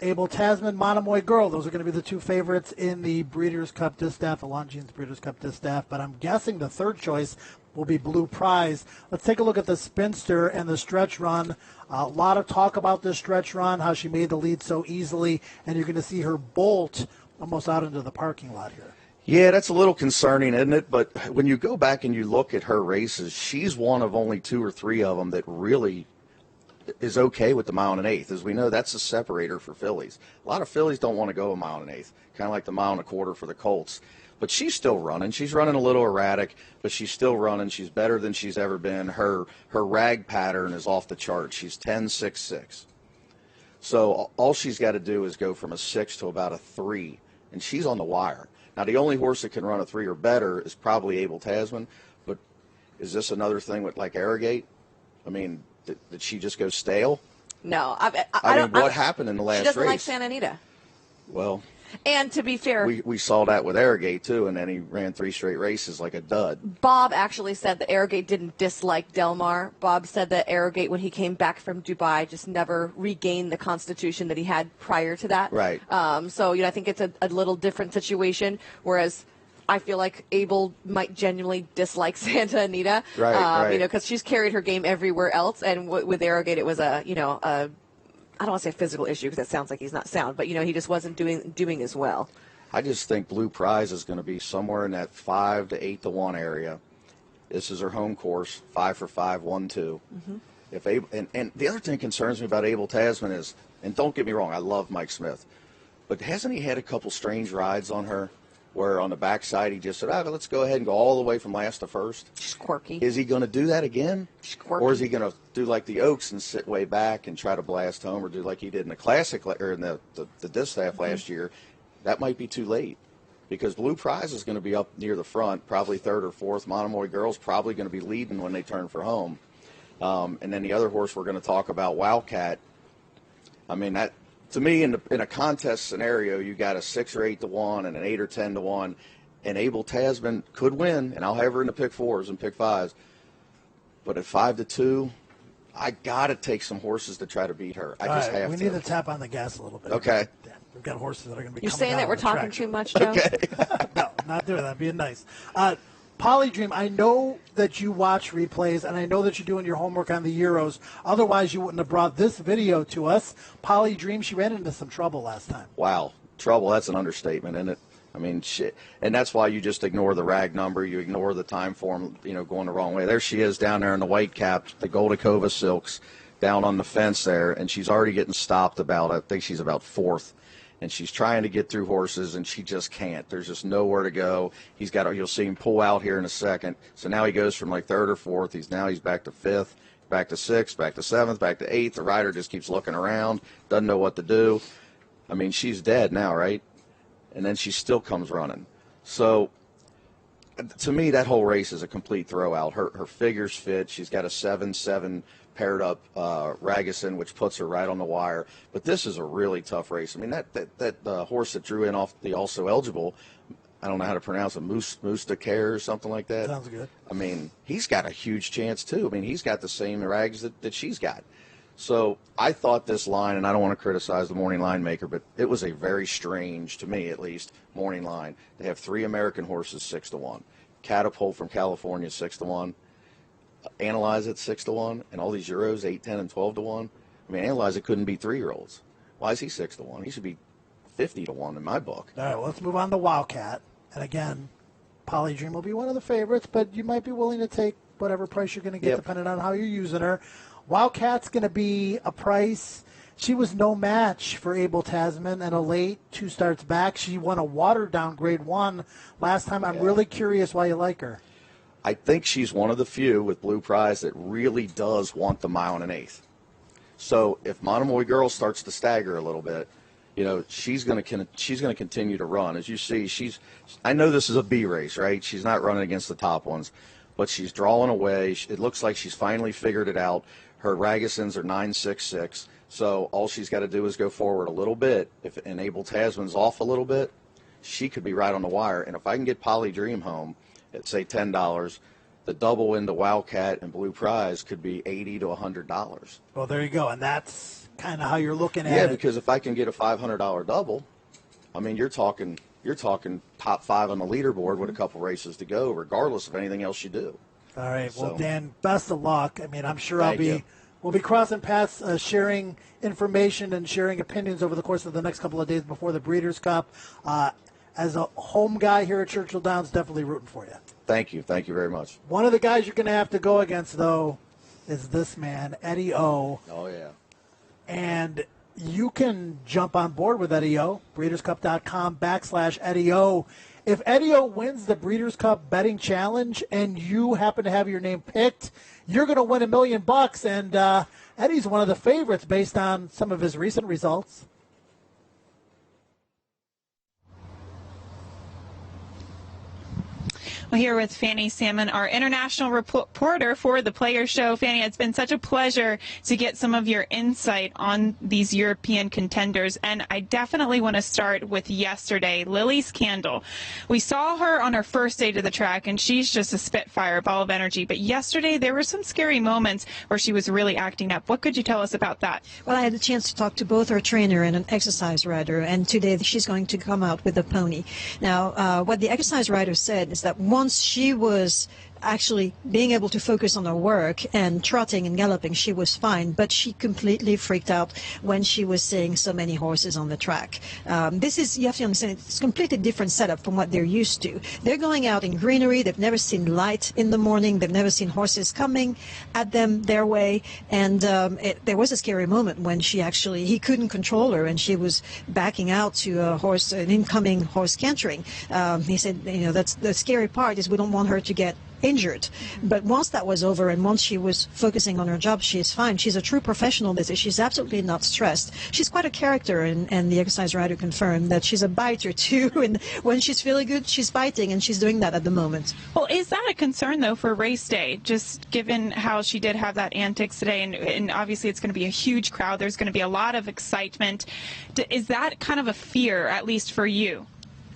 B: Abel Tasman, Monomoy Girl. Those are going to be the two favorites in the Breeders' Cup Distaff, the Longines Breeders' Cup Distaff. But I'm guessing the third choice will be Blue Prize. Let's take a look at the Spinster and the stretch run. A lot of talk about this stretch run, how she made the lead so easily, and you're going to see her bolt almost out into the parking lot here.
L: Yeah, that's a little concerning, isn't it? But when you go back and you look at her races, she's one of only 2 or 3 of them that really is okay with the 1 1/8. As we know, that's a separator for fillies. A lot of fillies don't want to go a 1 1/8, kind of like the 1 1/4 for the colts. But she's still running. She's running a little erratic, but she's still running. She's better than she's ever been. Her rag pattern is off the chart. She's 10.66. So all she's got to do is go from a 6 to about a 3, and she's on the wire. Now, the only horse that can run a 3 or better is probably Abel Tasman, but is this another thing with like Arrogate? I mean, did she just go stale?
A: No.
L: I mean, what happened in the last race?
A: She doesn't like Santa Anita.
L: Well,
A: and to be fair,
L: we saw that with Arrogate, too, and then he ran 3 straight races like a dud.
A: Bob actually said that Arrogate didn't dislike Del Mar. Bob said that Arrogate, when he came back from Dubai, just never regained the constitution that he had prior to that.
L: Right.
A: So, I think it's a little different situation, whereas I feel like Abel might genuinely dislike Santa Anita.
L: Right.
A: Because she's carried her game everywhere else, and with Arrogate, it was a I don't want to say physical issue because that sounds like he's not sound, but he just wasn't doing as well.
L: I just think Blue Prize is going to be somewhere in that 5 to 8 to 1 area. This is her home course, 5 for 5, 1-2. Mm-hmm. If Abel, and the other thing that concerns me about Abel Tasman is, and don't get me wrong, I love Mike Smith, but hasn't he had a couple strange rides on her? Where on the backside he just said, let's go ahead and go all the way from last to first.
A: She's quirky.
L: Is he going to do that again?
A: She's quirky.
L: Or is he going to do like the Oaks and sit way back and try to blast home, or do like he did in the Classic or in the Distaff last year? That might be too late because Blue Prize is going to be up near the front, probably 3rd or 4th. Monomoy Girl's probably going to be leading when they turn for home. And then the other horse we're going to talk about, Wildcat, I mean, that. To me, in a contest scenario, you got a 6 or 8 to 1 and an 8 or 10 to 1, and Abel Tasman could win, and I'll have her in the pick 4s and pick 5s. But at 5 to 2, I got to take some horses to try to beat her. I just have to.
B: We need to tap on the gas a little bit.
L: Okay.
B: We've got horses that are going to be.
A: You're
B: coming
A: saying
B: down
A: that we're
B: the
A: talking
B: track.
A: too much, Joe?
L: Okay.
B: No, not doing that. Being nice. Polydream, I know that you watch replays, and I know that you're doing your homework on the Euros. Otherwise, you wouldn't have brought this video to us. Polydream, she ran into some trouble last time.
L: Wow. Trouble, that's an understatement, isn't it? I mean, shit. And that's why you just ignore the rag number. You ignore the time form, going the wrong way. There she is down there in the white cap, the Goldacova Silks, down on the fence there, and she's already getting stopped I think she's about 4th. And she's trying to get through horses, and she just can't. There's just nowhere to go. You'll see him pull out here in a second. So now he goes from like 3rd or 4th. He's back to 5th, back to 6th, back to 7th, back to 8th. The rider just keeps looking around, doesn't know what to do. I mean, she's dead now, right? And then she still comes running. So to me, that whole race is a complete throwout. Her figures fit. She's got a 7-7 paired up Ragusan, which puts her right on the wire. But this is a really tough race. I mean, that horse that drew in off the also eligible, I don't know how to pronounce it, Mustakar or something like that.
B: Sounds good.
L: I mean, he's got a huge chance, too. I mean, he's got the same rags that she's got. So I thought this line, and I don't want to criticize the morning line maker, but it was a very strange, to me at least, morning line. They have 3 American horses 6 to 1. Catapult from California 6 to 1. Analyze it 6 to 1, and all these Euros 8, 10, and 12 to 1. I mean, Analyze it couldn't beat 3-year-olds. Why is he 6 to 1? He should be 50 to 1 in my book.
B: All right, well, let's move on to Wildcat. And again, Polydream will be one of the favorites, but you might be willing to take whatever price you're going to get depending on how you're using her. Wildcat's going to be a price. She was no match for Abel Tasman and a late 2 starts back. She won a watered-down grade 1 last time. I'm really curious why you like her.
L: I think she's one of the few with Blue Prize that really does want the 1 1/8. So if Monomoy Girl starts to stagger a little bit, she's going to continue to run. As you see, I know this is a B race, right? She's not running against the top ones, but she's drawing away. It looks like she's finally figured it out. Her Ragusans are 9.66, so all she's got to do is go forward a little bit. If Abel Tasman's off a little bit, she could be right on the wire. And if I can get Polydream home at, say, $10, the double into Wildcat and Blue Prize could be $80 to $100.
B: Well, there you go, and that's kind of how you're looking at it.
L: Yeah, because if I can get a $500 double, I mean, you're talking top 5 on the leaderboard with a couple races to go, regardless of anything else you do.
B: All right.
L: So,
B: well, Dan, best of luck. I mean, I'm sure
L: you.
B: We'll be crossing paths, sharing information and sharing opinions over the course of the next couple of days before the Breeders' Cup. As a home guy here at Churchill Downs, definitely rooting for you.
L: Thank you. Thank you very much.
B: One of the guys you're going to have to go against, though, is this man, Eddie O.
L: Oh, yeah.
B: And you can jump on board with Eddie O, breederscup.com/Eddie O. If Eddie O wins the Breeders' Cup betting challenge and you happen to have your name picked, you're going to win $1 million. And Eddie's one of the favorites based on some of his recent results.
C: Well, here with Fanny Salmon, our international reporter for the Players Show. Fanny, it's been such a pleasure to get some of your insight on these European contenders, and I definitely want to start with yesterday, Lily's Candle. We saw her on her first day to the track, and she's just a spitfire, a ball of energy, but yesterday there were some scary moments where she was really acting up. What could you tell us about that?
M: Well, I had a chance to talk to both her trainer and an exercise rider, and today she's going to come out with a pony. Now, what the exercise rider said is that once she was actually being able to focus on her work and trotting and galloping, she was fine, but she completely freaked out when she was seeing so many horses on the track. This is, you have to understand, it's a completely different setup from what they're used to. They're going out in greenery, they've never seen light in the morning, they've never seen horses coming at them their way, and there was a scary moment when he couldn't control her and she was backing out to an incoming horse cantering. He said, that's the scary part, is we don't want her to get injured. But once that was over and once she was focusing on her job, she is fine. She's a true professional. She's absolutely not stressed. She's quite a character, and the exercise rider confirmed that she's a biter too, and when she's feeling good, she's biting, and she's doing that at the moment.
C: Well, is that a concern, though, for race day, just given how she did have that antics today, and obviously it's going to be a huge crowd, there's going to be a lot of excitement. Is that kind of a fear, at least for you?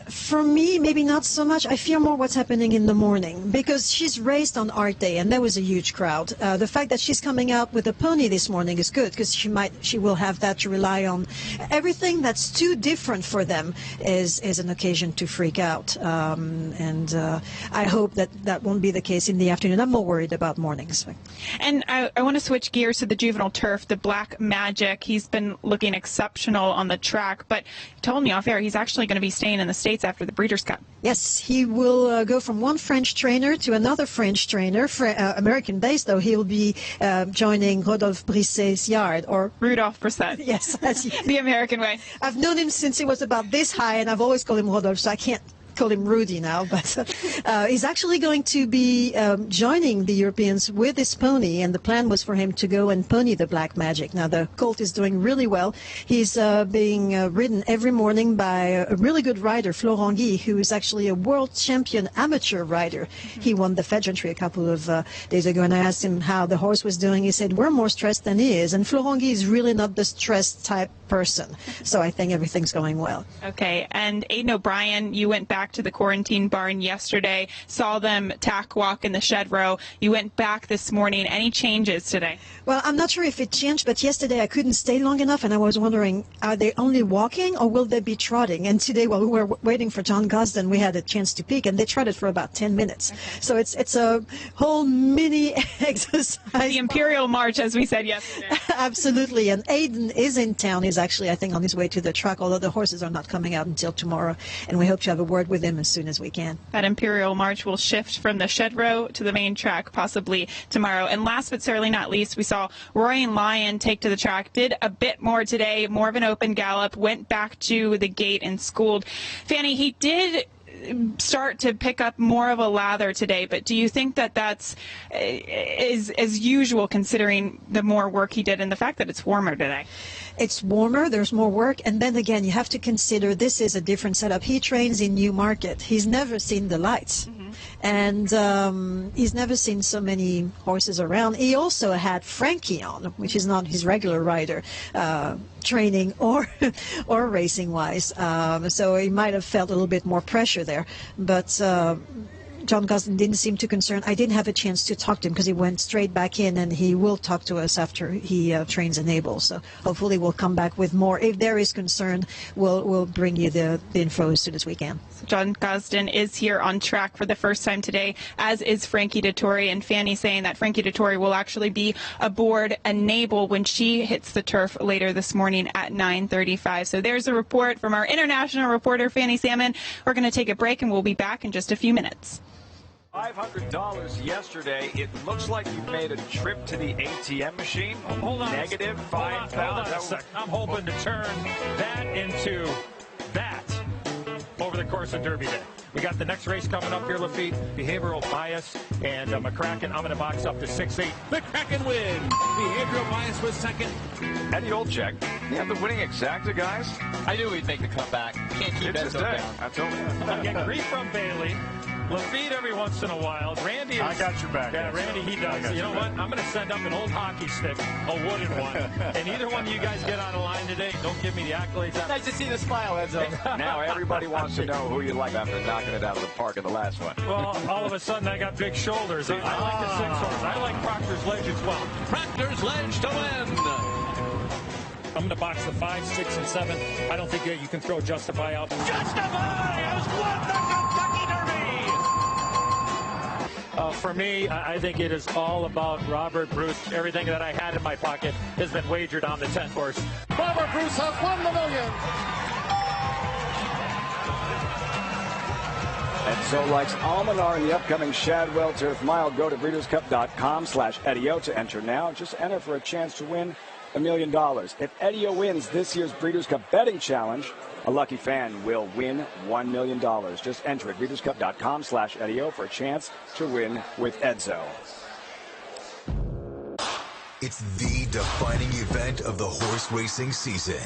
M: For me, maybe not so much. I fear more what's happening in the morning, because she's raced on art day and there was a huge crowd. The fact that she's coming out with a pony this morning is good, because she will have that to rely on. Everything that's too different for them is an occasion to freak out. I hope that won't be the case in the afternoon. I'm more worried about mornings.
C: And I want to switch gears to the juvenile turf, the Black Magic. He's been looking exceptional on the track, but he told me off air he's actually going to be staying in the States after the Breeders' Cup.
M: Yes, he will go from one French trainer to another French trainer, American-based, though. He'll be joining Rodolphe Brisset's yard. Or
C: Rudolph Brisset.
M: Yes.
C: The American way.
M: I've known him since he was about this high, and I've always called him Rodolphe, so I can't call him Rudy now, but he's actually going to be joining the Europeans with his pony, and the plan was for him to go and pony the Black Magic. Now, the colt is doing really well. He's being ridden every morning by a really good rider, Florent Guy, who is actually a world champion amateur rider. He won the Fedgentry a couple of days ago, and I asked him how the horse was doing. He said, we're more stressed than he is, and Florent Guy is really not the stressed type person, so I think everything's going well.
C: Okay, and Aidan O'Brien, you went back to the quarantine barn yesterday, saw them tack walk in the shed row. You went back this morning. Any changes today?
M: Well, I'm not sure if it changed, but yesterday I couldn't stay long enough, and I was wondering, are they only walking or will they be trotting? And today, while we were waiting for John Gosden, we had a chance to peek, and they trotted for about 10 minutes. Okay. So it's a whole mini exercise.
C: The Imperial March, as we said yesterday.
M: Absolutely, and Aidan is in town. He's actually, I think, on his way to the track, although the horses are not coming out until tomorrow, and we hope to have a word with him as soon as we can.
C: That Imperial March will shift from the shed row to the main track possibly tomorrow. And last but certainly not least, we saw Roaring Lion take to the track, did a bit more today, more of an open gallop, went back to the gate and schooled. Fanny, he did start to pick up more of a lather today, but do you think that that's as usual, considering the more work he did and the fact that it's warmer today?
M: It's warmer, there's more work, and then again, you have to consider this is a different setup. He trains in Newmarket. He's never seen the lights, and he's never seen so many horses around. He also had Frankie on, which is not his regular rider, training or racing-wise, so he might have felt a little bit more pressure there, but John Gosden didn't seem too concerned. I didn't have a chance to talk to him because he went straight back in, and he will talk to us after he trains in Naples. So hopefully we'll come back with more. If there is concern, we'll bring you the info as soon as we can.
C: John Gosden is here on track for the first time today, as is Frankie Dettori, and Fanny saying that Frankie Dettori will actually be aboard Enable when she hits the turf later this morning at 9:35. So there's a report from our international reporter, Fanny Salmon. We're going to take a break, and we'll be back in just a few minutes.
N: $500 yesterday. It looks like you made a trip to the ATM machine.
I: Hold on.
N: Negative $5,000.
I: Hold on a sec. I'm hoping to turn that into that over the course of Derby Day. We got the next race coming up here, Lafitte. Behavioral Bias and McCracken. I'm going to box up to 6-8. McCracken wins. Behavioral Bias was second.
N: Eddie Olczyk. You have the winning exacta, guys?
O: I knew he'd make the comeback. Can't keep that down.
N: I told you.
I: I get grief from Bailey. Lafitte every once in a while. Randy is,
N: I got your back.
I: Yeah, Randy, he does. You know what? I'm going to send up an old hockey stick, a wooden one. And either one of you guys get on the line today, don't give me the accolades.
O: Nice to see the smile, Edzo.
N: Now everybody wants to know who you like after knocking it out of the park in the last one.
I: Well, all of a sudden I got big shoulders. I like the 6 horse. I like Proctor's Ledge as well. Proctor's Ledge to win. I'm going to box the 5, 6, and 7. I don't think you can throw Justify out. Justify has won the Kentucky Derby! For me, I think it is all about Robert Bruce. Everything that I had in my pocket has been wagered on the 10th horse.
J: Robert Bruce has won the million.
P: And so likes Almanar in the upcoming Shadwell Turf Mile. Go to breederscup.com/Edio to enter now. Just enter for a chance to win $1 million. If Edio wins this year's Breeders' Cup betting challenge, a lucky fan will win $1 million. Just enter at breederscup.com/Edio for a chance to win with Edzo.
Q: It's the defining event of the horse racing season.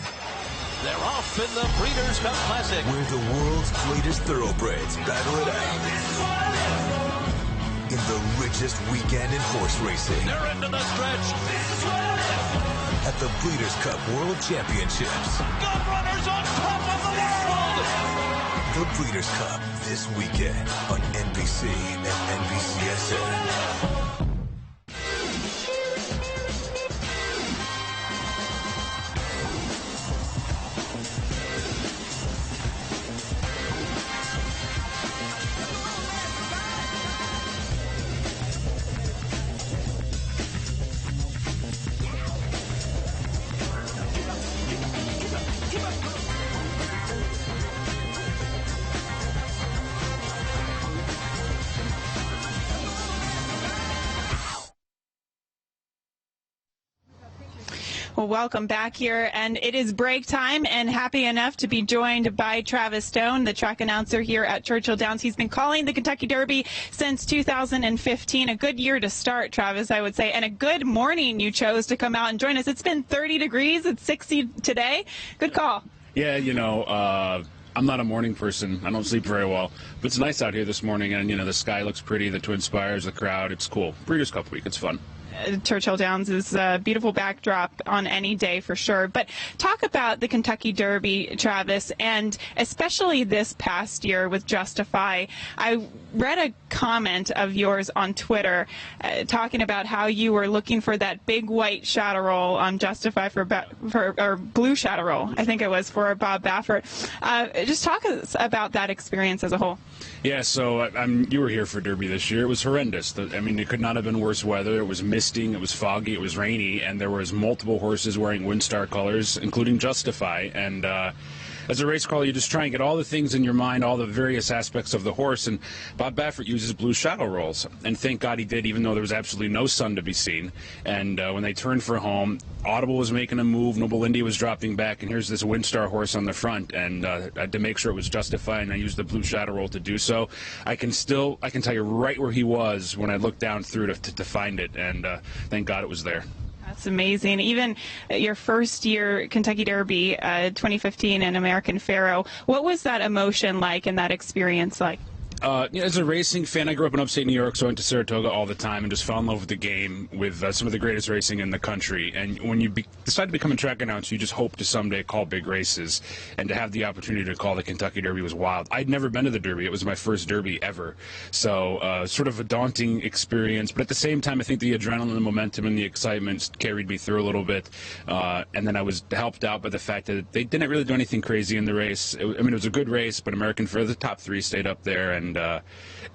R: They're off in the Breeders' Cup Classic,
Q: where the world's greatest thoroughbreds battle it out in the richest weekend in horse racing.
R: They're into the stretch.
Q: At the Breeders' Cup World Championships.
R: Gun runners on top of the world.
Q: The Breeders' Cup this weekend on NBC and NBCSN.
C: Well, welcome back here, and it is break time, and happy enough to be joined by Travis Stone, the track announcer here at Churchill Downs. He's been calling the Kentucky Derby since 2015. A good year to start, Travis, I would say, and a good morning you chose to come out and join us. It's been 30 degrees. It's 60 today. Good call.
S: Yeah, you know, I'm not a morning person. I don't sleep very well. But it's nice out here this morning, and, you know, the sky looks pretty, the Twin Spires, the crowd. It's cool. Breeders' Cup week. It's fun.
C: Churchill Downs is a beautiful backdrop on any day for sure. But talk about the Kentucky Derby, Travis, and especially this past year with Justify. I read a comment of yours on Twitter talking about how you were looking for that big white shadow roll on Justify or blue shadow roll, I think it was, for Bob Baffert. Just talk about that experience as a whole.
S: Yeah, so you were here for Derby this year. It was horrendous. I mean, it could not have been worse weather. It was misting, it was foggy, it was rainy, and there was multiple horses wearing WinStar colors, including Justify. And as a race caller, you just try and get all the things in your mind, all the various aspects of the horse. And Bob Baffert uses blue shadow rolls, and thank God he did, even though there was absolutely no sun to be seen. And when they turned for home, Audible was making a move, Noble Indy was dropping back, and here's this WinStar horse on the front. And to make sure it was Justify, and I used the blue shadow roll to do so. I can tell you right where he was when I looked down through to find it, and thank God it was there.
C: That's amazing. Even your first year Kentucky Derby, 2015 and American Pharoah, what was that emotion like and that experience like?
S: As a racing fan, I grew up in upstate New York, so I went to Saratoga all the time and just fell in love with the game, with some of the greatest racing in the country. And when you decide to become a track announcer, you just hope to someday call big races. And to have the opportunity to call the Kentucky Derby was wild. I'd never been to the Derby. It was my first Derby ever. So sort of a daunting experience. But at the same time, I think the adrenaline, the momentum, and the excitement carried me through a little bit. And then I was helped out by the fact that they didn't really do anything crazy in the race. It was a good race, but American for the top 3 stayed up there. And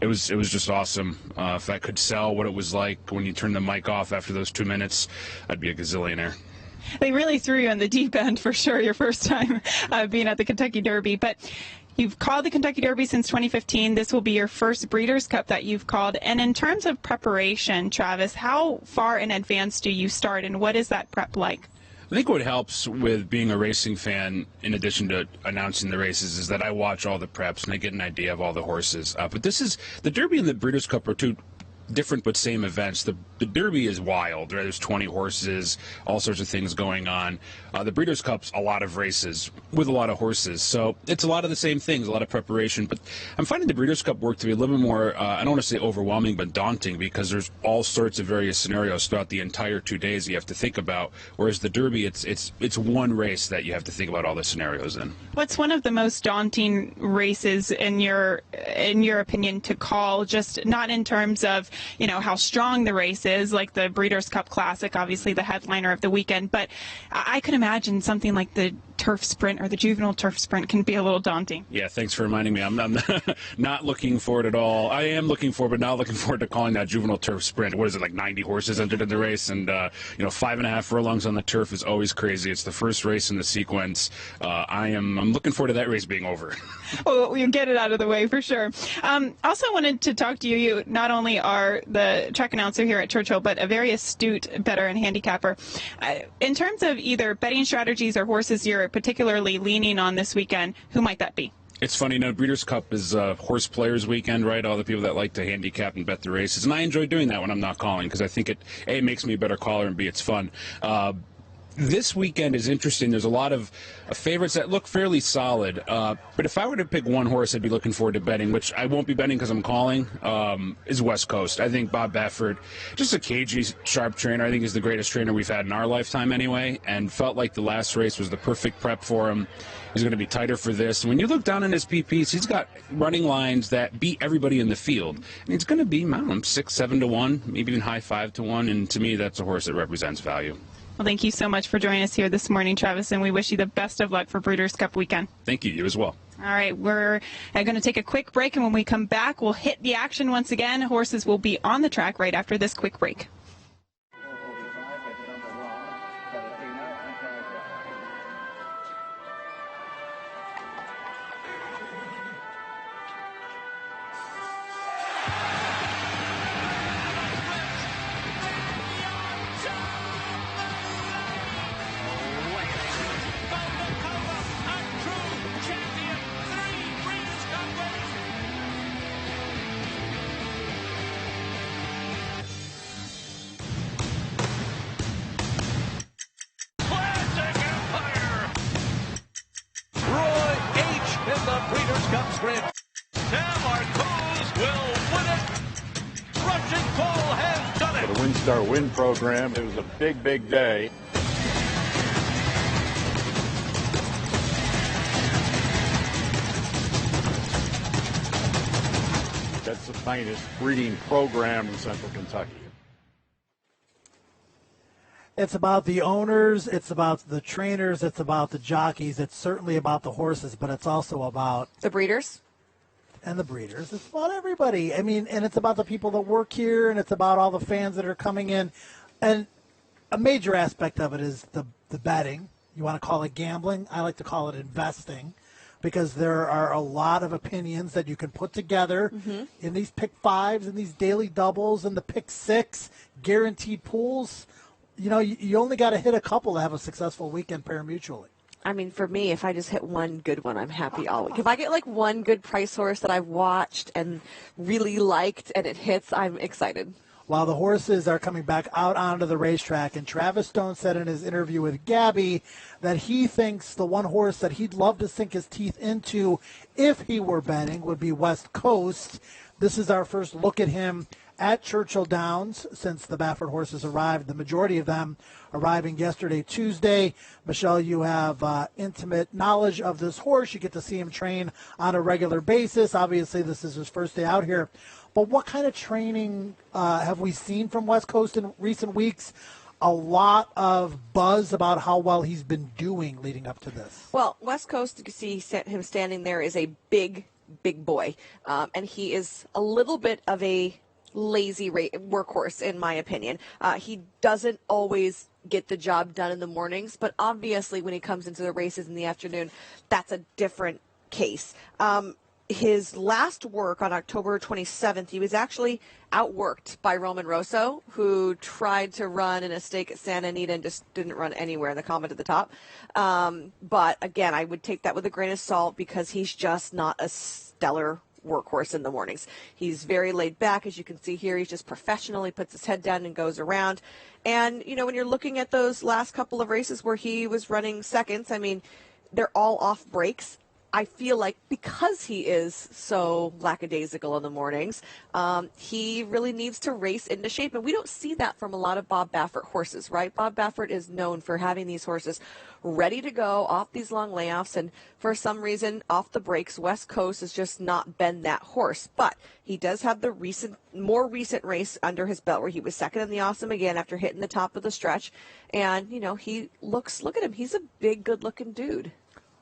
S: it was just awesome. If I could sell what it was like when you turn the mic off after those 2 minutes, I'd be a gazillionaire.
C: They really threw you in the deep end for sure, your first time being at the Kentucky Derby. But you've called the Kentucky Derby since 2015. This will be your first Breeders' Cup that you've called. And in terms of preparation, Travis, how far in advance do you start, and what is that prep like?
S: I think what helps with being a racing fan, in addition to announcing the races, is that I watch all the preps and I get an idea of all the horses. But the Derby and the Breeders' Cup are two different but same events. The Derby is wild, right? There's 20 horses, all sorts of things going on. The Breeders' Cup's a lot of races with a lot of horses, so it's a lot of the same things, a lot of preparation. But I'm finding the Breeders' Cup work to be a little bit more, I don't want to say overwhelming, but daunting, because there's all sorts of various scenarios throughout the entire 2 days you have to think about, whereas the Derby, it's one race that you have to think about all the scenarios in.
C: What's one of the most daunting races in your opinion to call, just not in terms of how strong the race is, like the Breeders' Cup Classic, obviously the headliner of the weekend, but I could imagine something like the turf sprint or the juvenile turf sprint can be a little daunting.
S: Yeah, thanks for reminding me. I'm not looking forward at all. I am looking forward, but not looking forward to calling that juvenile turf sprint. What is it, like 90 horses entered in the race, and 5.5 furlongs on the turf is always crazy. It's the first race in the sequence. I'm looking forward to that race being over.
C: Well, we'll get it out of the way for sure. Also wanted to talk to you. You not only are the track announcer here at Churchill, but a very astute bettor and handicapper. In terms of either betting strategies or horses you're particularly leaning on this weekend, who might that be?
S: It's funny, Breeders' Cup is horse players weekend, right? All the people that like to handicap and bet the races. And I enjoy doing that when I'm not calling, because I think it, A, makes me a better caller, and B, it's fun. This weekend is interesting. There's a lot of favorites that look fairly solid. But if I were to pick one horse I'd be looking forward to betting, which I won't be betting because I'm calling, is West Coast. I think Bob Baffert, just a cagey, sharp trainer. I think he's the greatest trainer we've had in our lifetime anyway, and felt like the last race was the perfect prep for him. He's going to be tighter for this. When you look down in his PPs, he's got running lines that beat everybody in the field. And he's going to be, 6-7 to 1, maybe even high 5 to 1. And to me, that's a horse that represents value.
C: Well, thank you so much for joining us here this morning, Travis, and we wish you the best of luck for Breeders' Cup weekend.
S: Thank you. You as well.
C: All right, we're going to take a quick break, and when we come back, we'll hit the action once again. Horses will be on the track right after this quick break.
T: Our win program. It was a big, big day. That's the finest breeding program in Central Kentucky.
B: It's about the owners, it's about the trainers, it's about the jockeys, it's certainly about the horses, but it's also about
A: the breeders.
B: And the breeders. It's about everybody. I mean, and it's about the people that work here, and it's about all the fans that are coming in. And a major aspect of it is the betting. You want to call it gambling. I like to call it investing, because there are a lot of opinions that you can put together in these pick fives and these daily doubles and the pick six guaranteed pools. You only got to hit a couple to have a successful weekend pari-mutually.
A: I mean, for me, if I just hit one good one, I'm happy all week. If I get like one good price horse that I've watched and really liked and it hits, I'm excited.
B: while the horses are coming back out onto the racetrack. And Travis Stone said in his interview with Gabby that he thinks the one horse that he'd love to sink his teeth into if he were betting would be West Coast. This is our first look at him at Churchill Downs since the Baffert horses arrived, the majority of them arriving yesterday, Tuesday. Michelle, you have intimate knowledge of this horse. You get to see him train on a regular basis. Obviously, this is his first day out here. But what kind of training have we seen from West Coast in recent weeks? A lot of buzz about how well he's been doing leading up to this.
A: Well, West Coast, you can see him standing there, is a big boy. And he is a little bit of a lazy workhorse, in my opinion. He doesn't always get the job done in the mornings, but obviously when he comes into the races in the afternoon, that's a different case. His last work on October 27th, he was actually outworked by Roman Rosso, who tried to run in a stake at Santa Anita and just didn't run anywhere in the comment at the top. But again, I would take that with a grain of salt because he's just not a stellar workhorse in the mornings. He's very laid back, as you can see here. He's just professional. He puts his head down and goes around. And, you know, when you're looking at those last couple of races where he was running seconds, I mean, they're all off breaks. I feel like because he is so lackadaisical in the mornings, he really needs to race into shape. And we don't see that from a lot of Bob Baffert horses, right? Bob Baffert is known for having these horses ready to go off these long layoffs. And for some reason, off the breaks, West Coast has just not been that horse. But he does have the more recent race under his belt where he was second in the Awesome again after hitting the top of the stretch. And, you know, look at him. He's a big, good-looking dude.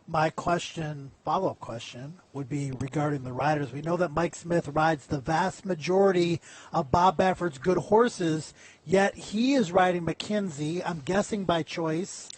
B: My follow-up question, would be regarding the riders. We know that Mike Smith rides the vast majority of Bob Baffert's good horses, yet he is riding McKenzie, I'm guessing by choice,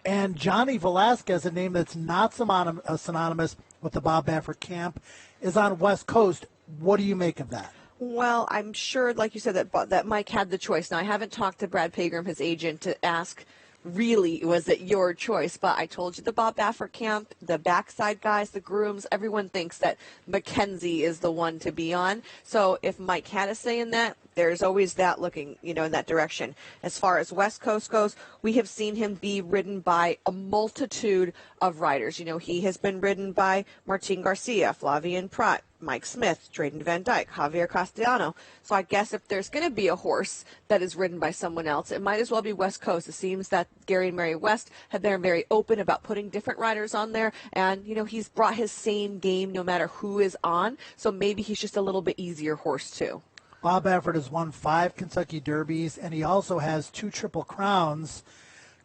B: and Johnny Velasquez, a name that's not synonymous with the Bob Baffert camp, is on West Coast. What do you make of that?
A: Well, I'm sure, like you said, that Mike had the choice. Now, I haven't talked to Brad Pegram, his agent, to ask really, was it your choice? But I told you the Bob Baffert camp, the backside guys, the grooms, everyone thinks that McKenzie is the one to be on. So if Mike had a say in that, there's always that looking, you know, in that direction. As far as West Coast goes, we have seen him be ridden by a multitude of riders. You know, he has been ridden by Martin Garcia, Flavien Prat, Mike Smith, Drayden Van Dyke, Javier Castellano. So I guess if there's going to be a horse that is ridden by someone else, it might as well be West Coast. It seems that Gary and Mary West have been very open about putting different riders on there. And, you know, he's brought his same game no matter who is on. So maybe he's just a little bit easier horse, too.
B: Bob Baffert has won 5 Kentucky Derbies, and he also has 2 Triple Crowns.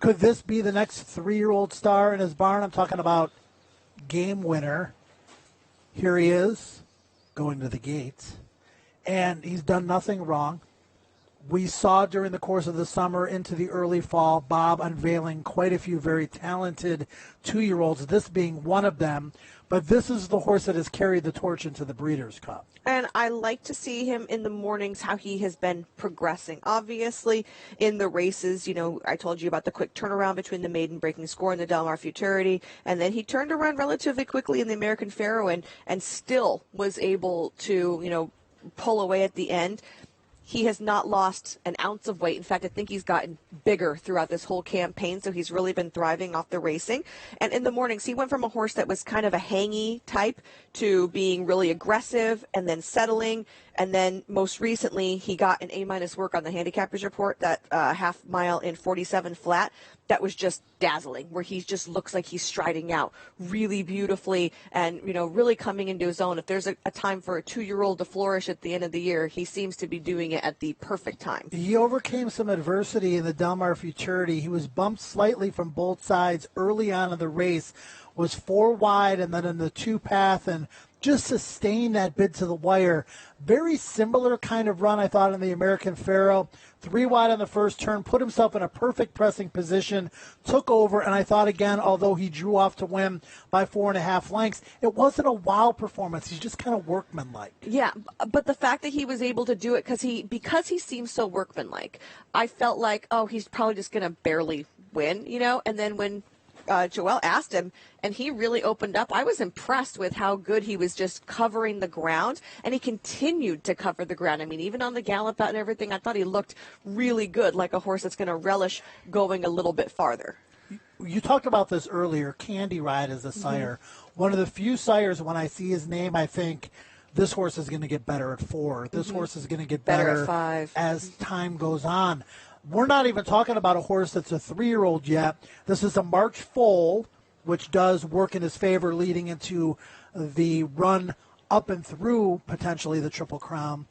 B: Could this be the next 3-year-old star in his barn? I'm talking about game winner. Here he is, going to the gates, and he's done nothing wrong. We saw during the course of the summer into the early fall, Bob unveiling quite a few very talented 2-year-olds, this being one of them. But this is the horse that has carried the torch into the Breeders' Cup.
A: And I like to see him in the mornings, how he has been progressing. Obviously, in the races, you know, I told you about the quick turnaround between the maiden breaking score and the Del Mar Futurity. And then he turned around relatively quickly in the American Pharoah and still was able to, you know, pull away at the end. He has not lost an ounce of weight. In fact, I think he's gotten bigger throughout this whole campaign, so he's really been thriving off the racing. And in the mornings, he went from a horse that was kind of a hangy type to being really aggressive and then settling. And then most recently, he got an A- work on the Handicappers Report, that half mile in 47 flat. That was just dazzling, where he just looks like he's striding out really beautifully and, you know, really coming into his own. If there's a time for a 2-year-old to flourish at the end of the year, he seems to be doing it at the perfect time.
B: He overcame some adversity in the Del Mar Futurity. He was bumped slightly from both sides early on in the race, was 4 wide and then in the 2-path, and just sustained that bid to the wire. Very similar kind of run, I thought, in the American Pharoah. 3 wide on the first turn, put himself in a perfect pressing position, took over, and I thought again, although he drew off to win by 4.5 lengths, it wasn't a wow performance. He's just kind of workmanlike.
A: Yeah, but the fact that he was able to do it because he seems so workmanlike, I felt like, oh, he's probably just going to barely win, you know, and then when Joelle asked him, and he really opened up. I was impressed with how good he was just covering the ground, and he continued to cover the ground. I mean, even on the gallop out and everything, I thought he looked really good, like a horse that's going to relish going a little bit farther.
B: You talked about this earlier. Candy Ride is a sire. One of the few sires, when I see his name, I think this horse is going to get better at 4. This horse is going to get better
A: at 5
B: as time goes on. We're not even talking about a horse that's a 3-year-old yet. This is a March foal, which does work in his favor leading into the run up and through potentially the Triple Crown.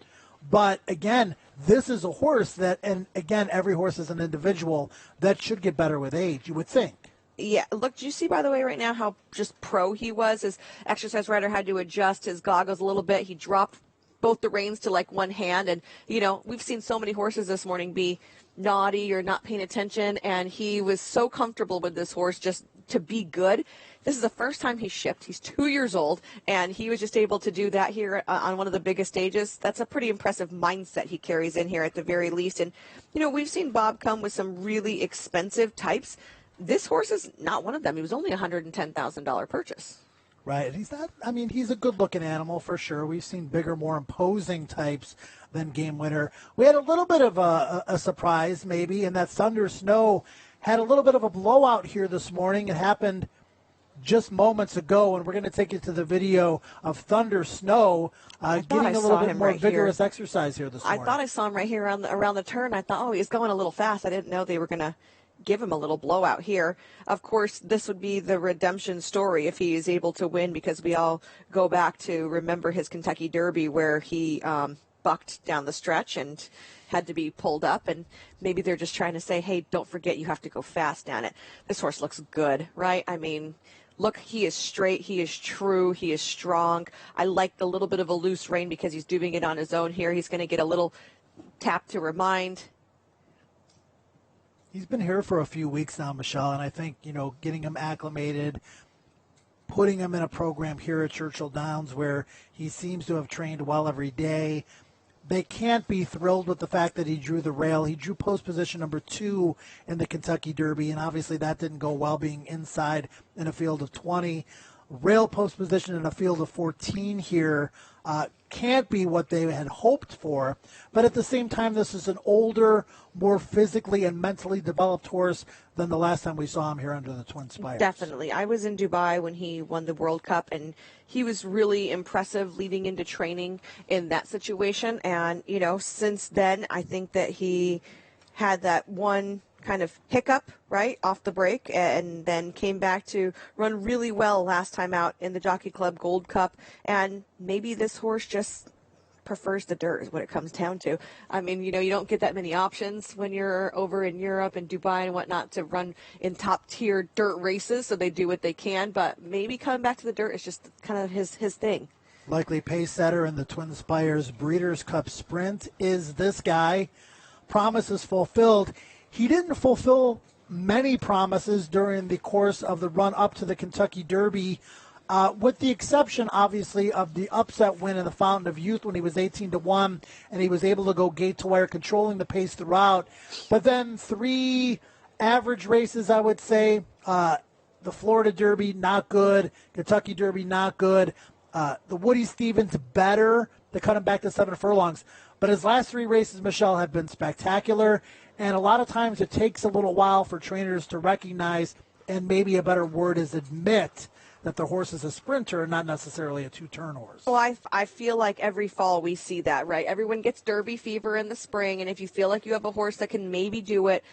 B: But again, this is a horse that, and again, every horse is an individual, that should get better with age, you would think.
A: Yeah, look, do you see, by the way, right now how just pro he was? His exercise rider had to adjust his goggles a little bit. He dropped both the reins to like one hand. And, you know, we've seen so many horses this morning be naughty or not paying attention. And he was so comfortable with this horse just to be good. This is the first time he's shipped. He's 2 years old, and he was just able to do that here on one of the biggest stages. That's a pretty impressive mindset he carries in here at the very least. And, you know, we've seen Bob come with some really expensive types. This horse is not one of them. He was only a $110,000 purchase.
B: Right, and he's not, I mean, he's a good-looking animal for sure. We've seen bigger, more imposing types than Game Winner. We had a little bit of a surprise, maybe, in that Thunder Snow had a little bit of a blowout here this morning. It happened just moments ago, and we're going to take you to the video of Thunder Snow getting a little bit more vigorous exercise here this morning.
A: I thought I saw him right here around the turn. I thought, oh, he's going a little fast. I didn't know they were going to give him a little blowout here. Of course, this would be the redemption story if he is able to win, because we all go back to remember his Kentucky Derby where he bucked down the stretch and had to be pulled up, and maybe they're just trying to say, hey, don't forget you have to go fast down it. This horse looks good, right? I mean, look, he is straight, he is true, he is strong. I like the little bit of a loose rein because he's doing it on his own here. He's going to get a little tap to remind.
B: He's been here for a few weeks now, Michelle, and I think, you know, getting him acclimated, putting him in a program here at Churchill Downs where he seems to have trained well every day. They can't be thrilled with the fact that he drew the rail. He drew post position number 2 in the Kentucky Derby, and obviously that didn't go well, being inside in a field of 20. Rail post position in a field of 14 here can't be what they had hoped for. But at the same time, this is an older, more physically and mentally developed horse than the last time we saw him here under the Twin Spires.
A: Definitely. I was in Dubai when he won the World Cup, and he was really impressive leading into training in that situation. And, you know, since then, I think that he had that one kind of hiccup, right, off the break, and then came back to run really well last time out in the Jockey Club Gold Cup. And maybe this horse just prefers the dirt is what it comes down to. I mean, you know, you don't get that many options when you're over in Europe and Dubai and whatnot to run in top tier dirt races, so they do what they can, but maybe coming back to the dirt is just kind of his thing.
B: Likely pace setter in the Twin Spires Breeders' Cup Sprint is this guy. Promises fulfilled. He didn't fulfill many promises during the course of the run up to the Kentucky Derby, with the exception, obviously, of the upset win in the Fountain of Youth when he was 18-1, and he was able to go gate to wire, controlling the pace throughout. But then 3 average races, I would say. The Florida Derby, not good. Kentucky Derby, not good. The Woody Stevens, better. They cut him back to 7 furlongs. But his last 3 races, Michelle, have been spectacular. And a lot of times it takes a little while for trainers to recognize, and maybe a better word is admit, that the horse is a sprinter and not necessarily a 2-turn horse.
A: Well, I feel like every fall we see that, right? Everyone gets Derby fever in the spring, and if you feel like you have a horse that can maybe do it,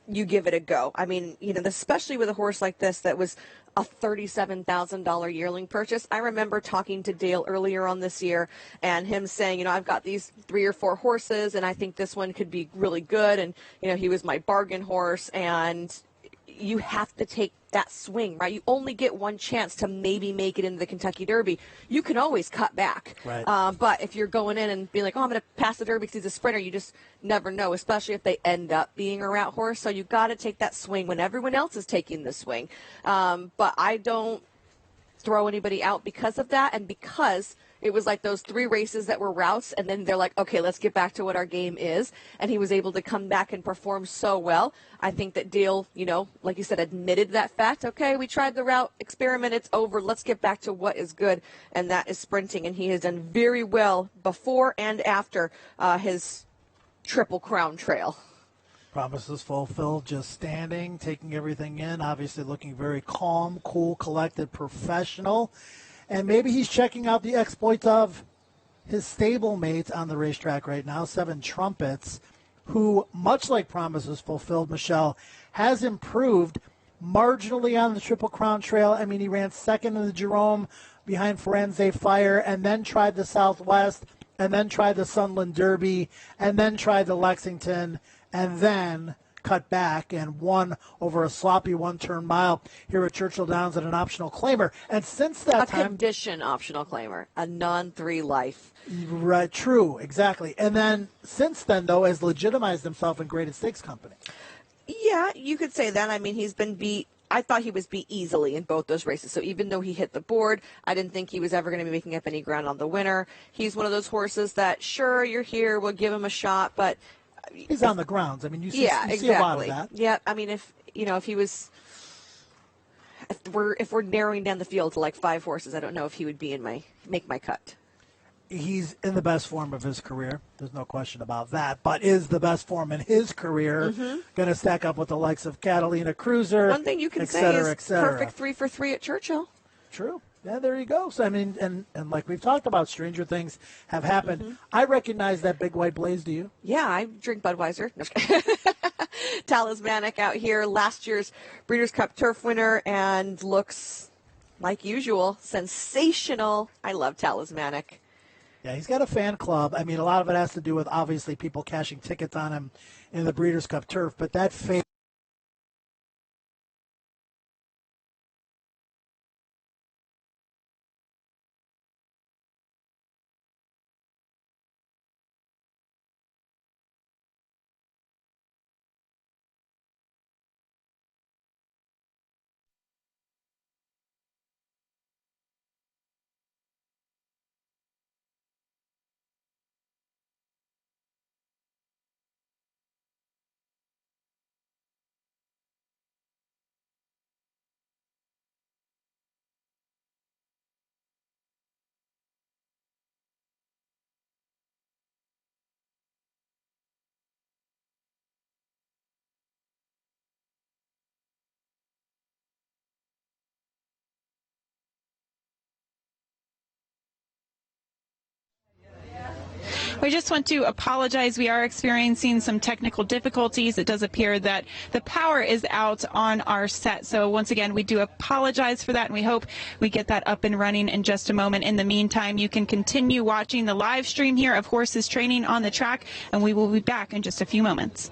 A: you give it a go. I mean, you know, especially with a horse like this that was a $37,000 yearling purchase. I remember talking to Dale earlier on this year and him saying, you know, I've got these 3 or 4 horses and I think this one could be really good. And, you know, he was my bargain horse, and you have to take that swing, right? You only get one chance to maybe make it into the Kentucky Derby. You can always cut back.
B: Right.
A: But if you're going in and being like, oh, I'm going to pass the Derby because he's a sprinter, you just never know, especially if they end up being a route horse. So you got to take that swing when everyone else is taking the swing. But I don't throw anybody out because of that, and because It was like those 3 races that were routes, and then they're like, okay, let's get back to what our game is. And he was able to come back and perform so well. I think that Dale, like you said, admitted that fact. Okay, we tried the route experiment. It's over. Let's get back to what is good, and that is sprinting. And he has done very well before and after his Triple Crown Trail.
B: Promises fulfilled, just standing, taking everything in, obviously looking very calm, cool, collected, professional. And maybe he's checking out the exploits of his stablemate on the racetrack right now, Seven Trumpets, who, much like Promises Fulfilled, Michelle, has improved marginally on the Triple Crown Trail. I mean, he ran second in the Jerome behind Firenze Fire, and then tried the Southwest, and then tried the Sunland Derby, and then tried the Lexington, and then cut back and won over a sloppy one-turn mile here at Churchill Downs at an optional claimer. And since that time...
A: A condition optional claimer, a non-3 life.
B: Right, true, exactly. And then since then, though, has legitimized himself in graded stakes company.
A: Yeah, you could say that. I mean, he's been beat. I thought he was beat easily in both those races. So even though he hit the board, I didn't think he was ever going to be making up any ground on the winner. He's one of those horses that, sure, you're here, we'll give him a shot, but...
B: He's on the grounds. I mean, you see a lot of that.
A: Yeah, I mean, if he was, if we're narrowing down the field to like 5 horses, I don't know if he would be make my cut.
B: He's in the best form of his career. There's no question about that. But is the best form in his career going to stack up with the likes of Catalina Cruiser?
A: One thing you can say is perfect 3 for 3 at Churchill.
B: True. Yeah, there you go. So, I mean, and like we've talked about, stranger things have happened. I recognize that big white blaze. Do you?
A: Yeah, I drink Budweiser. No, Talismanic out here, last year's Breeders' Cup Turf winner, and looks, like usual, sensational. I love Talismanic.
B: Yeah, he's got a fan club. I mean, a lot of it has to do with, obviously, people cashing tickets on him in the Breeders' Cup Turf, but that fan
C: We just want to apologize. We are experiencing some technical difficulties. It does appear that the power is out on our set. So once again, we do apologize for that, and we hope we get that up and running in just a moment. In the meantime, you can continue watching the live stream here of horses training on the track, and we will be back in just a few moments.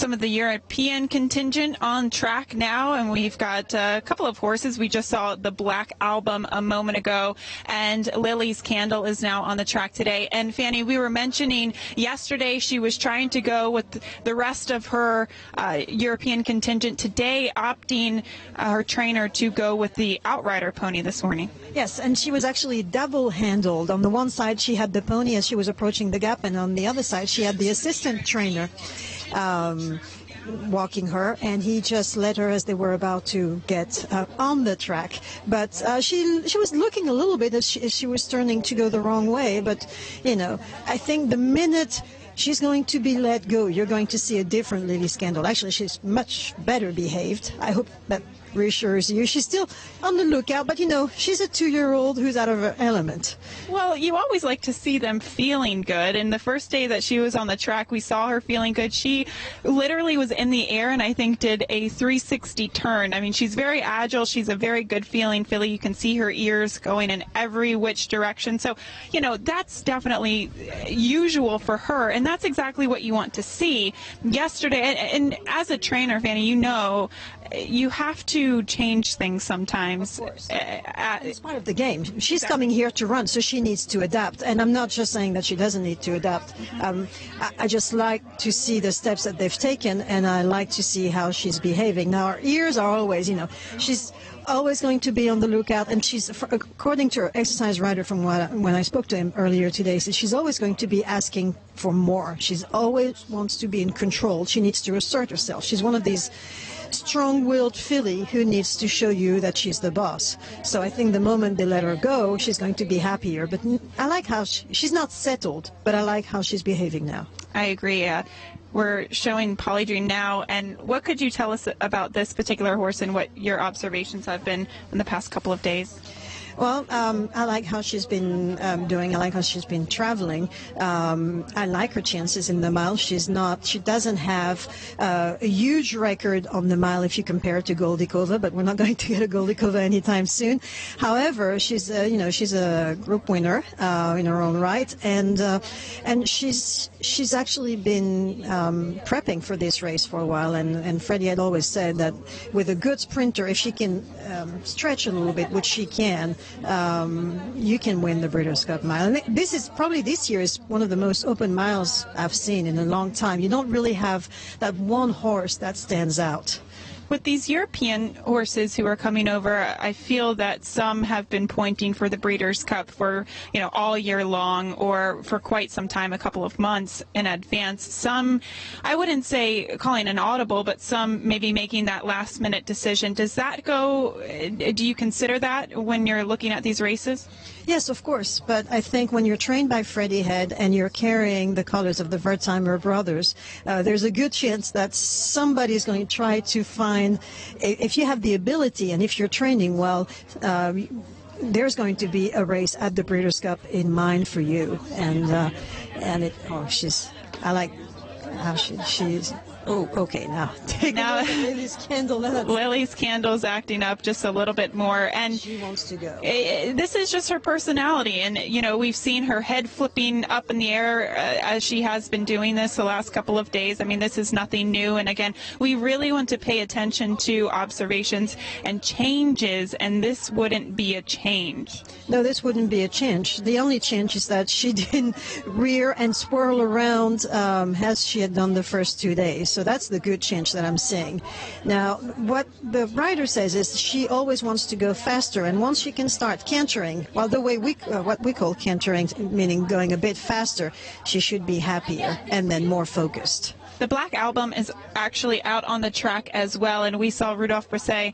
C: some of the European contingent on track now, and we've got a couple of horses. We just saw the Black Album a moment ago, and Lily's Candle is now on the track today. And Fanny, we were mentioning yesterday she was trying to go with the rest of her European contingent. Today, opting her trainer to go with the Outrider pony this morning.
M: Yes, and she was actually double-handled. On the one side, she had the pony as she was approaching the gap, and on the other side, she had the assistant trainer walking her, and he just led her as they were about to get on the track. But she was looking a little bit as she was turning to go the wrong way. But, you know, I think the minute she's going to be let go, you're going to see a different Lily's Candle. Actually, she's much better behaved. I hope that reassures you. She's still on the lookout, but you know, she's a 2-year-old who's out of her element.
C: Well, you always like to see them feeling good, and the first day that she was on the track, we saw her feeling good. She literally was in the air and I think did a 360 turn. I mean, she's very agile. She's a very good feeling filly. You can see her ears going in every which direction. So, you know, that's definitely usual for her, and that's exactly what you want to see. Yesterday, and as a trainer, Fanny, you know, you have to change things sometimes.
M: Of course. It's part of the game. She's coming here to run, so she needs to adapt. And I'm not just saying that she doesn't need to adapt. I just like to see the steps that they've taken, and I like to see how she's behaving. Now, her ears are always, you know, she's always going to be on the lookout, and she's, according to her exercise rider from when I spoke to him earlier today, said she's always going to be asking for more. She's always wants to be in control. She needs to assert herself. She's one of these strong-willed filly who needs to show you that she's the boss. So I think the moment they let her go, she's going to be happier. But I like how she's not settled, but I like how she's behaving now.
C: I agree. We're showing Polydream now, and what could you tell us about this particular horse and what your observations have been in the past couple of days?
M: Well, I like how she's been doing. I like how she's been traveling. I like her chances in the mile. She doesn't have a huge record on the mile if you compare it to Goldikova, but we're not going to get a Goldikova anytime soon. However, she's a group winner in her own right, and she's actually been prepping for this race for a while. And Freddie had always said that with a good sprinter, if she can stretch a little bit, which she can, you can win the Breeders' Cup Mile. And this year is one of the most open miles I've seen in a long time. You don't really have that one horse that stands out.
C: With these European horses who are coming over, I feel that some have been pointing for the Breeders' Cup for, you know, all year long or for quite some time, a couple of months in advance. Some, I wouldn't say calling an audible, but some maybe making that last-minute decision. Does that go, do you consider that when you're looking at these races?
M: Yes, of course, but I think when you're trained by Freddie Head and you're carrying the colors of the Wertheimer brothers, there's a good chance that somebody's going to try to find, if you have the ability and if you're training well, there's going to be a race at the Breeders' Cup in mind for you. I like how she's. Oh, okay, now take a look at Lily's Candle.
C: Lily's Candle's acting up just a little bit more, and
M: she wants to go.
C: This is just her personality, and you know, we've seen her head flipping up in the air as she has been doing this the last couple of days. I mean, this is nothing new, and again, we really want to pay attention to observations and changes, and this wouldn't be a change.
M: No, this wouldn't be a change. The only change is that she didn't rear and swirl around as she had done the first 2 days. So that's the good change that I'm seeing. Now, what the rider says is she always wants to go faster, and once she can start cantering, well, the way what we call cantering, meaning going a bit faster, she should be happier and then more focused.
C: The Black Album is actually out on the track as well, and we saw Rudolph Brisset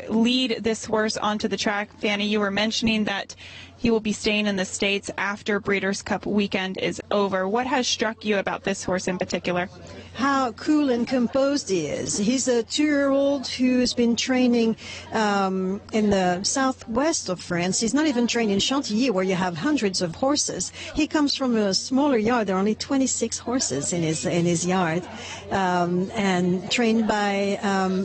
C: lead this horse onto the track. Fanny, you were mentioning that he will be staying in the States after Breeders' Cup weekend is over. What has struck you about this horse in particular?
M: How cool and composed he is. He's a 2-year-old who's been training in the southwest of France. He's not even trained in Chantilly, where you have hundreds of horses. He comes from a smaller yard. There are only 26 horses in his yard, and trained by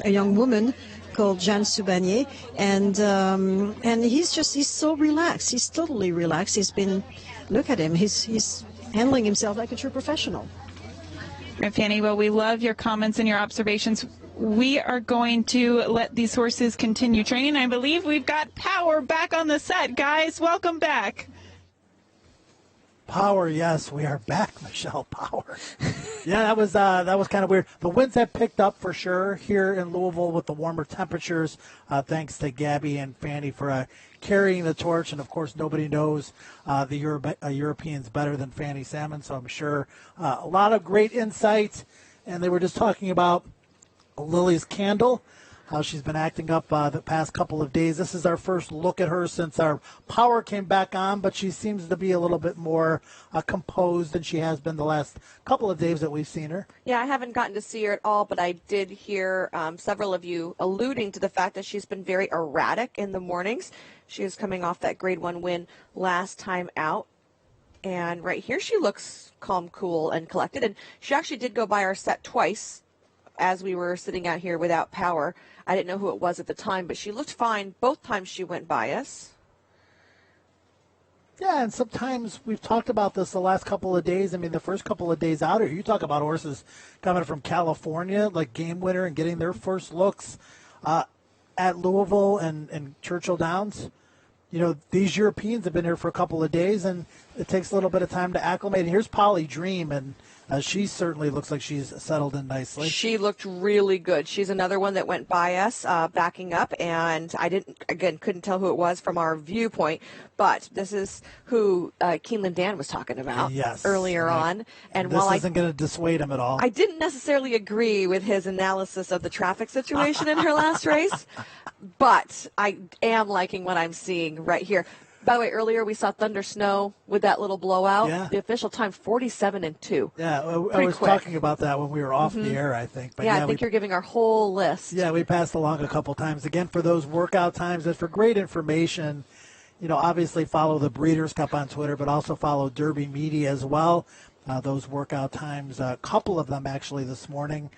M: a young woman called Jeanne Soubanier, and he's so relaxed. He's totally relaxed. Look at him. He's handling himself like a true professional.
C: right, Fanny, well, we love your comments and your observations. We are going to let these horses continue training. I believe we've got Power back on the set. Guys, welcome back.
B: Power, yes, we are back, Michelle. Power. Yeah, that was kind of weird. The winds have picked up for sure here in Louisville with the warmer temperatures. Thanks to Gabby and Fanny for carrying the torch, and of course, nobody knows the Europeans better than Fanny Salmon. So I'm sure a lot of great insight. And they were just talking about Lily's Candle, how she's been acting up the past couple of days. This is our first look at her since our Power came back on, but she seems to be a little bit more composed than she has been the last couple of days that we've seen her.
A: Yeah, I haven't gotten to see her at all, but I did hear several of you alluding to the fact that she's been very erratic in the mornings. She is coming off that grade 1 win last time out. And right here she looks calm, cool, and collected. And she actually did go by our set twice as we were sitting out here without Power. I didn't know who it was at the time, but she looked fine both times she went by us.
B: Yeah, and sometimes we've talked about this the last couple of days. I mean, the first couple of days out here, you talk about horses coming from California, like Game Winner, and getting their first looks at Louisville and Churchill Downs. You know, these Europeans have been here for a couple of days, and it takes a little bit of time to acclimate. And here's Polly Dream, and she certainly looks like she's settled in nicely.
A: She looked really good. She's another one that went by us, backing up, and I couldn't tell who it was from our viewpoint, but this is who Keeneland Dan was talking about earlier on. And
B: this isn't going to dissuade him at all.
A: I didn't necessarily agree with his analysis of the traffic situation in her last race, but I am liking what I'm seeing right here. By the way, earlier we saw Thunder Snow with that little blowout.
B: Yeah.
A: The official time, 47-2.
B: Yeah, I was talking about that when we were off the air, I think. But
A: I think you're giving our whole list.
B: Yeah, we passed along a couple times. Again, for those workout times and for great information, you know, obviously follow the Breeders' Cup on Twitter, but also follow Derby Media as well. Those workout times, a couple of them actually this morning,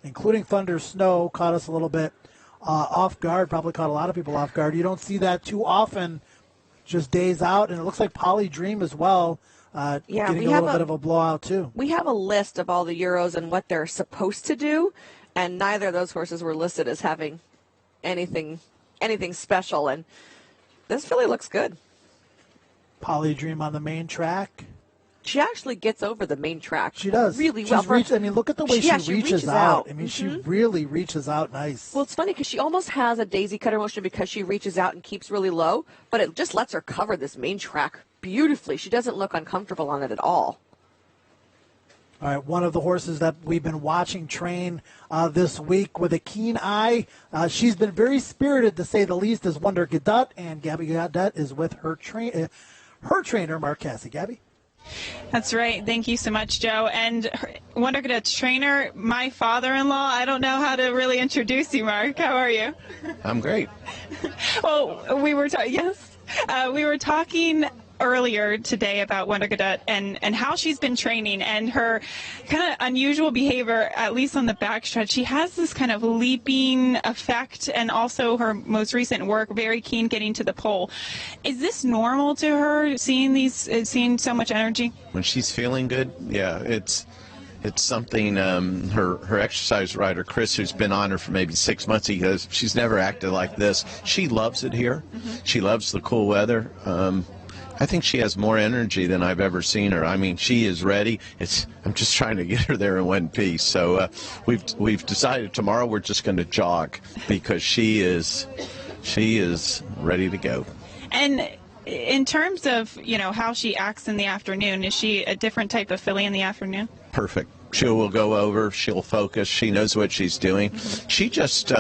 B: including Thunder Snow, caught us a little bit off guard, probably caught a lot of people off guard. You don't see that too often, just days out, and it looks like Polly Dream as well, getting a little bit of a blowout too.
A: We have a list of all the Euros and what they're supposed to do, and neither of those horses were listed as having anything special, and this filly looks good.
B: Polly Dream on the main track.
A: She actually gets over the main track.
B: She does.
A: Really well.
B: I mean, look at the way she reaches out. I mean, she really reaches out nice.
A: Well, it's funny because she almost has a daisy cutter motion because she reaches out and keeps really low, but it just lets her cover this main track beautifully. She doesn't look uncomfortable on it at all.
B: All right, one of the horses that we've been watching train this week with a keen eye. She's been very spirited, to say the least, is Wonder Gadot, and Gabby Gadot is with her trainer, Mark Cassie. Gabby?
C: That's right. Thank you so much, Joe. And Wonder Gadot's trainer, my father-in-law. I don't know how to really introduce you, Mark. How are you?
U: I'm great.
C: Well, we were talking earlier today about Wonder Gadot and how she's been training and her kind of unusual behavior, at least on the backstretch. She has this kind of leaping effect, and also her most recent work, very keen getting to the pole. Is this normal to her, seeing so much energy?
U: When she's feeling good, yeah, it's something. Her exercise rider, Chris, who's been on her for maybe 6 months, he goes, she's never acted like this. She loves it here. She loves the cool weather. I think she has more energy than I've ever seen her. I mean, she is ready. I'm just trying to get her there in one piece. So we've decided tomorrow we're just going to jog because she is ready to go.
C: And in terms of, how she acts in the afternoon, is she a different type of filly in the afternoon?
U: Perfect. She will go over. She'll focus. She knows what she's doing. She just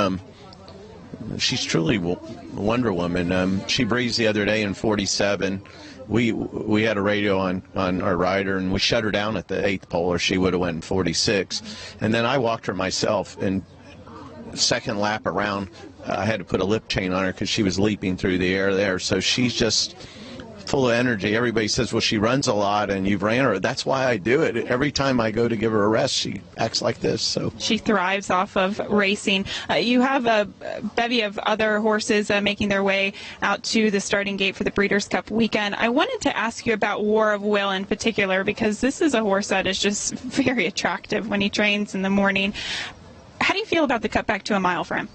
U: she's truly Wonder Woman. She breezed the other day in 47. We had a radio on our rider, and we shut her down at the 8th pole, or she would have went in 46. And then I walked her myself, and second lap around, I had to put a lip chain on her because she was leaping through the air there. So she's just full of energy. Everybody says, well, she runs a lot and you've ran her. That's why I do it. Every time I go to give her a rest, she acts like this. So
C: she thrives off of racing. You have a bevy of other horses making their way out to the starting gate for the Breeders' Cup weekend. I wanted to ask you about War of Will in particular, because this is a horse that is just very attractive when he trains in the morning. How do you feel about the cutback to a mile for him?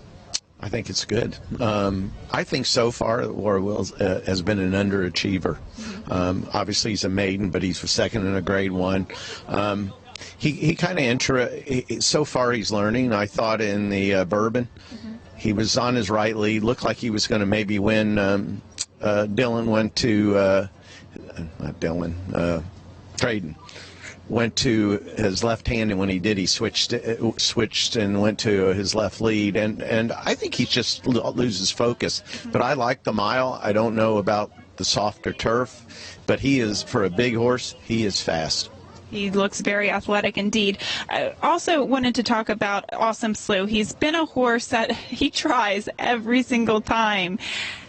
U: I think it's good. I think so far War of Will has been an underachiever. Obviously he's a maiden, but he's second in a Grade 1. He kind of so far he's learning. I thought in the Bourbon, he was on his right lead, looked like he was going to maybe win. Dylan went to, not Dylan, Traden. Went to his left hand, and when he did, he switched and went to his left lead, and I think he just loses focus. But I like the mile. I don't know about the softer turf, but he is, for a big horse, he is fast.
C: He looks very athletic indeed. I also wanted to talk about Awesome Slew. He's been a horse that he tries every single time.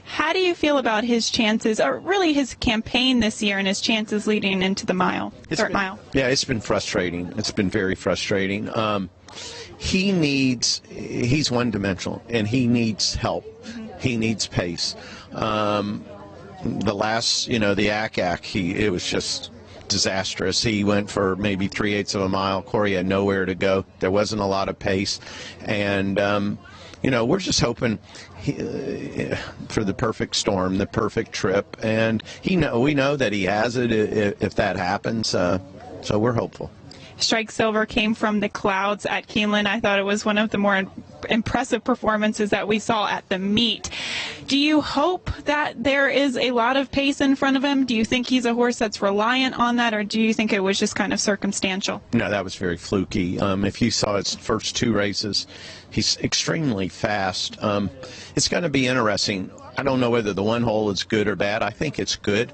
C: How do you feel about his chances, or really his campaign this year and his chances leading into the mile, mile?
U: Yeah, it's been frustrating. It's been very frustrating. He's one-dimensional, and he needs help. He needs pace. The last, the ACAC, it was just disastrous. He went for maybe 3/8 of a mile. Corey had nowhere to go. There wasn't a lot of pace, and we're just hoping for the perfect storm, the perfect trip, and we know that he has it if that happens. So we're hopeful.
C: Strike Silver came from the clouds at Keeneland. I thought it was one of the more impressive performances that we saw at the meet. Do you hope that there is a lot of pace in front of him? Do you think he's a horse that's reliant on that, or do you think it was just kind of circumstantial?
U: No, that was very fluky. If you saw his first 2 races, he's extremely fast. It's going to be interesting. I don't know whether the one hole is good or bad. I think it's good.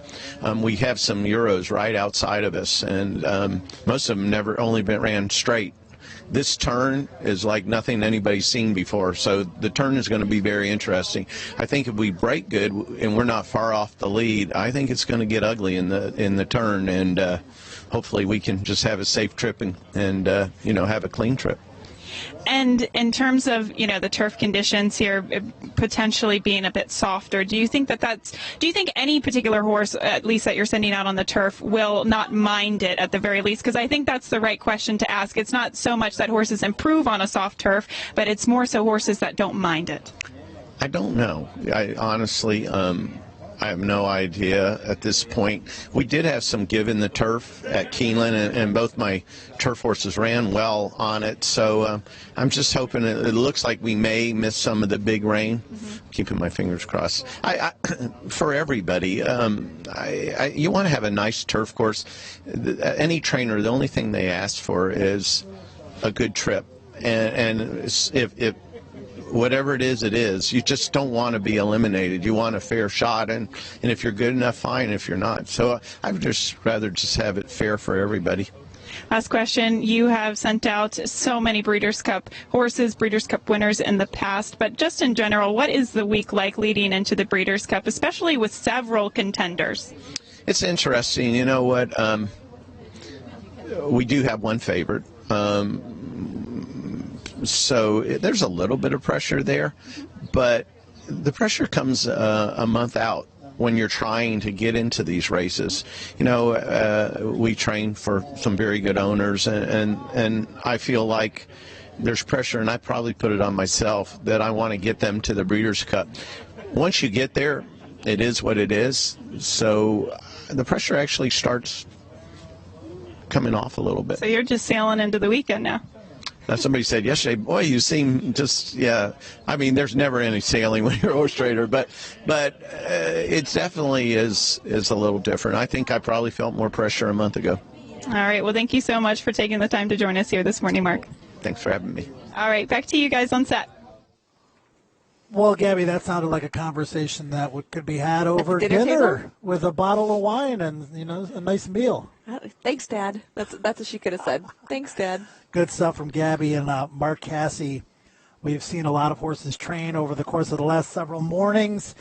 U: We have some Euros right outside of us, and most of them only ran straight. This turn is like nothing anybody's seen before, so the turn is going to be very interesting. I think if we break good and we're not far off the lead, I think it's going to get ugly in the turn, and hopefully we can just have a safe trip and have a clean trip.
C: And in terms of, the turf conditions here potentially being a bit softer, do you think any particular horse, at least that you're sending out on the turf, will not mind it at the very least? Because I think that's the right question to ask. It's not so much that horses improve on a soft turf, but it's more so horses that don't mind it.
U: I don't know. I honestly, I have no idea at this point. We did have some give in the turf at Keeneland, and both my turf horses ran well on it. So I'm just hoping it looks like we may miss some of the big rain. Keeping my fingers crossed. For everybody, you want to have a nice turf course. Any trainer, the only thing they ask for is a good trip. And if whatever it is, you just don't want to be eliminated. You want a fair shot, and if you're good enough, fine. If you're not, so I would just rather have it fair for everybody.
C: Last question. You have sent out so many Breeders' Cup horses, Breeders' Cup winners in the past, but just in general, what is the week like leading into the Breeders' Cup, especially with several contenders?
U: It's interesting. You know what? We do have one favorite. So there's a little bit of pressure there, but the pressure comes a month out when you're trying to get into these races. We train for some very good owners, and I feel like there's pressure, and I probably put it on myself, that I want to get them to the Breeders' Cup. Once you get there, it is what it is. So the pressure actually starts coming off a little bit.
C: So you're just sailing into the weekend now.
U: Somebody said yesterday, boy, you seem just, I mean, there's never any sailing when you're a horse trader, but it definitely is a little different. I think I probably felt more pressure a month ago.
C: All right. Well, thank you so much for taking the time to join us here this morning, Mark.
U: Thanks for having me.
C: All right. Back to you guys on set.
B: Well, Gabby, that sounded like a conversation that could be had over dinner with a bottle of wine and, a nice meal.
A: Thanks, Dad. That's what she could have said. Thanks, Dad.
B: Good stuff from Gabby and Mark Cassie. We've seen a lot of horses train over the course of the last several mornings.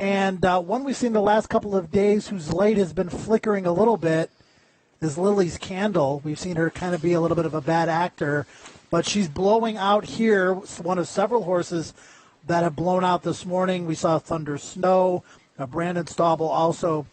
B: And one we've seen the last couple of days whose light has been flickering a little bit is Lily's Candle. We've seen her kind of be a little bit of a bad actor, but she's blowing out here, one of several horses that have blown out this morning. We saw Thunder Snow. Brandon Staubel also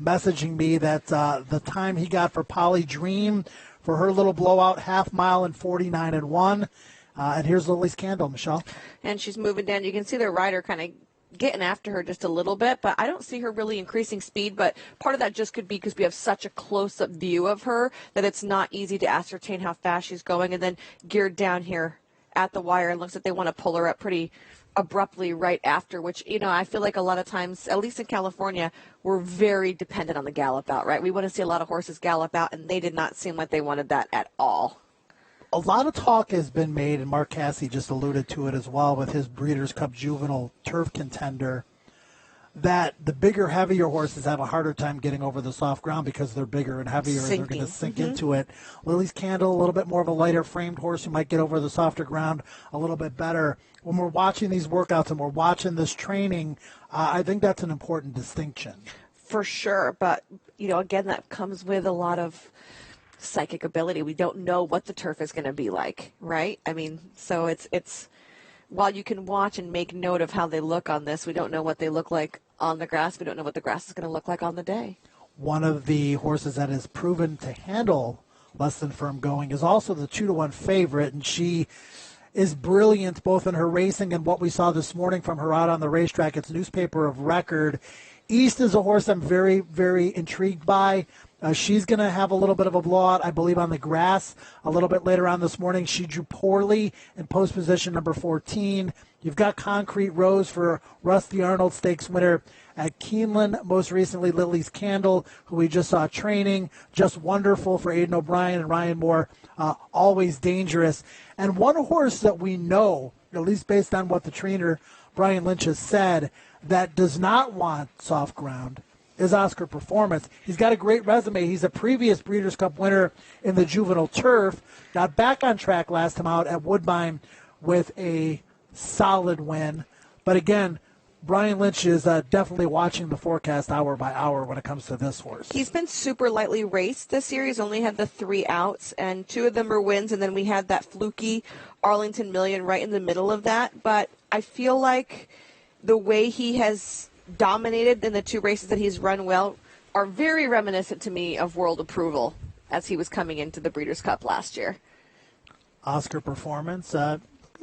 B: messaging me that the time he got for Polly Dream for her little blowout, half mile in 49-1. And here's Lily's Candle, Michelle.
A: And she's moving down. You can see the rider kind of getting after her just a little bit, but I don't see her really increasing speed. But part of that just could be because we have such a close-up view of her that it's not easy to ascertain how fast she's going. And then geared down here at the wire, and looks like they want to pull her up pretty abruptly right after, which, you know, I feel like a lot of times, at least in California, we're very dependent on the gallop out, right? We want to see a lot of horses gallop out, and they did not seem like they wanted that at all.
B: A lot of talk has been made, and Mark Cassidy just alluded to it as well with his Breeders' Cup Juvenile Turf Contender, that the bigger, heavier horses have a harder time getting over the soft ground because they're bigger and heavier and they're going to sink into it. Lily's Candle, a little bit more of a lighter framed horse who might get over the softer ground a little bit better. When we're watching these workouts and we're watching this training, I think that's an important distinction.
A: For sure, but, you know, again, that comes with a lot of psychic ability. We don't know what the turf is going to be like, right? I mean, so it's while you can watch and make note of how they look on this, we don't know what they look like on the grass. We don't know what the grass is going to look like on the day.
B: One of the horses that is proven to handle less than firm going is also the 2-1 favorite, and she is brilliant both in her racing and what we saw this morning from her out on the racetrack. It's Newspaper of Record. East is a horse I'm very, very intrigued by. She's going to have a little bit of a blowout, I believe, on the grass a little bit later on this morning. She drew poorly in post position number 14. You've got Concrete Rose for Rusty Arnold Stakes winner at Keeneland. Most recently, Lily's Candle, who we just saw training. Just Wonderful for Aidan O'Brien and Ryan Moore. Always Dangerous. And one horse that we know, at least based on what the trainer Brian Lynch has said, that does not want soft ground is Oscar Performance. He's got a great resume. He's a previous Breeders' Cup winner in the juvenile turf. Got back on track last time out at Woodbine with a solid win. But again, Brian Lynch is definitely watching the forecast hour by hour when it comes to this horse.
A: He's been super lightly raced this year. He's only had the 3 outs, and 2 of them are wins, and then we had that fluky Arlington Million right in the middle of that. But I feel like the way he has dominated in the 2 races that he's run well are very reminiscent to me of World Approval as he was coming into the Breeders' Cup last year.
B: Oscar Performance,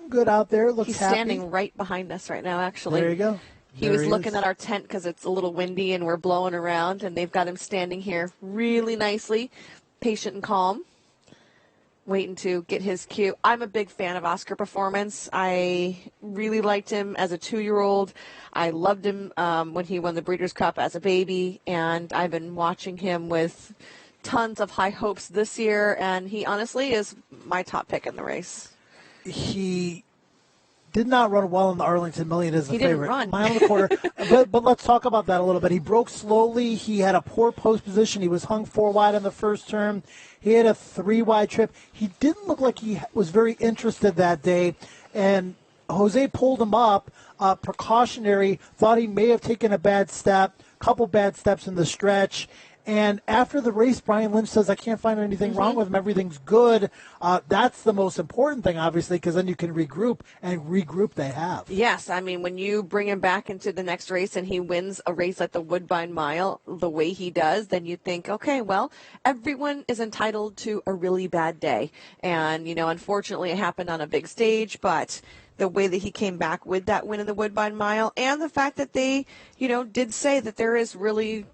B: good out there. Looks
A: He's
B: happy.
A: Standing right behind us right now, actually.
B: There you go.
A: He was looking at our tent because it's a little windy and we're blowing around, and they've got him standing here really nicely, patient and calm, waiting to get his cue. I'm a big fan of Oscar Performance. I really liked him as a 2-year-old. I loved him when he won the Breeders' Cup as a baby, and I've been watching him with tons of high hopes this year, and he honestly is my top pick in the race.
B: He did not run well in the Arlington Million as a favorite.
A: He didn't run.
B: Mile and a quarter. but let's talk about that a little bit. He broke slowly. He had a poor post position. He was hung 4 wide in the first turn. He had a 3 wide trip. He didn't look like he was very interested that day. And Jose pulled him up, precautionary, thought he may have taken a bad step, couple bad steps in the stretch. And after the race, Brian Lynch says, I can't find anything wrong with him. Everything's good. That's the most important thing, obviously, because then you can regroup, and regroup they have.
A: Yes, I mean, when you bring him back into the next race and he wins a race like the Woodbine Mile the way he does, then you think, okay, well, everyone is entitled to a really bad day. And, you know, unfortunately it happened on a big stage, but the way that he came back with that win in the Woodbine Mile, and the fact that they, you know, did say that there is really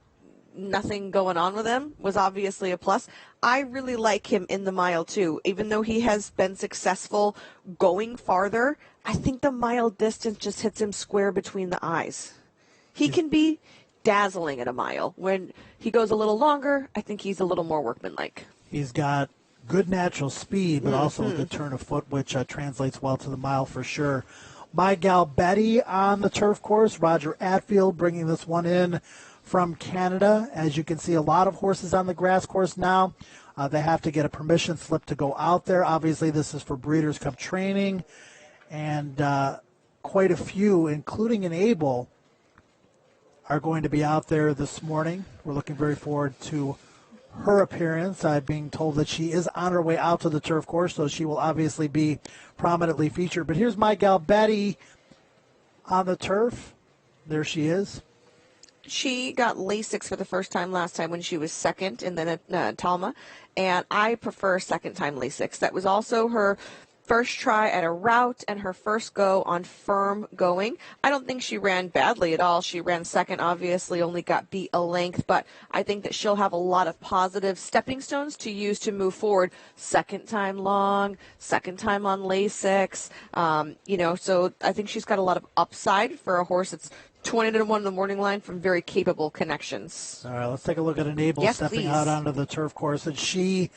A: nothing going on with him was obviously a plus. I really like him in the mile too. Even though he has been successful going farther, I think the mile distance just hits him square between the eyes. He can be dazzling at a mile. When he goes a little longer, I think he's a little more workmanlike.
B: He's got good natural speed, but also a good turn of foot, which translates well to the mile for sure. My gal Betty on the turf course, Roger Atfield bringing this one in from Canada. As you can see, a lot of horses on the grass course now. They have to get a permission slip to go out there. Obviously, this is for Breeders' Cup training, and quite a few, including an Abel, are going to be out there this morning. We're looking very forward to her appearance. I'm being told that she is on her way out to the turf course, so she will obviously be prominently featured. But here's my gal Betty on the turf. There she is.
A: She got LASIK for the first time last time when she was second in the Talma, and I prefer second-time LASIK. That was also her first try at a route and her first go on firm going. I don't think she ran badly at all. She ran second, obviously, only got beat a length, but I think that she'll have a lot of positive stepping stones to use to move forward. Second time long, second time on LASIK. So I think she's got a lot of upside for a horse that's 20-1 in the morning line from very capable connections.
B: All right, let's take a look at Enable stepping
A: please.
B: out onto the turf course. And she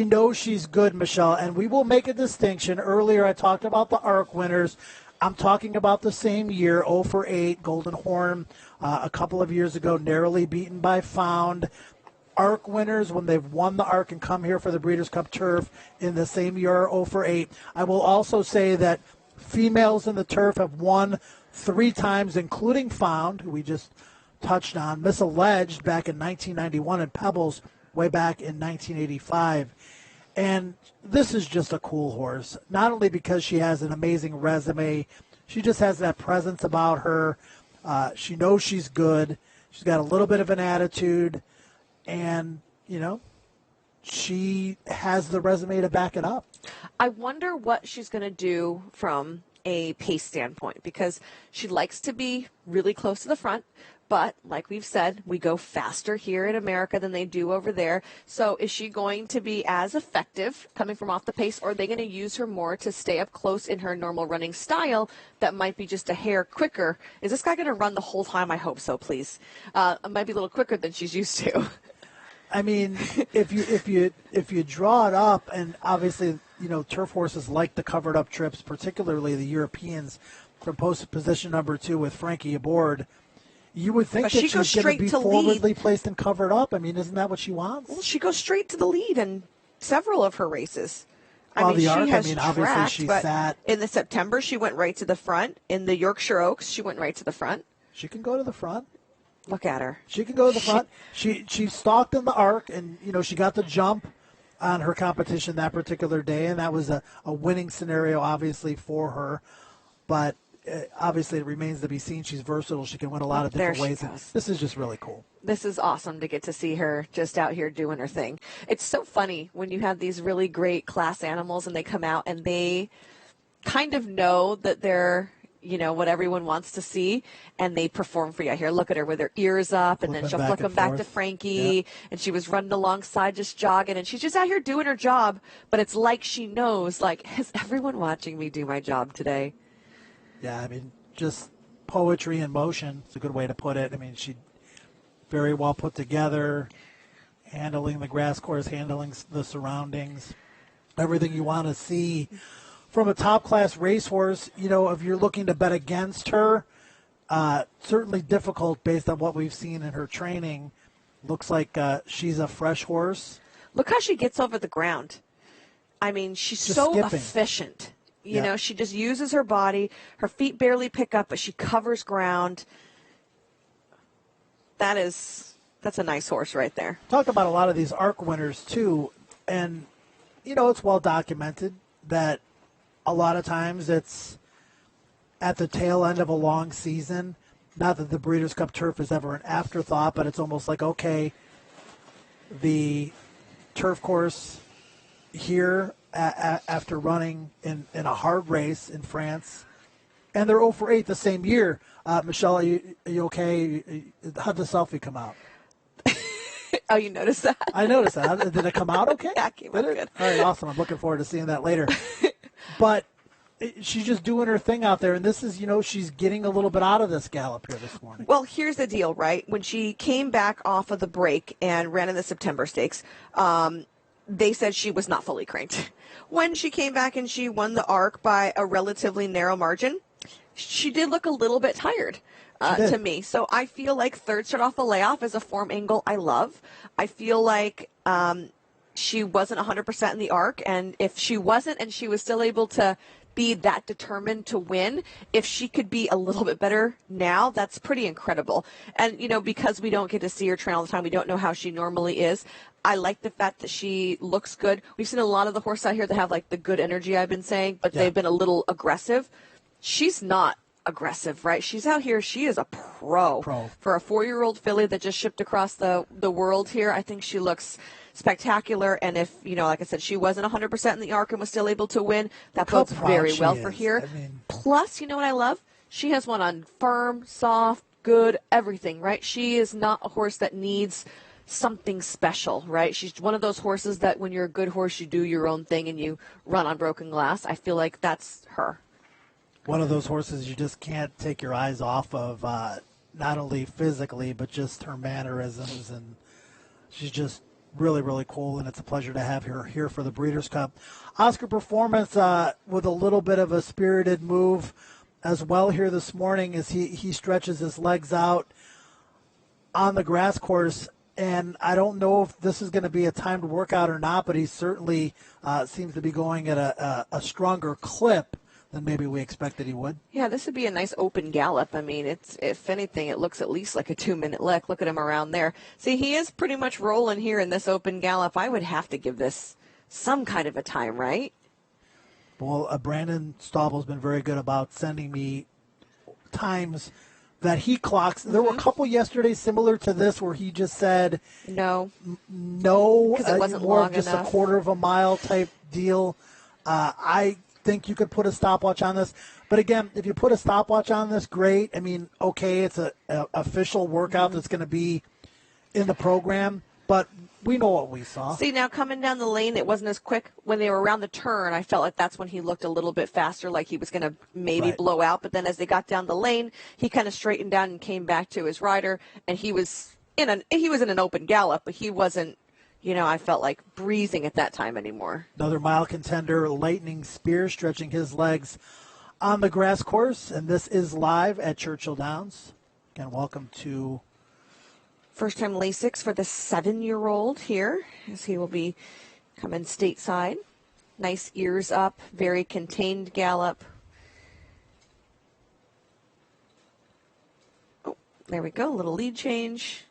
B: knows she's good, Michelle, and we will make a distinction. Earlier I talked about the ARC winners. I'm talking about the same year, 0 for 8, Golden Horn, a couple of years ago, narrowly beaten by Found. ARC winners, when they've won the ARC and come here for the Breeders' Cup Turf in the same year, 0 for 8. I will also say that females in the turf have won 3 times, including Found, who we just touched on, Miss Alleged back in 1991, and Pebbles way back in 1985. And this is just a cool horse, not only because she has an amazing resume, she just has that presence about her. She knows she's good. She's got a little bit of an attitude, and, she has the resume to back it up.
A: I wonder what she's going to do from a pace standpoint, because she likes to be really close to the front, but like we've said, we go faster here in America than they do over there. So is she going to be as effective coming from off the pace, or are they going to use her more to stay up close in her normal running style that might be just a hair quicker? Is this guy going to run the whole time? I hope so, please. It might be a little quicker than she's used to.
B: I mean, if you draw it up, and obviously, turf horses like the covered up trips, particularly the Europeans from post position number 2 with Frankie aboard, you would think that she's going to be forwardly placed and covered up. I mean, isn't that what she wants?
A: Well, she goes straight to the lead in several of her races.
B: Obviously she sat.
A: In the September, she went right to the front. In the Yorkshire Oaks, she went right to the front.
B: She can go to the front.
A: Look at her.
B: She can go to the front. She stalked in the ARC, and, she got the jump on her competition that particular day, and that was a winning scenario, obviously, for her. But obviously, it remains to be seen. She's versatile. She can win a lot of different ways. This is just really cool.
A: This is awesome to get to see her just out here doing her thing. It's so funny when you have these really great class animals and they come out and they kind of know that they're, what everyone wants to see, and they perform for you. Here, look at her with her ears up, and then she'll flick them back to Frankie, and she was running alongside just jogging, and she's just out here doing her job, but it's like she knows, is everyone watching me do my job today?
B: Yeah, I mean, just poetry in motion. It's a good way to put it. I mean, she very well put together, handling the grass course, handling the surroundings, everything you want to see from a top-class racehorse. If you're looking to bet against her, certainly difficult based on what we've seen in her training. Looks like she's a fresh horse.
A: Look how she gets over the ground. I mean, she's just so skipping. Efficient. She just uses her body. Her feet barely pick up, but she covers ground. That's a nice horse right there.
B: Talk about a lot of these ARC winners, too. And, it's well documented that a lot of times it's at the tail end of a long season. Not that the Breeders' Cup Turf is ever an afterthought, but it's almost like, okay, the turf course here after running in a hard race in France, and they're 0 for 8 the same year. Michelle, are you okay? How'd the selfie come out?
A: Oh, you noticed that?
B: I noticed that. Did it come out okay?
A: Yeah, it came out good.
B: All right, awesome. I'm looking forward to seeing that later. But she's just doing her thing out there, and this is, she's getting a little bit out of this gallop here this morning.
A: Well, here's the deal, right? When she came back off of the break and ran in the September Stakes, they said she was not fully cranked. When she came back and she won the ARC by a relatively narrow margin, she did look a little bit tired to me. So I feel like third start off the layoff is a form angle I love. I feel like she wasn't 100% in the ARC, and if she wasn't and she was still able to be that determined to win. If she could be a little bit better now, that's pretty incredible. And, because we don't get to see her train all the time, we don't know how she normally is. I like the fact that she looks good. We've seen a lot of the horses out here that have, like, the good energy I've been saying, but they've been a little aggressive. She's not aggressive, right? She's out here. She is a pro. For a 4-year-old filly that just shipped across the world here, I think she looks spectacular. And if, like I said, she wasn't 100% in the arc and was still able to win, that bodes very well for here. Plus, you know what I love? She has one on firm, soft, good, everything, right? She is not a horse that needs something special, right? She's one of those horses that when you're a good horse, you do your own thing and you run on broken glass. I feel like that's her.
B: One of those horses you just can't take your eyes off of, not only physically, but just her mannerisms. And she's just really, really cool, and it's a pleasure to have her here for the Breeders' Cup. Oscar Performance with a little bit of a spirited move as well here this morning as he stretches his legs out on the grass course. And I don't know if this is going to be a timed workout or not, but he certainly seems to be going at a stronger clip than maybe we expected he would.
A: Yeah, this would be a nice open gallop. I mean, if anything, it looks at least like a 2-minute lick. Look at him around there. See, he is pretty much rolling here in this open gallop. I would have to give this some kind of a time, right?
B: Well, Brandon Stauble's been very good about sending me times that he clocks. There were a couple yesterday similar to this where he just said
A: no,
B: because
A: it wasn't
B: more
A: long
B: of just
A: enough.
B: A quarter of a mile type deal. I think you could put a stopwatch on this, but again, if you put a stopwatch on this, great. I mean, okay, it's a official workout that's going to be in the program, but we know what we saw.
A: See, now coming down the lane, it wasn't as quick. When they were around the turn, I felt like that's when he looked a little bit faster, like he was going to maybe blow out. But then as they got down the lane, he kind of straightened down and came back to his rider, and he was in an open gallop, but he wasn't, I felt like breezing at that time anymore.
B: Another mile contender, Lightning Spear, stretching his legs on the grass course, and this is live at Churchill Downs. Again, welcome to
A: first time Lasix for the 7-year-old here, as he will be coming stateside. Nice ears up, very contained gallop. Oh, there we go, a little lead change.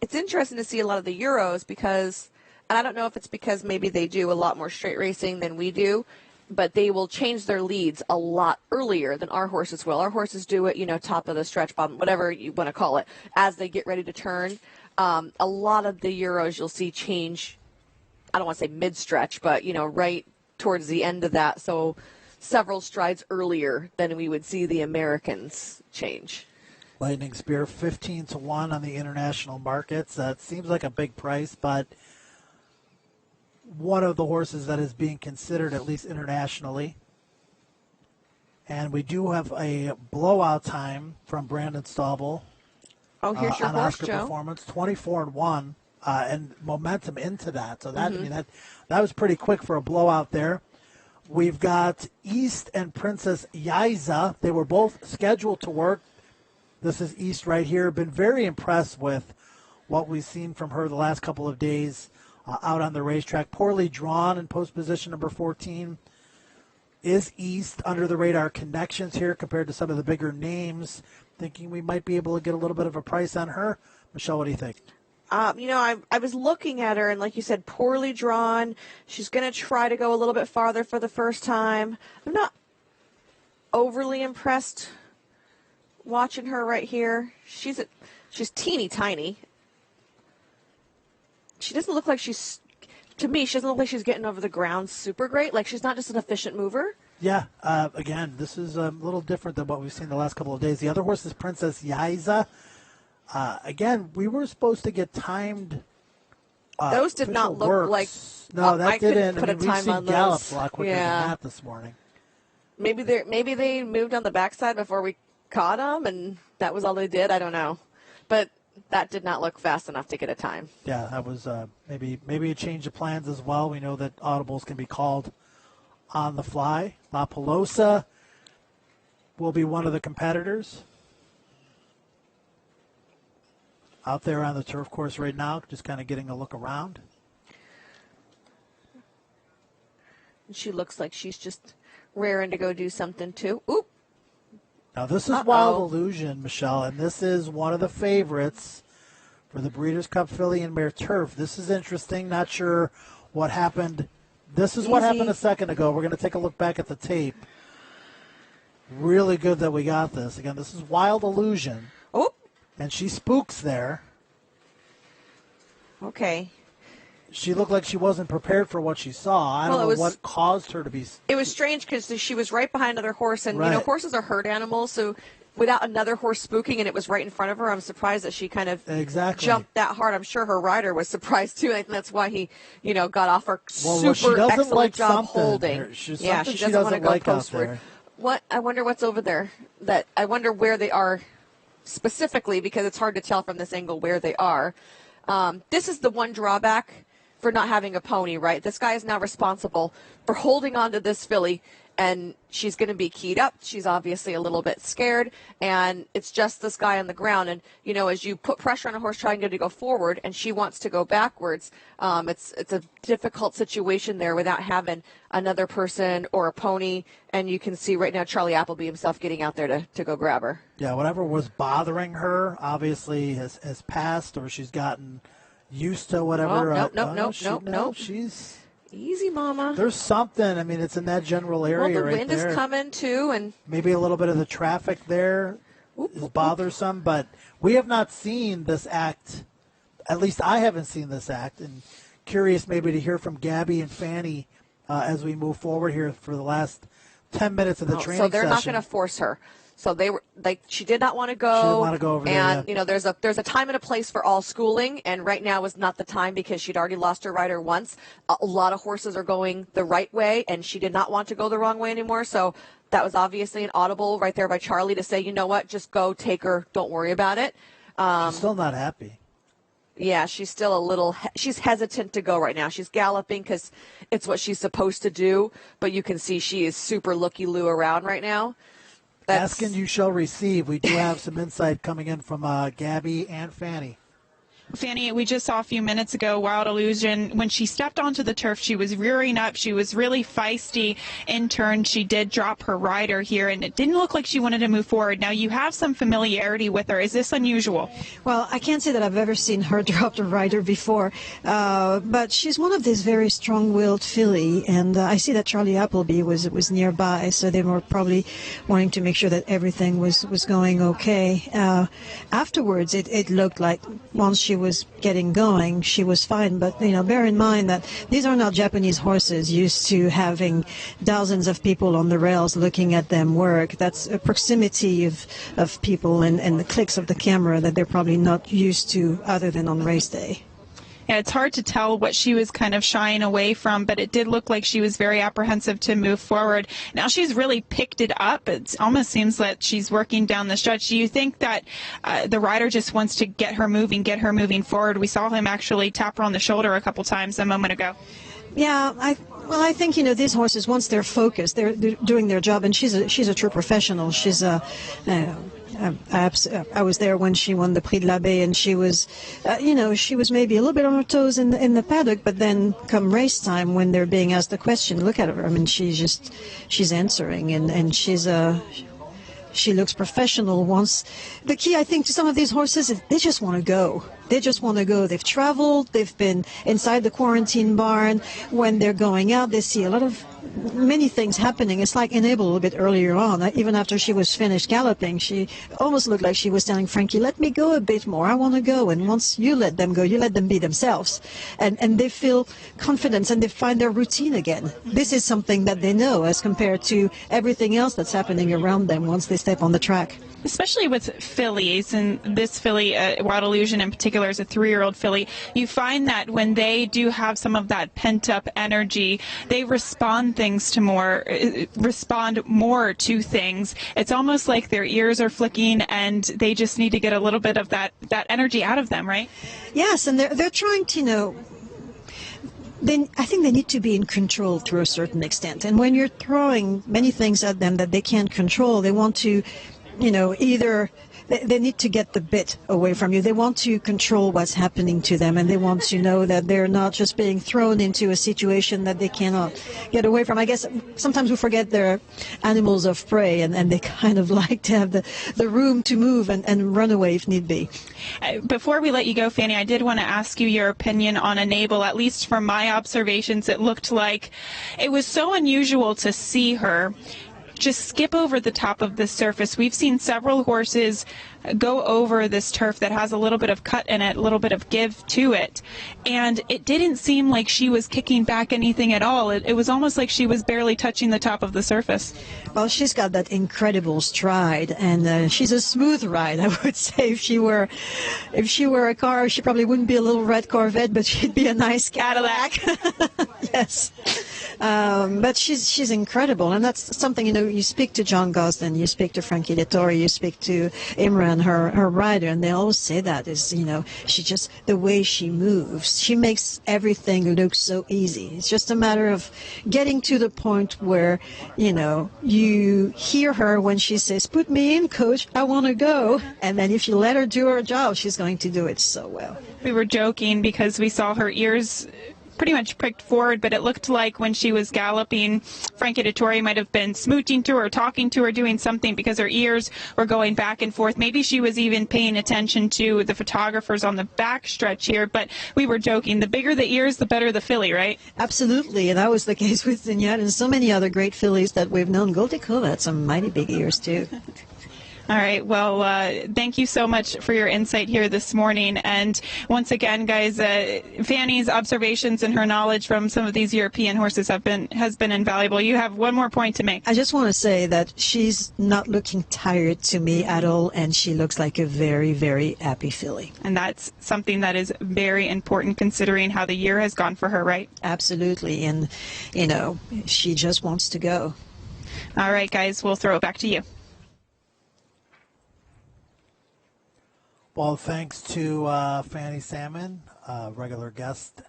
A: It's interesting to see a lot of the Euros because, and I don't know if it's because maybe they do a lot more straight racing than we do, but they will change their leads a lot earlier than our horses will. Our horses do it, top of the stretch, bottom, whatever you want to call it, as they get ready to turn. A lot of the Euros you'll see change, I don't want to say mid-stretch, but, right towards the end of that. So several strides earlier than we would see the Americans change.
B: Lightning Spear, 15-1 on the international markets. That seems like a big price, but one of the horses that is being considered, at least internationally. And we do have a blowout time from Brandon Stauble.
A: Oh, here's your
B: on
A: horse,
B: Oscar
A: Joe.
B: Performance, 24-1, and momentum into that. So that that was pretty quick for a blowout there. We've got East and Princess Yiza. They were both scheduled to work. This is East right here. Been very impressed with what we've seen from her the last couple of days out on the racetrack. Poorly drawn in post position number 14 is East. Under the radar connections here compared to some of the bigger names. Thinking we might be able to get a little bit of a price on her. Michelle, what do you think?
A: I was looking at her, and like you said, poorly drawn. She's going to try to go a little bit farther for the first time. I'm not overly impressed watching her right here. She's teeny tiny. She doesn't look like to me, she doesn't look like she's getting over the ground super great. Like, she's not just an efficient mover.
B: Yeah, again, this is a little different than what we've seen the last couple of days. The other horse is Princess Yiza. Again, we were supposed to get timed.
A: Those did not look
B: works.
A: like.
B: No, that
A: I
B: didn't.
A: Put a time
B: we've seen
A: on
B: gallops
A: those.
B: a lot quicker than that this morning.
A: Maybe they moved on the backside before we caught them, and that was all they did. I don't know, but that did not look fast enough to get a time.
B: Yeah, that was maybe a change of plans as well. We know that audibles can be called on the fly. La Pelosa will be one of the competitors out there on the turf course right now, just kind of getting a look around.
A: She looks like she's just raring to go do something too. Oop.
B: Now this is Wild Illusion, Michelle, and this is one of the favorites for the Breeders' Cup Filly and Mare Turf. This is interesting. Not sure what happened. This is what happened a second ago. We're going to take a look back at the tape. Really good that we got this. Again, this is Wild Illusion.
A: Oh.
B: And she spooks there.
A: Okay.
B: She looked like she wasn't prepared for what she saw. I don't know what caused her to be.
A: It was strange because she was right behind another horse, and
B: Right.
A: Horses are herd animals, so without another horse spooking and it was right in front of her, I'm surprised that she kind of jumped that hard. I'm sure her rider was surprised too. I think that's why he, got off her super excellent job holding.
B: She
A: doesn't want to go
B: like
A: postward. What? I wonder what's over there. I wonder where they are specifically, because it's hard to tell from this angle where they are. This is the one drawback for not having a pony, right? This guy is now responsible for holding on to this filly, and she's going to be keyed up. She's obviously a little bit scared, and it's just this guy on the ground. And, as you put pressure on a horse trying to go forward and she wants to go backwards, it's a difficult situation there without having another person or a pony. And you can see right now Charlie Appleby himself getting out there to go grab her.
B: Yeah, whatever was bothering her obviously has passed, or she's gotten used to whatever.
A: Nope.
B: She's
A: easy, Mama.
B: There's something. I mean, it's in that general area.
A: Well, the
B: right
A: wind
B: there.
A: is coming too, and
B: maybe a little bit of the traffic there is bothersome. But we have not seen this act. At least I haven't seen this act, and curious maybe to hear from Gabby and Fanny as we move forward here for the last 10 minutes of the training session.
A: So they're not going to force her. So she did not want to go.
B: She didn't want to go over there.
A: And there's a time and a place for all schooling, and right now is not the time because she'd already lost her rider once. A lot of horses are going the right way, and she did not want to go the wrong way anymore. So that was obviously an audible right there by Charlie to say, you know what, just go, take her, don't worry about it.
B: She's still not happy.
A: Yeah, she's still she's hesitant to go right now. She's galloping because it's what she's supposed to do, but you can see she is super looky-loo around right now.
B: Ask and you shall receive. We do have some insight coming in from Gabby and Fanny.
C: Fanny, we just saw a few minutes ago, Wild Illusion, when she stepped onto the turf, she was rearing up. She was really feisty. In turn, she did drop her rider here, and it didn't look like she wanted to move forward. Now, you have some familiarity with her. Is this unusual?
M: Well, I can't say that I've ever seen her drop the rider before, but she's one of these very strong-willed filly, and I see that Charlie Appleby was nearby, so they were probably wanting to make sure that everything was going okay. Afterwards, it looked like once she was getting going, she was fine. But, bear in mind that these are not Japanese horses used to having dozens of people on the rails looking at them work. That's a proximity of people and the clicks of the camera that they're probably not used to other than on race day.
C: Yeah, it's hard to tell what she was kind of shying away from, but it did look like she was very apprehensive to move forward. Now she's really picked it up. It almost seems that she's working down the stretch. Do you think that the rider just wants to get her moving forward? We saw him actually tap her on the shoulder a couple times a moment ago.
M: Yeah, I think, these horses, once they're focused, they're doing their job, and she's a true professional. She's I was there when she won the Prix de l'Abbé, and she was, she was maybe a little bit on her toes in the paddock, but then come race time when they're being asked the question, look at her. I mean, she's answering, and she looks professional. Once the key, I think, to some of these horses is they just want to go. They just want to go. They've traveled. They've been inside the quarantine barn. When they're going out, they see many things happening. It's like Enable a little bit earlier on. Even after she was finished galloping, she almost looked like she was telling Frankie, let me go a bit more. I want to go. And once you let them go, you let them be themselves. And they feel confidence and they find their routine again. This is something that they know as compared to everything else that's happening around them once they step on the track.
C: Especially with fillies, and this filly, Wild Illusion in particular, is a 3-year-old filly. You find that when they do have some of that pent-up energy, they respond more to things. It's almost like their ears are flicking, and they just need to get a little bit of that energy out of them, right?
M: Yes, and they're trying to, I think they need to be in control to a certain extent. And when you're throwing many things at them that they can't control, they want to either they need to get the bit away from you. They want to control what's happening to them, and they want to know that they're not just being thrown into a situation that they cannot get away from. I guess sometimes we forget they're animals of prey, and they kind of like to have the room to move and run away if need be.
C: Before we let you go, Fanny, I did want to ask you your opinion on a Enable. At least from my observations, it looked like it was so unusual to see her just skip over the top of this surface. We've seen several horses go over this turf that has a little bit of cut in it, a little bit of give to it, and it didn't seem like she was kicking back anything at all. It was almost like she was barely touching the top of the surface.
M: Well, she's got that incredible stride, and she's a smooth ride, I would say. If she were a car, she probably wouldn't be a little red Corvette, but she'd be a nice Cadillac. Yes. But she's incredible, and that's something, you speak to John Gosden, you speak to Frankie Dettori, you speak to Imran, her rider, and they always say that is, she just, the way she moves, she makes everything look so easy. It's just a matter of getting to the point where, you hear her when she says, "Put me in, coach, I want to go," and then if you let her do her job, she's going to do it so well.
C: We were joking because we saw her ears pretty much pricked forward, but it looked like when she was galloping, Frankie Dettori might have been smooching to her, talking to her, doing something, because her ears were going back and forth. Maybe she was even paying attention to the photographers on the back stretch here, but we were joking. The bigger the ears, the better the filly, right?
M: Absolutely, and that was the case with Vignette and so many other great fillies that we've known. Goldie Cole had some mighty big ears, too.
C: All right. Well, thank you so much for your insight here this morning. And once again, guys, Fanny's observations and her knowledge from some of these European horses has been invaluable. You have one more point to make.
M: I just want to say that she's not looking tired to me at all, and she looks like a very, very happy filly.
C: And that's something that is very important considering how the year has gone for her, right?
M: Absolutely. And, she just wants to go.
C: All right, guys, we'll throw it back to you.
B: Well, thanks to Fanny Salmon, regular guest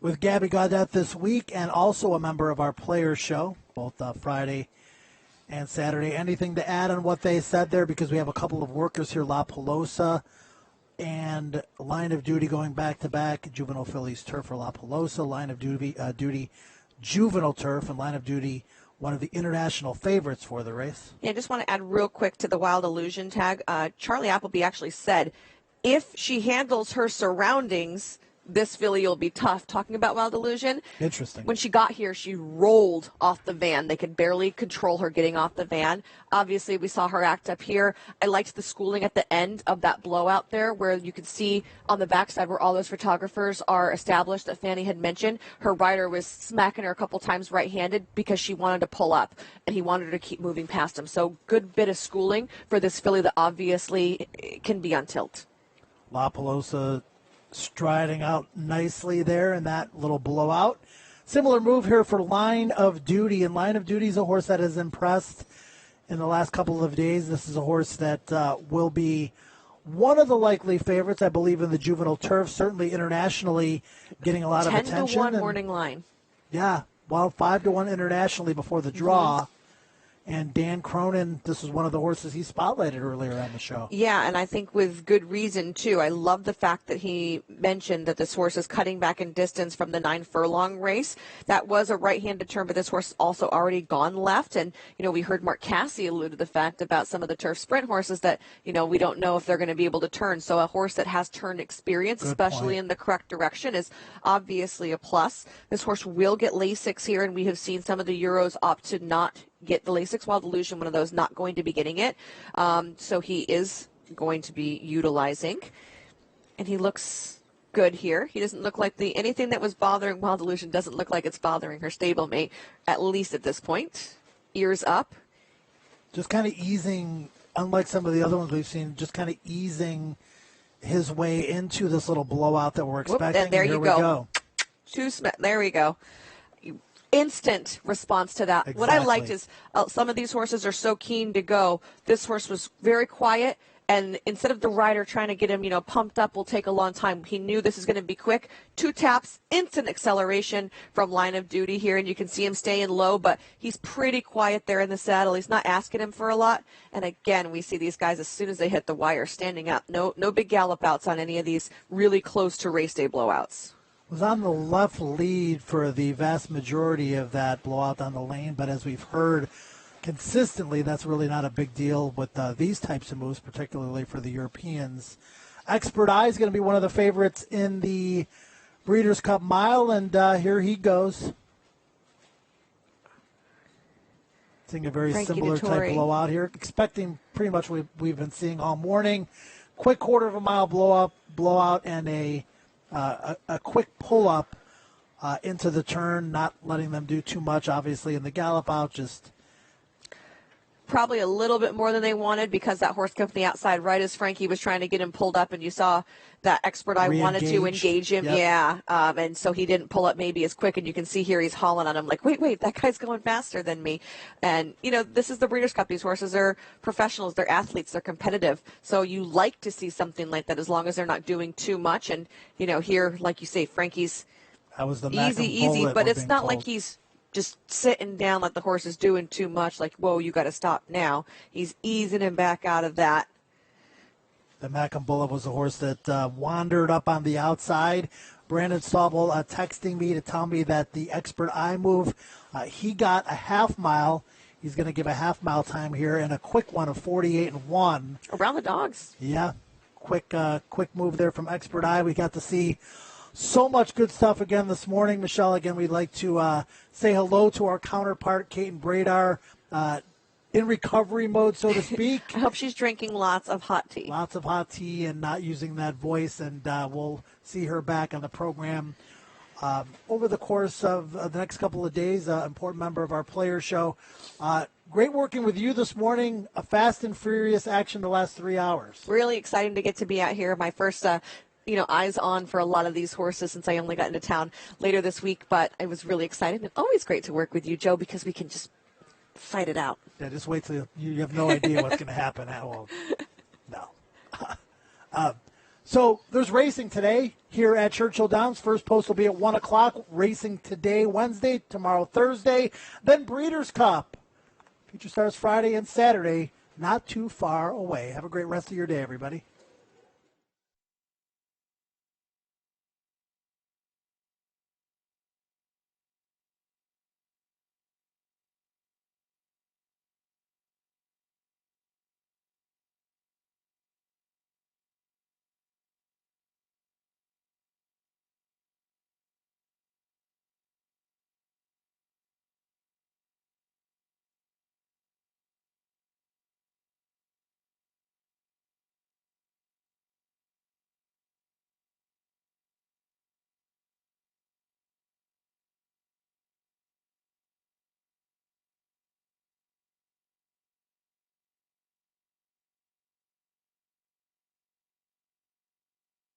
B: with Gabby Gaudet this week, and also a member of our Players Show, both Friday and Saturday. Anything to add on what they said there? Because we have a couple of workers here, La Pelosa and Line of Duty going back-to-back, Juvenile Phillies turf for La Pelosa, Line of Duty Juvenile turf, and Line of Duty, one of the international favorites for the race.
A: Yeah, I just want to add real quick to the Wild Illusion tag. Charlie Appleby actually said, if she handles her surroundings, this filly will be tough. Talking about Wild Illusion.
B: Interesting.
A: When she got here, she rolled off the van. They could barely control her getting off the van. Obviously, we saw her act up here. I liked the schooling at the end of that blowout there, where you could see on the backside where all those photographers are established that Fanny had mentioned. Her rider was smacking her a couple times right-handed because she wanted to pull up, and he wanted her to keep moving past him. So good bit of schooling for this filly that obviously can be on tilt.
B: La Pelosa striding out nicely there in that little blowout. Similar move here for Line of Duty, and Line of Duty is a horse that has impressed in the last couple of days. This is a horse that will be one of the likely favorites, I believe, in the juvenile turf, certainly internationally getting a lot of attention.
A: 10-1 morning line.
B: Yeah, well, 5-1 internationally before the draw. Mm-hmm. And Dan Cronin, this is one of the horses he spotlighted earlier on the show.
A: Yeah, and I think with good reason, too. I love the fact that he mentioned that this horse is cutting back in distance from the 9 furlong race. That was a right-handed turn, but this horse has also already gone left. And, we heard Mark Casse allude to the fact about some of the turf sprint horses that, we don't know if they're going to be able to turn. So a horse that has turn experience, good especially point. In the correct direction, is obviously a plus. This horse will get Lasix here, and we have seen some of the Euros opt to not get the Lasix. Wild Illusion, one of those not going to be getting it. So he is going to be utilizing. And he looks good here. He doesn't look like anything that was bothering Wild Illusion doesn't look like it's bothering her stablemate, at least at this point. Ears up.
B: Just kind of easing, unlike some of the other ones we've seen, just kind of easing his way into this little blowout that we're expecting.
A: And there you go. There we go. Instant response to that. Exactly. What I liked is some of these horses are so keen to go. This horse was very quiet And instead of the rider trying to get him, pumped up will take a long time, he knew this is going to be quick. 2 taps, instant acceleration from line of duty here, and you can see him staying low, but he's pretty quiet there in the saddle. He's not asking him for a lot. And again, we see these guys as soon as they hit the wire standing up. No big gallop outs on any of these really close to race day blowouts.
B: Was on the left lead for the vast majority of that blowout down the lane, but as we've heard consistently, that's really not a big deal with these types of moves, particularly for the Europeans. Expert Eye is going to be one of the favorites in the Breeders' Cup Mile, and here he goes. Seeing a very similar type blowout here, expecting pretty much what we've been seeing all morning. Quick quarter of a mile blowout, and a quick pull-up into the turn, not letting them do too much, obviously, in the gallop out, just
A: probably a little bit more than they wanted because that horse came from the outside right as Frankie was trying to get him pulled up, and you saw that Expert Eye wanted to engage him. Yep. Yeah, and so he didn't pull up maybe as quick, and you can see here he's hauling on him like, wait, that guy's going faster than me. And, this is the Breeders' Cup. These horses are professionals. They're athletes. They're competitive. So you like to see something like that as long as they're not doing too much. And, here, like you say, Frankie's
B: that was the
A: easy, but it's not like he's just sitting down like the horse is doing too much, like, whoa, you got to stop now. He's easing him back out of that.
B: The Macambulla was a horse that wandered up on the outside. Brandon Staubel texting me to tell me that the Expert Eye move, he got a half mile. He's going to give a half mile time here and a quick one of 48-1.
A: Around the dogs.
B: Yeah, quick move there from Expert Eye. We got to see so much good stuff again this morning. Michelle, again, we'd like to say hello to our counterpart, Kate Bradar, in recovery mode, so to speak.
A: I hope she's drinking lots of hot tea.
B: Lots of hot tea and not using that voice, and we'll see her back on the program over the course of the next couple of days. Important member of our player show. Great working with you this morning. A fast and furious action the last 3 hours.
A: Really exciting to get to be out here. My first eyes on for a lot of these horses since I only got into town later this week, but I was really excited. And always great to work with you, Joe, because we can just fight it out.
B: Yeah, just wait till you have no idea what's going to happen. No. So there's racing today here at Churchill Downs. First post will be at 1 o'clock. Racing today, Wednesday, tomorrow, Thursday. Then Breeders' Cup. Future Stars Friday and Saturday. Not too far away. Have a great rest of your day, everybody.